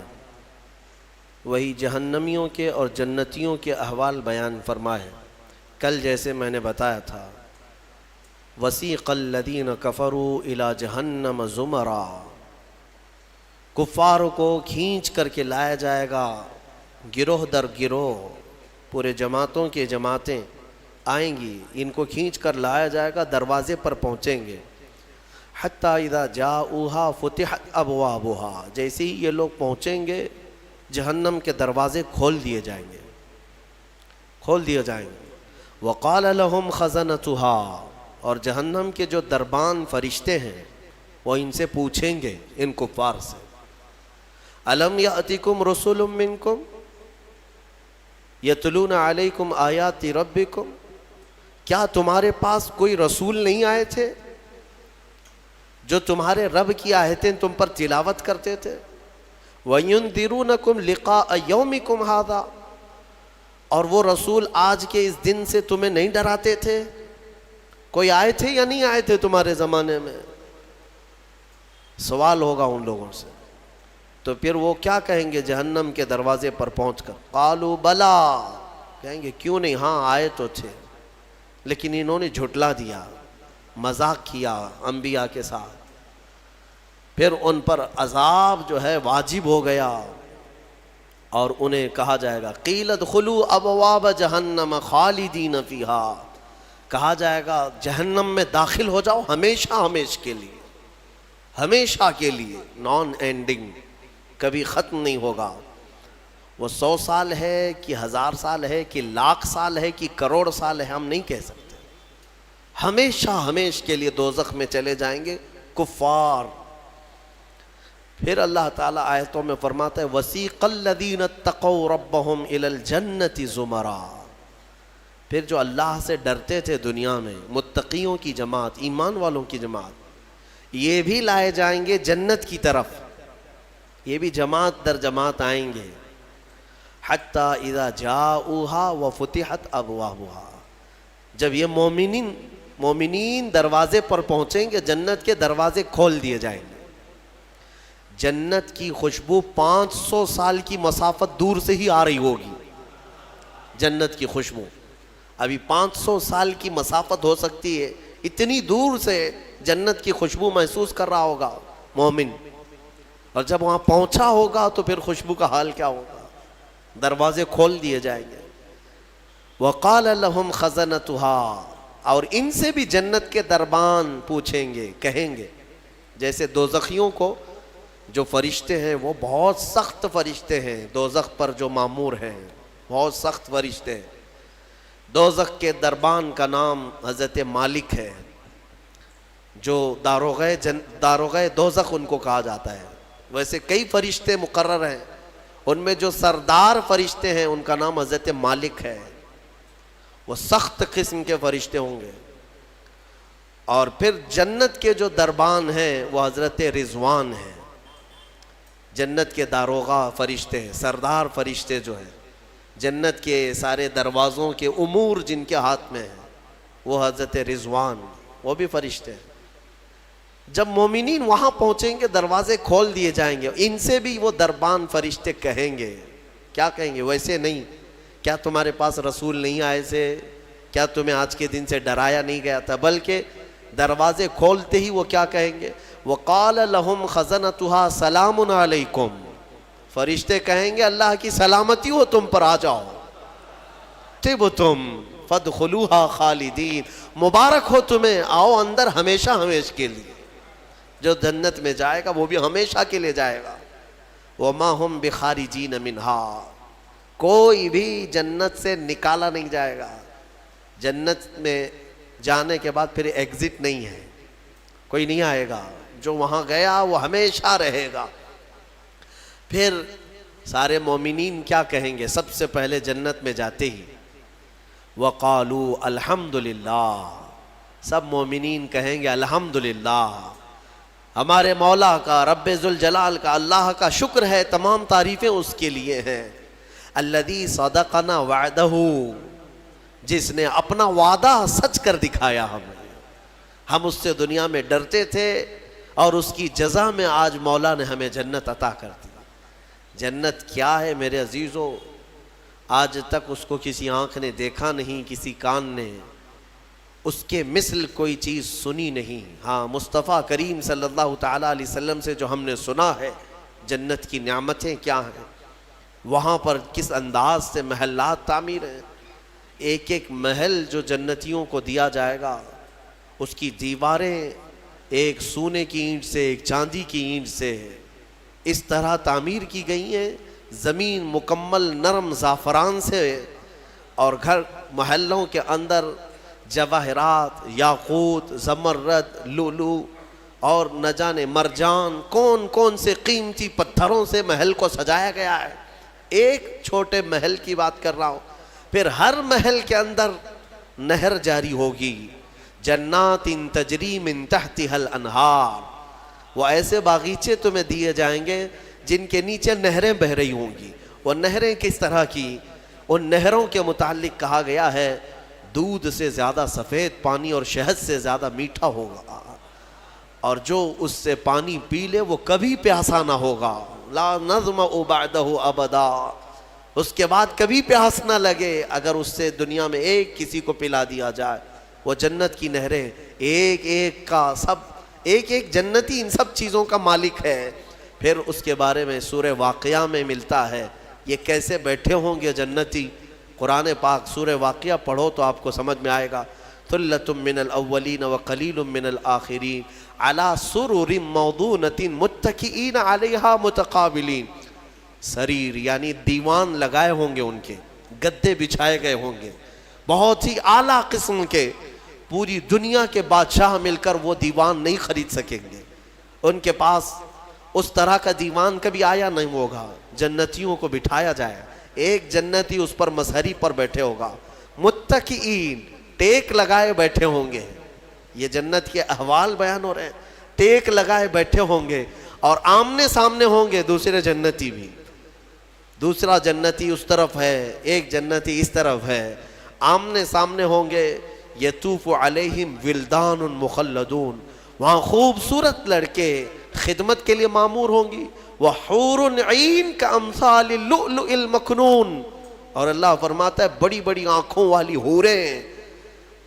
وہی جہنمیوں کے اور جنتیوں کے احوال بیان فرمائے۔ کل جیسے میں نے بتایا تھا، وسیق الذین کفروا الی جہنم زمرا، کفار کو کھینچ کر کے لایا جائے گا گروہ در گروہ، پورے جماعتوں کے جماعتیں آئیں گی، ان کو کھینچ کر لایا جائے گا، دروازے پر پہنچیں گے، حتی اذا جاؤہا فتحت ابوابہا، جیسے ہی یہ لوگ پہنچیں گے جہنم کے دروازے کھول دیے جائیں گے۔ کھول دیے جائیں گے. وقال لهم خزنتها، اور جہنم کے جو دربان فرشتے ہیں وہ ان سے پوچھیں گے، ان کفار سے، الم یاتکم رسول منکم یتلون علیکم آیات ربکم، کیا تمہارے پاس کوئی رسول نہیں آئے تھے جو تمہارے رب کی آیتیں تم پر تلاوت کرتے تھے؟ وَيُنذِرُونَكُمْ لِقَاءَ يَوْمِكُمْ هَذَا، اور وہ رسول آج کے اس دن سے تمہیں نہیں ڈراتے تھے؟ کوئی آئے تھے یا نہیں آئے تھے تمہارے زمانے میں؟ سوال ہوگا ان لوگوں سے. تو پھر وہ کیا کہیں گے جہنم کے دروازے پر پہنچ کر؟ قالوا بلا، کہیں گے کیوں نہیں، ہاں آئے تو تھے، لیکن انہوں نے جھٹلا دیا، مذاق کیا انبیاء کے ساتھ. پھر ان پر عذاب جو ہے واجب ہو گیا، اور انہیں کہا جائے گا قیل ادخلوا ابواب جہنم خالدین فیہا، کہا جائے گا جہنم میں داخل ہو جاؤ ہمیشہ ہمیشہ کے لیے، ہمیشہ کے لیے، نان اینڈنگ، کبھی ختم نہیں ہوگا. وہ 100 سال ہے کہ 1000 سال ہے کہ لاکھ سال ہے کہ کروڑ سال ہے، ہم نہیں کہہ سکتے. ہمیشہ ہمیشہ کے لیے دوزخ میں چلے جائیں گے کفار. پھر اللہ تعالیٰ آیتوں میں فرماتا ہے وَسِيقَ الَّذِينَ اتَّقَوْا رَبَّهُمْ إِلَى الْجَنَّةِ زُمَرًا، پھر جو اللہ سے ڈرتے تھے دنیا میں، متقیوں کی جماعت، ایمان والوں کی جماعت، یہ بھی لائے جائیں گے جنت کی طرف. یہ بھی جماعت در جماعت آئیں گے. حَتَّى إِذَا جَاءُوهَا وَفُتِحَتْ أَبْوَابُهَا، جب یہ مومنین دروازے پر پہنچیں گے، جنت کے دروازے کھول دیے جائیں گے. جنت کی خوشبو 500 سال کی مسافت دور سے ہی آ رہی ہوگی. جنت کی خوشبو ابھی 500 سال کی مسافت ہو سکتی ہے، اتنی دور سے جنت کی خوشبو محسوس کر رہا ہوگا مومن. اور جب وہاں پہنچا ہوگا تو پھر خوشبو کا حال کیا ہوگا؟ دروازے کھول دیے جائیں گے. وقال لهم خزنتها، اور ان سے بھی جنت کے دربان پوچھیں گے، کہیں گے. جیسے دوزخیوں کو جو فرشتے ہیں وہ بہت سخت فرشتے ہیں، دوزخ پر جو مامور ہیں بہت سخت فرشتے ہیں. دوزخ کے دربان کا نام حضرت مالک ہے، جو داروغہ دوزخ ان کو کہا جاتا ہے. ویسے کئی فرشتے مقرر ہیں، ان میں جو سردار فرشتے ہیں ان کا نام حضرت مالک ہے. وہ سخت قسم کے فرشتے ہوں گے. اور پھر جنت کے جو دربان ہیں وہ حضرت رضوان ہیں. جنت کے داروغہ فرشتے ہیں، سردار فرشتے جو ہیں، جنت کے سارے دروازوں کے امور جن کے ہاتھ میں ہیں وہ حضرت رضوان، وہ بھی فرشتے ہیں. جب مومنین وہاں پہنچیں گے دروازے کھول دیے جائیں گے. ان سے بھی وہ دربان فرشتے کہیں گے، کیا کہیں گے؟ ویسے نہیں، کیا تمہارے پاس رسول نہیں آئے تھے؟ کیا تمہیں آج کے دن سے ڈرایا نہیں گیا تھا؟ بلکہ دروازے کھولتے ہی وہ کیا کہیں گے؟ وَقَالَ لَهُمْ خَزَنَتُهَا سَلَامٌ عَلَيْكُمْ، فرشتے کہیں گے اللہ کی سلامتی ہو تم پر، آ جاؤ. طِبْتُمْ فَادْخُلُوهَا خَالِدِينَ، مبارک ہو تمہیں، آؤ اندر ہمیشہ ہمیشہ کے لیے. جو جنت میں جائے گا وہ بھی ہمیشہ کے لیے جائے گا. وَمَا هُمْ بِخَارِجِينَ مِنْهَا، کوئی بھی جنت سے نکالا نہیں جائے گا. جنت میں جانے کے بعد پھر ایگزٹ نہیں ہے، کوئی نہیں آئے گا. جو وہاں گیا وہ ہمیشہ رہے گا. پھر سارے مومنین کیا کہیں گے؟ سب سے پہلے جنت میں جاتے ہی وَقَالُوا الْحَمْدُلِلَّهِ، سب مومنین کہیں گے الحمدللہ، ہمارے مولا کا، رب ذوالجلال کا، اللہ کا شکر ہے، تمام تعریفیں اس کے لیے ہیں. الذی صدقنا وعدہ، جس نے اپنا وعدہ سچ کر دکھایا ہمیں. ہم اس سے دنیا میں ڈرتے تھے اور اس کی جزا میں آج مولا نے ہمیں جنت عطا کر دی. جنت کیا ہے میرے عزیزو؟ آج تک اس کو کسی آنکھ نے دیکھا نہیں، کسی کان نے اس کے مثل کوئی چیز سنی نہیں. ہاں، مصطفیٰ کریم صلی اللہ تعالیٰ علیہ وسلم سے جو ہم نے سنا ہے جنت کی نعمتیں کیا ہیں، وہاں پر کس انداز سے محلات تعمیر ہیں. ایک ایک محل جو جنتیوں کو دیا جائے گا اس کی دیواریں ایک سونے کی اینٹ سے، ایک چاندی کی اینٹ سے اس طرح تعمیر کی گئی ہیں. زمین مکمل نرم زعفران سے اور گھر محلوں کے اندر جواہرات، یاقوت، زمرد، لولو اور نہ جانے مرجان، کون کون سے قیمتی پتھروں سے محل کو سجایا گیا ہے. ایک چھوٹے محل کی بات کر رہا ہوں. پھر ہر محل کے اندر نہر جاری ہوگی. جنات تجری من تحتها الانہار، وہ ایسے باغیچے تمہیں دیے جائیں گے جن کے نیچے نہریں بہ رہی ہوں گی. وہ نہریں کس طرح کی؟ ان نہروں کے متعلق کہا گیا ہے دودھ سے زیادہ سفید پانی اور شہد سے زیادہ میٹھا ہوگا، اور جو اس سے پانی پی لے وہ کبھی پیاسا نہ ہوگا. لا نظمأ بعدہ ابدا، اس کے بعد کبھی پیاس نہ لگے اگر اس سے دنیا میں ایک کسی کو پلا دیا جائے. وہ جنت کی نہریں ایک ایک کا سب، ایک ایک جنتی ان سب چیزوں کا مالک ہے. پھر اس کے بارے میں سورہ واقعہ میں ملتا ہے یہ کیسے بیٹھے ہوں گے جنتی. قرآن پاک سورہ واقعہ پڑھو تو آپ کو سمجھ میں آئے گا. ثلۃ من الاولین وقلیل من الآخرین علی سرر موضونۃ متکئین علیہا متقابلین. سریر یعنی دیوان لگائے ہوں گے، ان کے گدے بچھائے گئے ہوں گے بہت ہی اعلیٰ قسم کے. پوری دنیا کے بادشاہ مل کر وہ دیوان نہیں خرید سکیں گے. ان کے پاس اس طرح کا دیوان کبھی آیا نہیں ہوگا. جنتیوں کو بٹھایا جائے، ایک جنتی اس پر مظہری پر بیٹھے ہوگا. متکئین، ٹیک لگائے بیٹھے ہوں گے. یہ جنت کے احوال بیان ہو رہے ہیں. ٹیک لگائے بیٹھے ہوں گے اور آمنے سامنے ہوں گے دوسرے جنتی بھی. دوسرا جنتی اس طرف ہے، ایک جنتی اس طرف ہے، آمنے سامنے ہوں گے. یطوف علیہم ولدان مخلدون، وہاں خوبصورت لڑکے خدمت کے لیے معمور ہوں گی. وحور عین کامثال اللؤلؤ المکنون، اور اللہ فرماتا ہے بڑی بڑی آنکھوں والی حوریں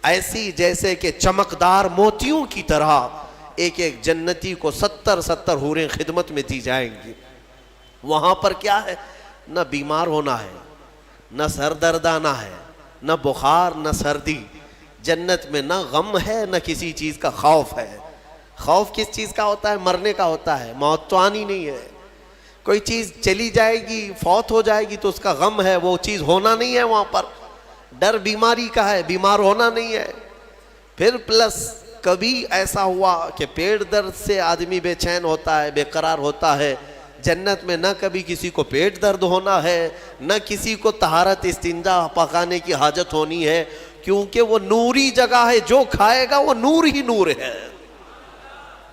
ایسی جیسے کہ چمکدار موتیوں کی طرح. ایک ایک جنتی کو 70 حوریں خدمت میں دی جائیں گی. وہاں پر کیا ہے؟ نہ بیمار ہونا ہے، نہ سر درد آنا ہے، نہ بخار، نہ سردی. جنت میں نہ غم ہے نہ کسی چیز کا خوف ہے. خوف کس چیز کا ہوتا ہے؟ مرنے کا ہوتا ہے. موت تو آنی نہیں ہے. کوئی چیز چلی جائے گی، فوت ہو جائے گی تو اس کا غم ہے، وہ چیز ہونا نہیں ہے وہاں پر. ڈر بیماری کا ہے، بیمار ہونا نہیں ہے. پھر پلس کبھی ایسا ہوا کہ پیٹ درد سے آدمی بے چین ہوتا ہے، بے قرار ہوتا ہے. جنت میں نہ کبھی کسی کو پیٹ درد ہونا ہے، نہ کسی کو طہارت استنجا پکانے کی حاجت ہونی ہے، کیونکہ وہ نوری جگہ ہے. جو کھائے گا وہ نور ہی نور ہے،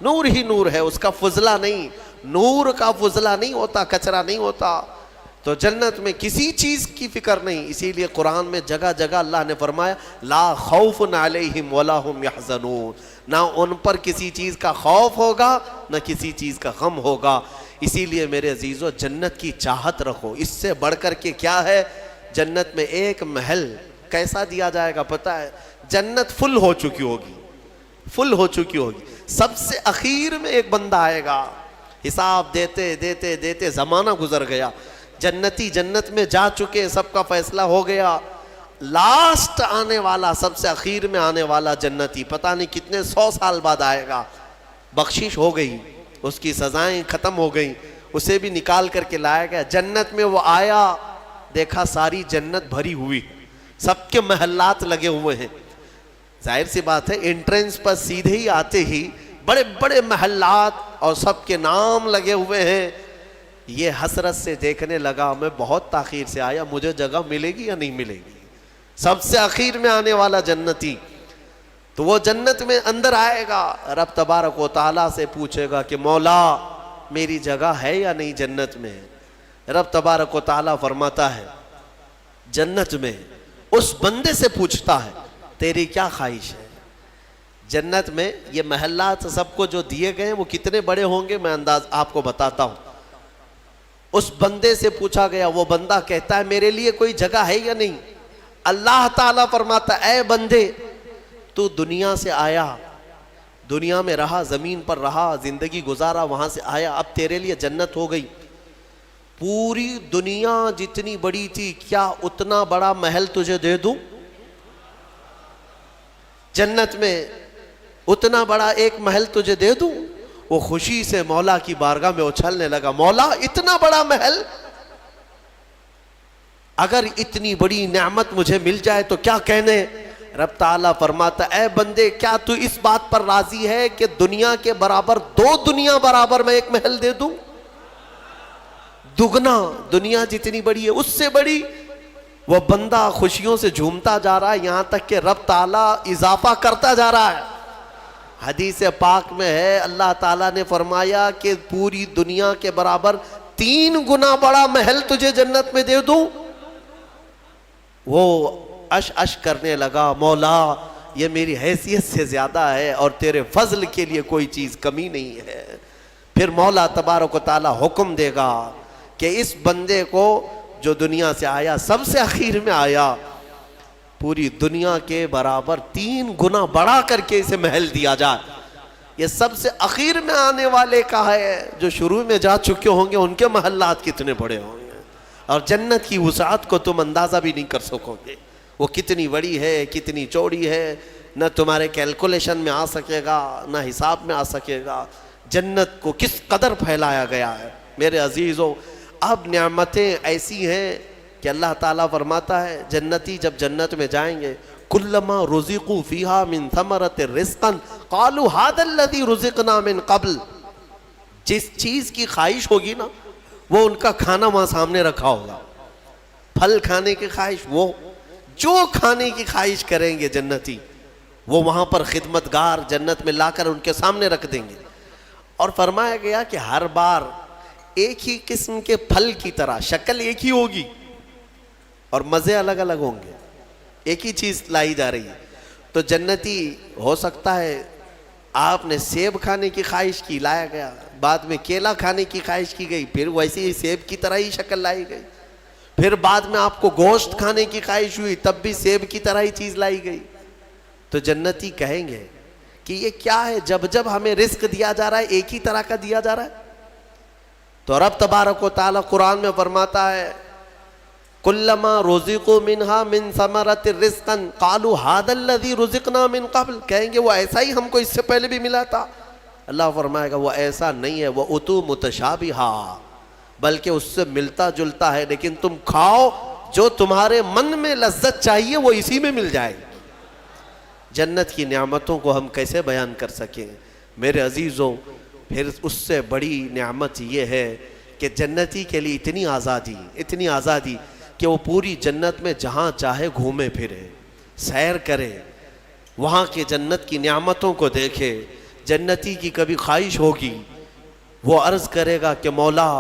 نور ہی نور ہے، اس کا فضلہ نہیں. نور کا فضلہ نہیں ہوتا، کچرا نہیں ہوتا. تو جنت میں کسی چیز کی فکر نہیں. اسی لیے قرآن میں جگہ جگہ اللہ نے فرمایا لا خوف علیہم ولا هم یحزنون، نہ ان پر کسی چیز کا خوف ہوگا نہ کسی چیز کا غم ہوگا. اسی لیے میرے عزیزو جنت کی چاہت رکھو. اس سے بڑھ کر کے کیا ہے؟ جنت میں ایک محل کیسا دیا جائے گا پتہ ہے؟ جنت فل ہو چکی ہوگی، فل ہو چکی ہوگی. سب سے اخیر میں ایک بندہ آئے گا، حساب دیتے دیتے دیتے زمانہ گزر گیا. جنتی جنت میں جا چکے، سب کا فیصلہ ہو گیا. لاسٹ آنے والا، سب سے اخیر میں آنے والا جنتی پتہ نہیں کتنے 100 سال بعد آئے گا. بخشش ہو گئی، اس کی سزائیں ختم ہو گئیں، اسے بھی نکال کر کے لایا گیا. جنت میں وہ آیا، دیکھا ساری جنت بھری ہوئی، سب کے محلات لگے ہوئے ہیں. ظاہر سی بات ہے انٹرنس پر سیدھے ہی آتے ہی بڑے بڑے محلات اور سب کے نام لگے ہوئے ہیں. یہ حسرت سے دیکھنے لگا میں بہت تاخیر سے آیا، مجھے جگہ ملے گی یا نہیں ملے گی. سب سے اخیر میں آنے والا جنتی تو وہ جنت میں اندر آئے گا، رب تبارک و تعالیٰ سے پوچھے گا کہ مولا میری جگہ ہے یا نہیں جنت میں. رب تبارک و تعالیٰ فرماتا ہے جنت میں اس بندے سے پوچھتا ہے تیری کیا خواہش ہے. جنت میں یہ محلات سب کو جو دیے گئے ہیں وہ کتنے بڑے ہوں گے میں انداز آپ کو بتاتا ہوں. اس بندے سے پوچھا گیا، وہ بندہ کہتا ہے میرے لیے کوئی جگہ ہے یا نہیں. اللہ تعالیٰ فرماتا ہے اے بندے تو دنیا سے آیا، دنیا میں رہا، زمین پر رہا، زندگی گزارا، وہاں سے آیا، اب تیرے لیے جنت ہو گئی. پوری دنیا جتنی بڑی تھی کیا اتنا بڑا محل تجھے دے دوں؟ جنت میں اتنا بڑا ایک محل تجھے دے دوں؟ وہ خوشی سے مولا کی بارگاہ میں اچھلنے لگا، مولا اتنا بڑا محل؟ اگر اتنی بڑی نعمت مجھے مل جائے تو کیا کہنے؟ رب تعالیٰ فرماتا اے بندے کیا تو اس بات پر راضی ہے کہ دنیا کے برابر 2 دنیا برابر میں ایک محل دے دوں؟ دگنا، دنیا جتنی بڑی ہے اس سے بڑی۔ وہ بندہ خوشیوں سے جھومتا جا رہا ہے، یہاں تک کہ رب تعالیٰ اضافہ کرتا جا رہا ہے۔ حدیث پاک میں ہے اللہ تعالیٰ نے فرمایا کہ پوری دنیا کے برابر 3 گنا بڑا محل تجھے جنت میں دے دوں۔ وہ اش کرنے لگا، مولا یہ میری حیثیت سے زیادہ ہے اور تیرے فضل کے لیے کوئی چیز کمی نہیں ہے۔ پھر مولا تبارک و تعالیٰ حکم دے گا کہ اس بندے کو جو دنیا سے آیا سب سے اخیر میں آیا، پوری دنیا کے برابر 3 گنا بڑا کر کے اسے محل دیا جائے۔ یہ سب سے اخیر میں آنے والے کا ہے، جو شروع میں جا چکے ہوں گے ان کے محلات کتنے بڑے ہوں گے، اور جنت کی وسعت کو تم اندازہ بھی نہیں کر سکو گے، وہ کتنی بڑی ہے، کتنی چوڑی ہے، نہ تمہارے کیلکولیشن میں آ سکے گا، نہ حساب میں آ سکے گا۔ جنت کو کس قدر پھیلایا گیا ہے میرے عزیزوں۔ اب نعمتیں ایسی ہیں کہ اللہ تعالیٰ فرماتا ہے جنتی جب جنت میں جائیں گے کلما رزقوا فیہا من ثمرۃ رزقا قالوا ھذا الذی رزقنا من قبل، جس چیز کی خواہش ہوگی نا وہ ان کا کھانا وہاں سامنے رکھا ہوگا۔ پھل کھانے کی خواہش، وہ جو کھانے کی خواہش کریں گے جنتی وہ وہاں پر خدمتگار جنت میں لا کر ان کے سامنے رکھ دیں گے۔ اور فرمایا گیا کہ ہر بار ایک ہی قسم کے پھل کی طرح شکل ایک ہی ہوگی اور مزے الگ الگ ہوں گے، ایک ہی چیز لائی جا رہی ہے۔ تو جنتی ہو سکتا ہے آپ نے سیب کھانے کی خواہش کی، لایا گیا، بعد میں کیلا کھانے کی خواہش کی گئی، پھر ویسے ہی سیب کی طرح ہی شکل لائی گئی، پھر بعد میں آپ کو گوشت کھانے کی خواہش ہوئی تب بھی سیب کی طرح ہی چیز لائی گئی۔ تو جنتی کہیں گے کہ یہ کیا ہے، جب ہمیں رزق دیا جا رہا ہے ایک ہی طرح کا دیا جا رہا ہے؟ تو رب تبارک و تعالیٰ قرآن میں فرماتا ہے کلما رزقوا منہا من ثمرۃ رزقا قالوا ھذا الذی رزقنا من قبل، کہیں گے وہ ایسا ہی ہم کو اس سے پہلے بھی ملا تھا۔ اللہ فرمائے گا وہ ایسا نہیں ہے، وہ اتو متشابہا، بلکہ اس سے ملتا جلتا ہے، لیکن تم کھاؤ جو تمہارے من میں لذت چاہیے وہ اسی میں مل جائے گی۔ جنت کی نعمتوں کو ہم کیسے بیان کر سکیں میرے عزیزوں۔ پھر اس سے بڑی نعمت یہ ہے کہ جنتی کے لیے اتنی آزادی کہ وہ پوری جنت میں جہاں چاہے گھومے پھرے، سیر کرے، وہاں کے جنت کی نعمتوں کو دیکھے۔ جنتی کی کبھی خواہش ہوگی وہ عرض کرے گا کہ مولا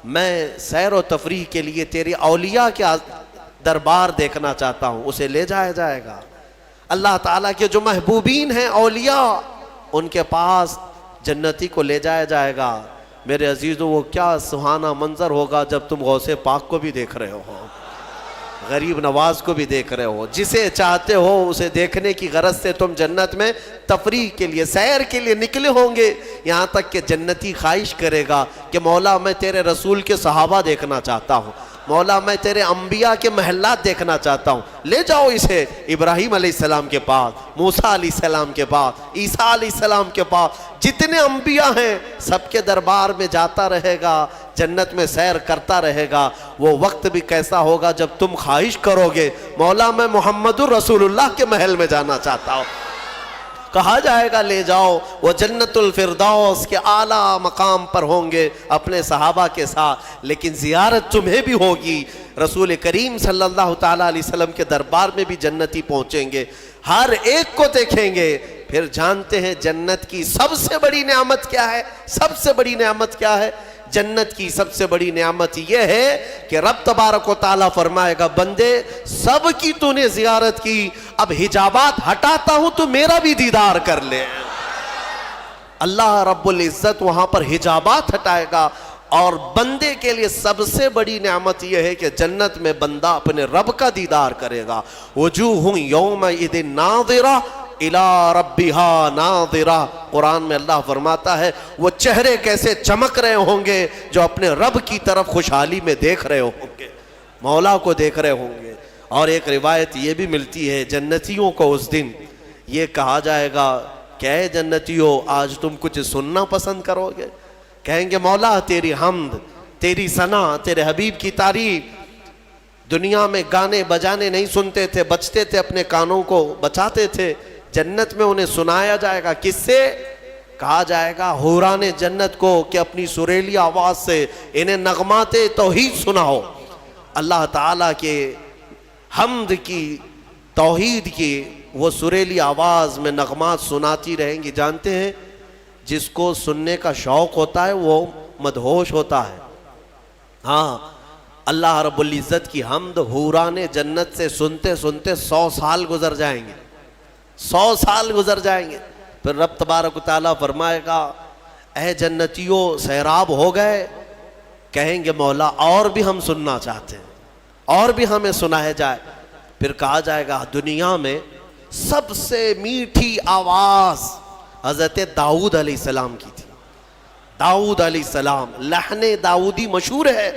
میں سیر و تفریح کے لیے تیری اولیاء کے دربار دیکھنا چاہتا ہوں، اسے لے جایا جائے گا۔ اللہ تعالیٰ کے جو محبوبین ہیں اولیاء ان کے پاس جنتی کو لے جایا جائے گا۔ میرے عزیزوں وہ کیا سہانا منظر ہوگا جب تم غوث پاک کو بھی دیکھ رہے ہو، غریب نواز کو بھی دیکھ رہے ہو، جسے چاہتے ہو اسے دیکھنے کی غرض سے تم جنت میں تفریح کے لیے سیر کے لیے نکلے ہوں گے، یہاں تک کہ جنتی خواہش کرے گا کہ مولا میں تیرے رسول کے صحابہ دیکھنا چاہتا ہوں، مولا میں تیرے انبیاء کے محلات دیکھنا چاہتا ہوں، لے جاؤ اسے ابراہیم علیہ السلام کے پاس، موسیٰ علیہ السلام کے پاس، عیسیٰ علیہ السلام کے پاس، جتنے انبیاء ہیں سب کے دربار میں جاتا رہے گا، جنت میں سیر کرتا رہے گا۔ وہ وقت بھی کیسا ہوگا جب تم خواہش کرو گے مولا میں محمد الرسول اللہ کے محل میں جانا چاہتا ہوں، کہا جائے گا لے جاؤ۔ وہ جنت الفردوس کے اعلیٰ مقام پر ہوں گے اپنے صحابہ کے ساتھ، لیکن زیارت تمہیں بھی ہوگی۔ رسول کریم صلی اللہ تعالیٰ علیہ وسلم کے دربار میں بھی جنتی پہنچیں گے، ہر ایک کو دیکھیں گے۔ پھر جانتے ہیں جنت کی سب سے بڑی نعمت کیا ہے؟ سب سے بڑی نعمت کیا ہے؟ جنت کی سب سے بڑی نعمت یہ ہے کہ رب تبارک و تعالیٰ فرمائے گا بندے سب کی تو نے زیارت کی، اب حجابات ہٹاتا ہوں تو میرا بھی دیدار کر لے۔ اللہ رب العزت وہاں پر حجابات ہٹائے گا، اور بندے کے لیے سب سے بڑی نعمت یہ ہے کہ جنت میں بندہ اپنے رب کا دیدار کرے گا۔ وجوہ یومئذ ناظرہ الی ربہا ناظرہ، قرآن میں اللہ فرماتا ہے وہ چہرے کیسے چمک رہے ہوں گے جو اپنے رب کی طرف خوشحالی میں دیکھ رہے ہوں گے، مولا کو دیکھ رہے ہوں گے۔ اور ایک روایت یہ بھی ملتی ہے جنتیوں کو اس دن یہ کہا جائے گا کہ اے جنتیوں آج تم کچھ سننا پسند کرو گے؟ کہیں گے مولا تیری حمد، تیری ثنا، تیرے حبیب کی تعریف، دنیا میں گانے بجانے نہیں سنتے تھے، بچتے تھے، اپنے کانوں کو بچاتے تھے. جنت میں انہیں سنایا جائے گا. کس سے؟ کہا جائے گا حوران جنت کو کہ اپنی سریلی آواز سے انہیں نغمات توحید سناؤ. اللہ تعالیٰ کے حمد کی، توحید کی وہ سریلی آواز میں نغمات سناتی رہیں گی. جانتے ہیں جس کو سننے کا شوق ہوتا ہے وہ مدہوش ہوتا ہے. ہاں، اللہ رب العزت کی حمد حوران جنت سے سنتے سنتے 100 سال گزر جائیں گے. 100 سال گزر جائیں گے. پھر رب تبارک و تعالیٰ فرمائے گا اے جنتیوں سیراب ہو گئے؟ کہیں گے مولا اور بھی ہم سننا چاہتے ہیں، اور بھی ہمیں سنایا جائے. پھر کہا جائے گا دنیا میں سب سے میٹھی آواز حضرت داؤد علیہ السلام کی تھی. داؤد علیہ السلام، لحن داؤدی مشہور ہے.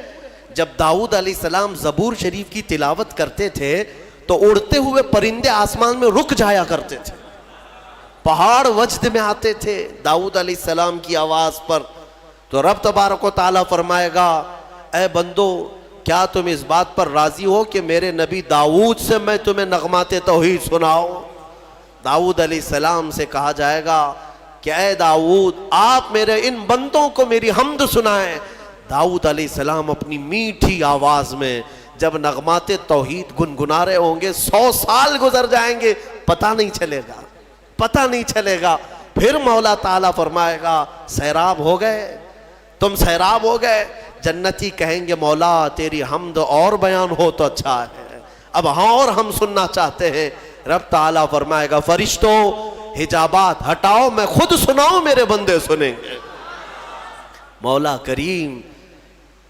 جب داؤد علیہ السلام زبور شریف کی تلاوت کرتے تھے تو اڑتے ہوئے پرندے آسمان میں رک جایا کرتے تھے، پہاڑ وجد میں آتے تھے داؤد علیہ السلام کی آواز پر. تو رب تبارک و تعالیٰ فرمائے گا اے بندو کیا تم اس بات پر راضی ہو کہ میرے نبی داؤد سے میں تمہیں نغمات توحید سناؤں؟ داؤد علیہ السلام سے کہا جائے گا کہ اے داؤد آپ میرے ان بندوں کو میری حمد سنائیں. داؤد علیہ السلام اپنی میٹھی آواز میں جب نغمات توحید گنگنا رہے ہوں گے 100 سال گزر جائیں گے، پتہ نہیں چلے گا، پتہ نہیں چلے گا. پھر مولا تعالیٰ فرمائے گا سیراب ہو گئے، تم سیراب ہو گئے. جنتی کہیں گے مولا تیری حمد اور بیان ہو تو اچھا ہے، اب ہاں اور ہم سننا چاہتے ہیں. رب تعالیٰ فرمائے گا فرشتوں حجابات ہٹاؤ، میں خود سناؤں میرے بندے سنیں گے. مولا کریم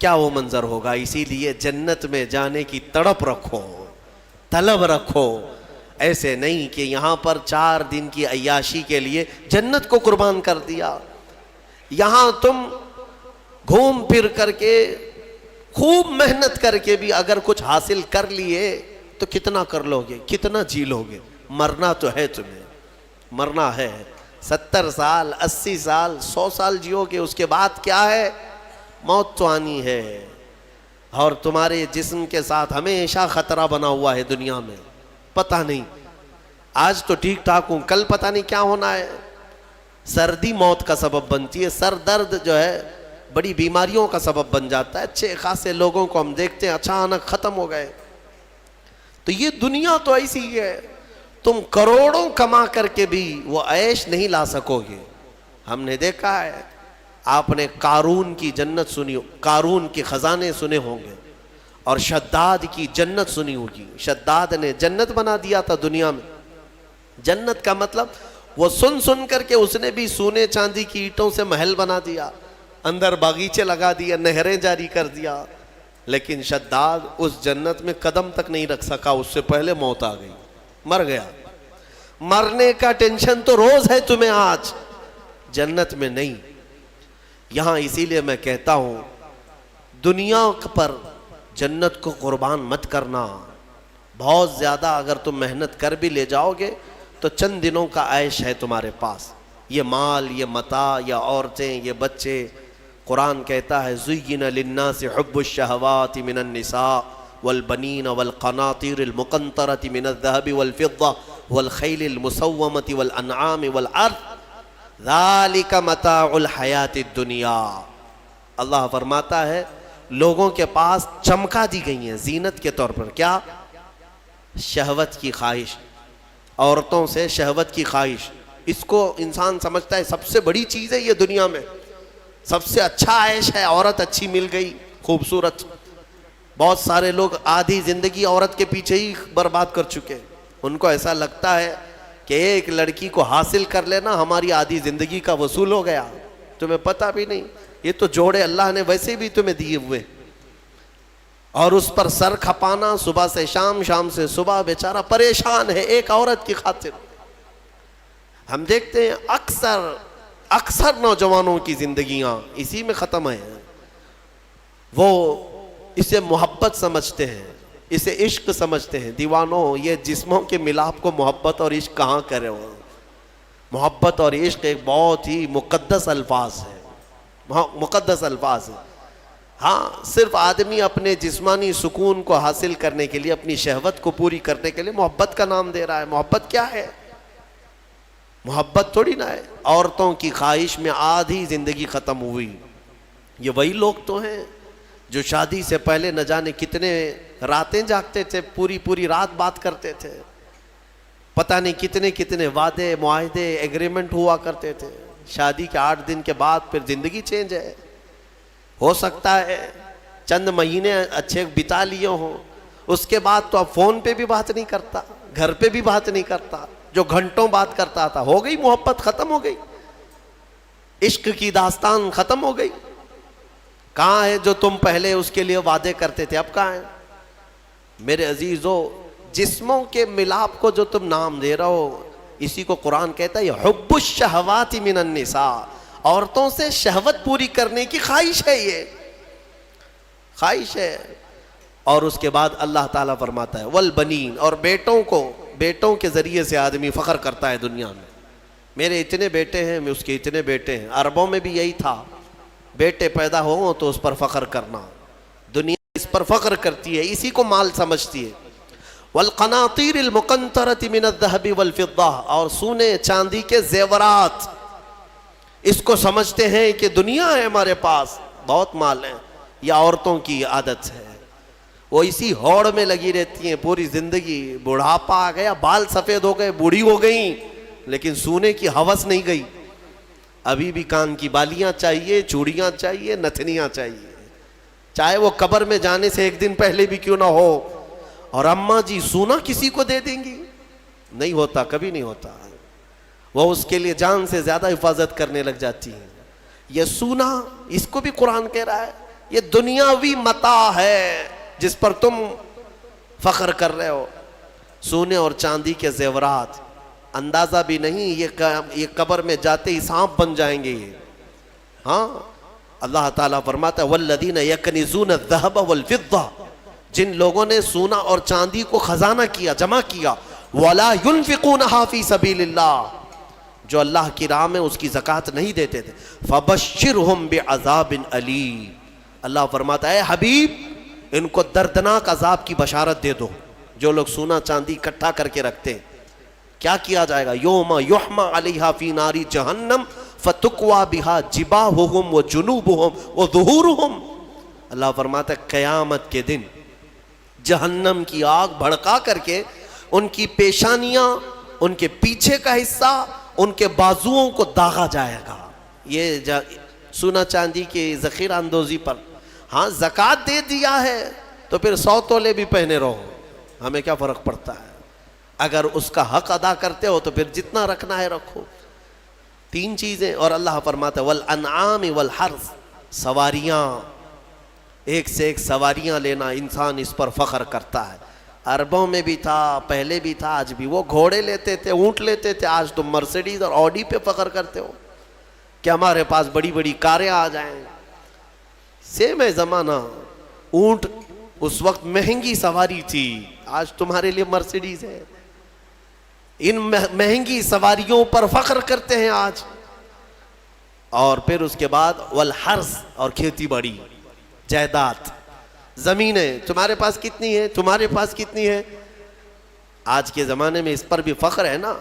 کیا وہ منظر ہوگا. اسی لیے جنت میں جانے کی تڑپ رکھو، طلب رکھو. ایسے نہیں کہ یہاں پر 4 دن کی عیاشی کے لیے جنت کو قربان کر دیا. یہاں تم گھوم پھر کر کے خوب محنت کر کے بھی اگر کچھ حاصل کر لیے تو کتنا کر لو گے، کتنا جی لو گے. مرنا تو ہے، تمہیں مرنا ہے. 70 سال 80 سال 100 سال جیو گے، اس کے بعد کیا ہے؟ موت تو آنی ہے. اور تمہارے جسم کے ساتھ ہمیشہ خطرہ بنا ہوا ہے دنیا میں. پتہ نہیں آج تو ٹھیک ٹھاک ہوں، کل پتہ نہیں کیا ہونا ہے. سردی موت کا سبب بنتی ہے، سر درد جو ہے بڑی بیماریوں کا سبب بن جاتا ہے. اچھے خاصے لوگوں کو ہم دیکھتے ہیں اچانک ختم ہو گئے. تو یہ دنیا تو ایسی ہی ہے، تم کروڑوں کما کر کے بھی وہ عیش نہیں لا سکو گے. ہم نے دیکھا ہے، آپ نے قارون کی جنت سنی، قارون کے خزانے سنے ہوں گے، اور شداد کی جنت سنی ہوگی. شداد نے جنت بنا دیا تھا دنیا میں. جنت کا مطلب وہ سن سن کر کے اس نے بھی سونے چاندی کی اینٹوں سے محل بنا دیا، اندر باغیچے لگا دیا، نہریں جاری کر دیا. لیکن شداد اس جنت میں قدم تک نہیں رکھ سکا، اس سے پہلے موت آ گئی، مر گیا. مرنے کا ٹینشن تو روز ہے تمہیں آج، جنت میں نہیں. یہاں اسی لیے میں کہتا ہوں دنیا پر جنت کو قربان مت کرنا. بہت زیادہ اگر تم محنت کر بھی لے جاؤ گے تو چند دنوں کا عیش ہے تمہارے پاس. یہ مال، یہ متاع، یہ عورتیں، یہ بچے. قرآن کہتا ہے زُيِّنَ لِلنَّاسِ حُبُّ الشَّهَوَاتِ مِنَ النِّسَاءِ وَالْبَنِينَ وَالْقَنَاطِيرِ الْمُقَنطَرَةِ مِنَ الذَّهَبِ وَالْفِضَّةِ وَالْخَيْلِ الْمُسَوَّمَةِ وَالْأَنْعَامِ وَالْحَرْثِ ذَلِكَ مَتَاعُ الْحَيَاةِ الدُّنْيَا. اللہ فرماتا ہے لوگوں کے پاس چمکا دی گئی ہیں زینت کے طور پر. کیا؟ شہوت کی خواہش، عورتوں سے شہوت کی خواہش. اس کو انسان سمجھتا ہے سب سے بڑی چیز ہے یہ دنیا میں، سب سے اچھا عیش ہے، عورت اچھی مل گئی خوبصورت. بہت سارے لوگ آدھی زندگی عورت کے پیچھے ہی برباد کر چکے. ان کو ایسا لگتا ہے کہ ایک لڑکی کو حاصل کر لینا ہماری آدھی زندگی کا وصول ہو گیا. تمہیں پتہ بھی نہیں یہ تو جوڑے اللہ نے ویسے بھی تمہیں دیے ہوئے، اور اس پر سر کھپانا صبح سے شام، شام سے صبح. بیچارہ پریشان ہے ایک عورت کی خاطر. ہم دیکھتے ہیں اکثر نوجوانوں کی زندگیاں اسی میں ختم ہیں. وہ اسے محبت سمجھتے ہیں، اسے عشق سمجھتے ہیں. دیوانوں، یہ جسموں کے ملاپ کو محبت اور عشق کہاں کرے ہو. محبت اور عشق ایک بہت ہی مقدس الفاظ ہے، مقدس الفاظ ہے. ہاں صرف آدمی اپنے جسمانی سکون کو حاصل کرنے کے لیے، اپنی شہوت کو پوری کرنے کے لیے محبت کا نام دے رہا ہے. محبت کیا ہے؟ محبت تھوڑی نہ ہے. عورتوں کی خواہش میں آدھی زندگی ختم ہوئی. یہ وہی لوگ تو ہیں جو شادی سے پہلے نہ جانے کتنے راتیں جاگتے تھے، پوری پوری رات بات کرتے تھے، پتہ نہیں کتنے کتنے وعدے معاہدے ایگریمنٹ ہوا کرتے تھے. شادی کے 8 دن کے بعد پھر زندگی چینج ہے. ہو سکتا ہے چند مہینے اچھے بتا لیے ہوں، اس کے بعد تو اب فون پہ بھی بات نہیں کرتا، گھر پہ بھی بات نہیں کرتا. جو گھنٹوں بات کرتا تھا، ہو گئی محبت ختم ہو گئی، عشق کی داستان ختم ہو گئی. کہاں ہے جو تم پہلے اس کے لیے وعدے کرتے تھے، اب کہاں ہے؟ میرے عزیزو، جسموں کے ملاپ کو جو تم نام دے رہے ہو، اسی کو قرآن کہتا ہے یہ حب الشہوات من النساء. عورتوں سے شہوت پوری کرنے کی خواہش ہے، یہ خواہش ہے. اور اس کے بعد اللہ تعالیٰ فرماتا ہے والبنین، اور بیٹوں کے ذریعے سے آدمی فخر کرتا ہے دنیا میں. میرے اتنے بیٹے ہیں، میں اس کے اتنے بیٹے ہیں. عربوں میں بھی یہی تھا، بیٹے پیدا ہوں تو اس پر فخر کرنا. دنیا اس پر فخر کرتی ہے، اسی کو مال سمجھتی ہے. والقناطیر المقنطرۃ من الذهب والفضہ، اور سونے چاندی کے زیورات، اس کو سمجھتے ہیں کہ دنیا ہے ہمارے پاس، بہت مال ہے. یہ عورتوں کی عادت ہے، وہ اسی ہوڑ میں لگی رہتی ہیں پوری زندگی. بڑھاپا آ گیا، بال سفید ہو گئے، بوڑھی ہو گئیں، لیکن سونے کی ہوس نہیں گئی. ابھی بھی کان کی بالیاں چاہیے، چوڑیاں چاہیے، نتھنیاں چاہیے، چاہے وہ قبر میں جانے سے 1 دن پہلے بھی کیوں نہ ہو. اور اماں جی سونا کسی کو دے دیں گی؟ نہیں ہوتا، کبھی نہیں ہوتا. وہ اس کے لیے جان سے زیادہ حفاظت کرنے لگ جاتی ہیں. یہ سونا، اس کو بھی قرآن کہہ رہا ہے یہ دنیاوی متاع ہے جس پر تم فخر کر رہے ہو. سونے اور چاندی کے زیورات، اندازہ بھی نہیں یہ قبر میں جاتے ہی سانپ بن جائیں گے یہ. ہاں اللہ تعالیٰ فرماتا ہے والذین یکنزون الذهب والفضہ، جن لوگوں نے سونا اور چاندی کو خزانہ کیا، جمع کیا، ولا ينفقونها فی سبیل اللہ، جو اللہ کی راہ میں اس کی زکوٰۃ نہیں دیتے تھے، فبشرہم بعذاب علیم. اللہ فرماتا ہے حبیب ان کو دردناک عذاب کی بشارت دے دو. جو لوگ سونا چاندی اکٹھا کر کے رکھتے ہیں، کیا کیا جائے گا؟ یوم یحمى علیہا فی نار جہنم فتکوی بہا جباہہم وجنوبہم وظہورہم. اللہ فرماتا ہے قیامت کے دن جہنم کی آگ بھڑکا کر کے ان کی پیشانیاں، ان کے پیچھے کا حصہ، ان کے بازوؤں کو داغا جائے گا. یہ سونا چاندی کی ذخیرہ اندوزی پر. ہاں زکوٰۃ دے دیا ہے تو پھر 100 تولے بھی پہنے رہو، ہمیں کیا فرق پڑتا ہے؟ اگر اس کا حق ادا کرتے ہو تو پھر جتنا رکھنا ہے رکھو. 3 چیزیں. اور اللہ فرماتا ہے والانعام والحرث، سواریاں، ایک سے ایک سواریاں لینا، انسان اس پر فخر کرتا ہے. عربوں میں بھی تھا، پہلے بھی تھا، آج بھی. وہ گھوڑے لیتے تھے، اونٹ لیتے تھے. آج تم مرسیڈیز اور آڈی پہ فخر کرتے ہو کہ ہمارے پاس بڑی بڑی کاریں آ جائیں. سیم ہے زمانہ. اونٹ اس وقت مہنگی سواری تھی، آج تمہارے لیے مرسیڈیز ہے. ان مہنگی سواریوں پر فخر کرتے ہیں آج. اور پھر اس کے بعد والحرث، اور کھیتی باڑی، جائیداد، زمینیں. تمہارے پاس کتنی ہے؟ تمہارے پاس کتنی ہے؟ آج کے زمانے میں اس پر بھی فخر ہے نا.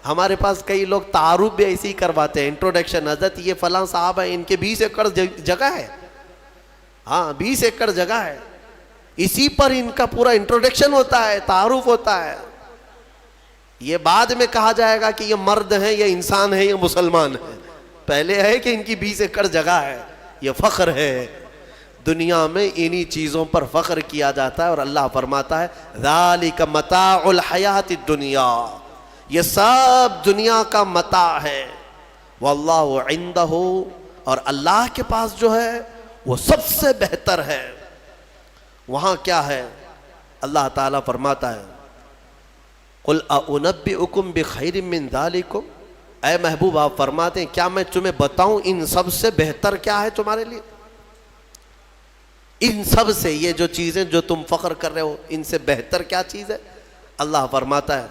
ہمارے پاس کئی لوگ تعارف بھی ایسے ہی کرواتے ہیں، انٹروڈکشن، حضرت یہ فلاں صاحب ہیں، ان کے 20 ایکڑ جگہ ہے. ہاں 20 ایکڑ جگہ ہے. اسی پر ان کا پورا انٹروڈکشن ہوتا ہے، تعارف ہوتا ہے. یہ بعد میں کہا جائے گا کہ یہ مرد ہیں، یہ انسان ہے، یہ مسلمان ہے. پہلے ہے کہ ان کی 20 ایکڑ جگہ ہے. یہ فخر ہے. دنیا میں انہی چیزوں پر فخر کیا جاتا ہے. اور اللہ فرماتا ہے ذالک متاع الحیات الدنیا، یہ سب دنیا کا متاع ہے. واللہ عندہ، اور اللہ کے پاس جو ہے وہ سب سے بہتر ہے. وہاں کیا ہے؟ اللہ تعالیٰ فرماتا ہے قل اؤنبئکم بخیر من ذالکم، اے محبوب آپ فرماتے ہیں کیا میں تمہیں بتاؤں ان سب سے بہتر کیا ہے تمہارے لیے؟ ان سب سے، یہ جو چیزیں جو تم فخر کر رہے ہو، ان سے بہتر کیا چیز ہے؟ اللہ فرماتا ہے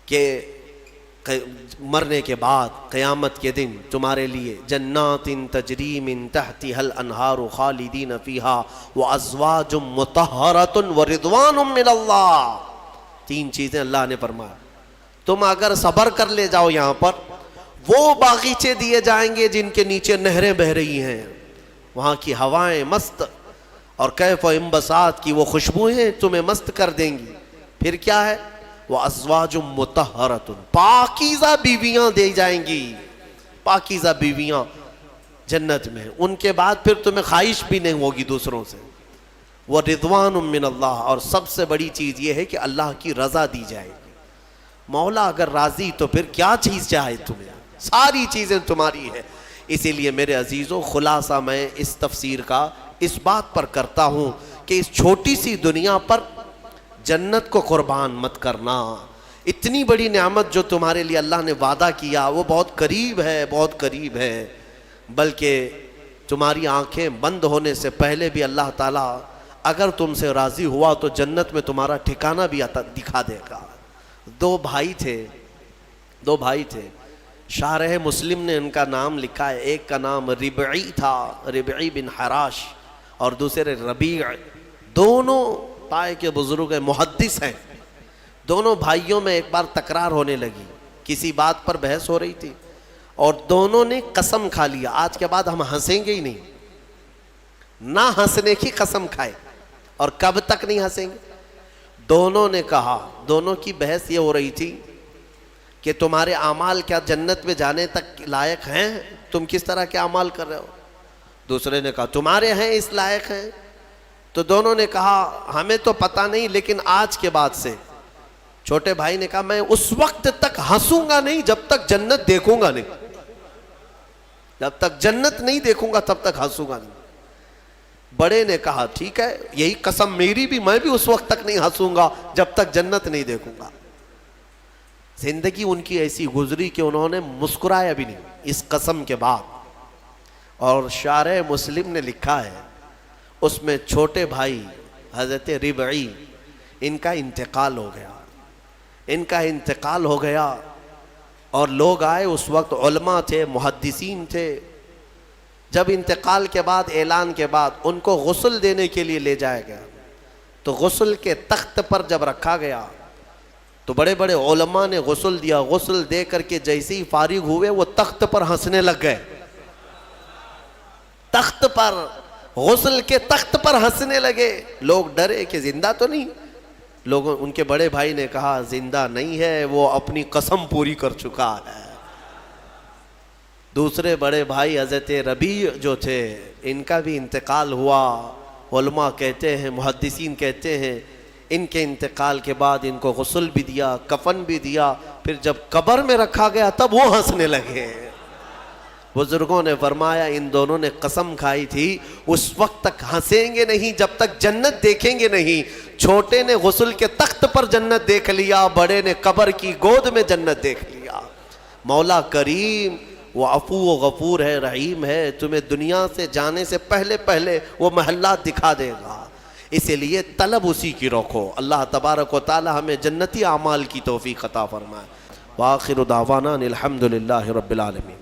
کہ مرنے کے بعد قیامت کے دن تمہارے لیے جنات تجری من تحتها الانہار خالدین فیہا وازواج مطہرۃ ورضوان من اللہ. 3 چیزیں اللہ نے فرمایا. تم اگر صبر کر لے جاؤ یہاں پر وہ باغیچے دیے جائیں گے جن کے نیچے نہریں بہ رہی ہیں, وہاں کی ہوائیں مست اور کیف و انبساط کی وہ خوشبوئیں تمہیں مست کر دیں گی. پھر کیا ہے؟ وَأَزْوَاجٌ مُطَهَّرَةٌ, پاکیزہ بیویاں دی جائیں گی, پاکیزہ بیویاں جنت میں. ان کے بعد پھر تمہیں خواہش بھی نہیں ہوگی دوسروں سے. وَرِضْوَانٌ مِّنَ اللَّهِ, اور سب سے بڑی چیز یہ ہے کہ اللہ کی رضا دی جائے گی. مولا اگر راضی تو پھر کیا چیز چاہے تمہیں, ساری چیزیں تمہاری ہے. اسی لیے میرے عزیزوں خلاصہ میں اس تفسیر کا اس بات پر کرتا ہوں کہ اس چھوٹی سی دنیا پر جنت کو قربان مت کرنا. اتنی بڑی نعمت جو تمہارے لیے اللہ نے وعدہ کیا وہ بہت قریب ہے, بہت قریب ہے. بلکہ تمہاری آنکھیں بند ہونے سے پہلے بھی اللہ تعالیٰ اگر تم سے راضی ہوا تو جنت میں تمہارا ٹھکانہ بھی دکھا دے گا. 2 بھائی تھے, شارح مسلم نے ان کا نام لکھا ہے. ایک کا نام ربعی تھا, ربعی بن حراش, اور دوسرے ربیع. دونوں پائے کے بزرگ ہیں, محدث ہیں. دونوں بھائیوں میں ایک بار تکرار ہونے لگی, کسی بات پر بحث ہو رہی تھی اور دونوں نے قسم کھا لیا آج کے بعد ہم ہنسیں گے ہی نہیں. نہ ہنسنے کی قسم کھائے. اور کب تک نہیں ہنسیں گے؟ دونوں نے کہا, دونوں کی بحث یہ ہو رہی تھی کہ تمہارے اعمال کیا جنت میں جانے تک لائق ہیں؟ تم کس طرح کے اعمال کر رہے ہو؟ دوسرے نے کہا تمہارے ہیں اس لائق ہیں. تو دونوں نے کہا ہمیں تو پتہ نہیں, لیکن آج کے بعد سے. چھوٹے بھائی نے کہا میں اس وقت تک ہنسوں گا نہیں جب تک جنت دیکھوں گا نہیں, جب تک جنت نہیں دیکھوں گا تب تک ہنسوں گا نہیں. بڑے نے کہا ٹھیک ہے, یہی قسم میری بھی, میں بھی اس وقت تک نہیں ہنسوں گا جب تک جنت نہیں دیکھوں گا. زندگی ان کی ایسی گزری کہ انہوں نے مسکرایا بھی نہیں اس قسم کے بعد. اور شارح مسلم نے لکھا ہے اس میں چھوٹے بھائی حضرت ربعی ان کا انتقال ہو گیا. ان کا انتقال ہو گیا اور لوگ آئے, اس وقت علماء تھے, محدثین تھے. جب انتقال کے بعد, اعلان کے بعد ان کو غسل دینے کے لیے لے جایا گیا تو غسل کے تخت پر جب رکھا گیا تو بڑے بڑے علماء نے غسل دیا. غسل دے کر کے جیسے ہی فارغ ہوئے وہ تخت پر ہنسنے لگ گئے. تخت پر, غسل کے تخت پر ہنسنے لگے. لوگ ڈرے کہ زندہ تو نہیں. لوگوں, ان کے بڑے بھائی نے کہا زندہ نہیں ہے, وہ اپنی قسم پوری کر چکا ہے. دوسرے بڑے بھائی حضرت ربیع جو تھے ان کا بھی انتقال ہوا. علماء کہتے ہیں, محدثین کہتے ہیں ان کے انتقال کے بعد ان کو غسل بھی دیا, کفن بھی دیا. پھر جب قبر میں رکھا گیا تب وہ ہنسنے لگے. بزرگوں نے فرمایا ان دونوں نے قسم کھائی تھی اس وقت تک ہنسیں گے نہیں جب تک جنت دیکھیں گے نہیں. چھوٹے نے غسل کے تخت پر جنت دیکھ لیا, بڑے نے قبر کی گود میں جنت دیکھ لیا. مولا کریم وہ عفو و غفور ہے, رحیم ہے. تمہیں دنیا سے جانے سے پہلے پہلے وہ محلات دکھا دے گا. اسی لیے طلب اسی کی رکھو. اللہ تبارک و تعالی ہمیں جنتی اعمال کی توفیق عطا فرمائے. وآخر دعوانا الحمد للہ رب العالمین.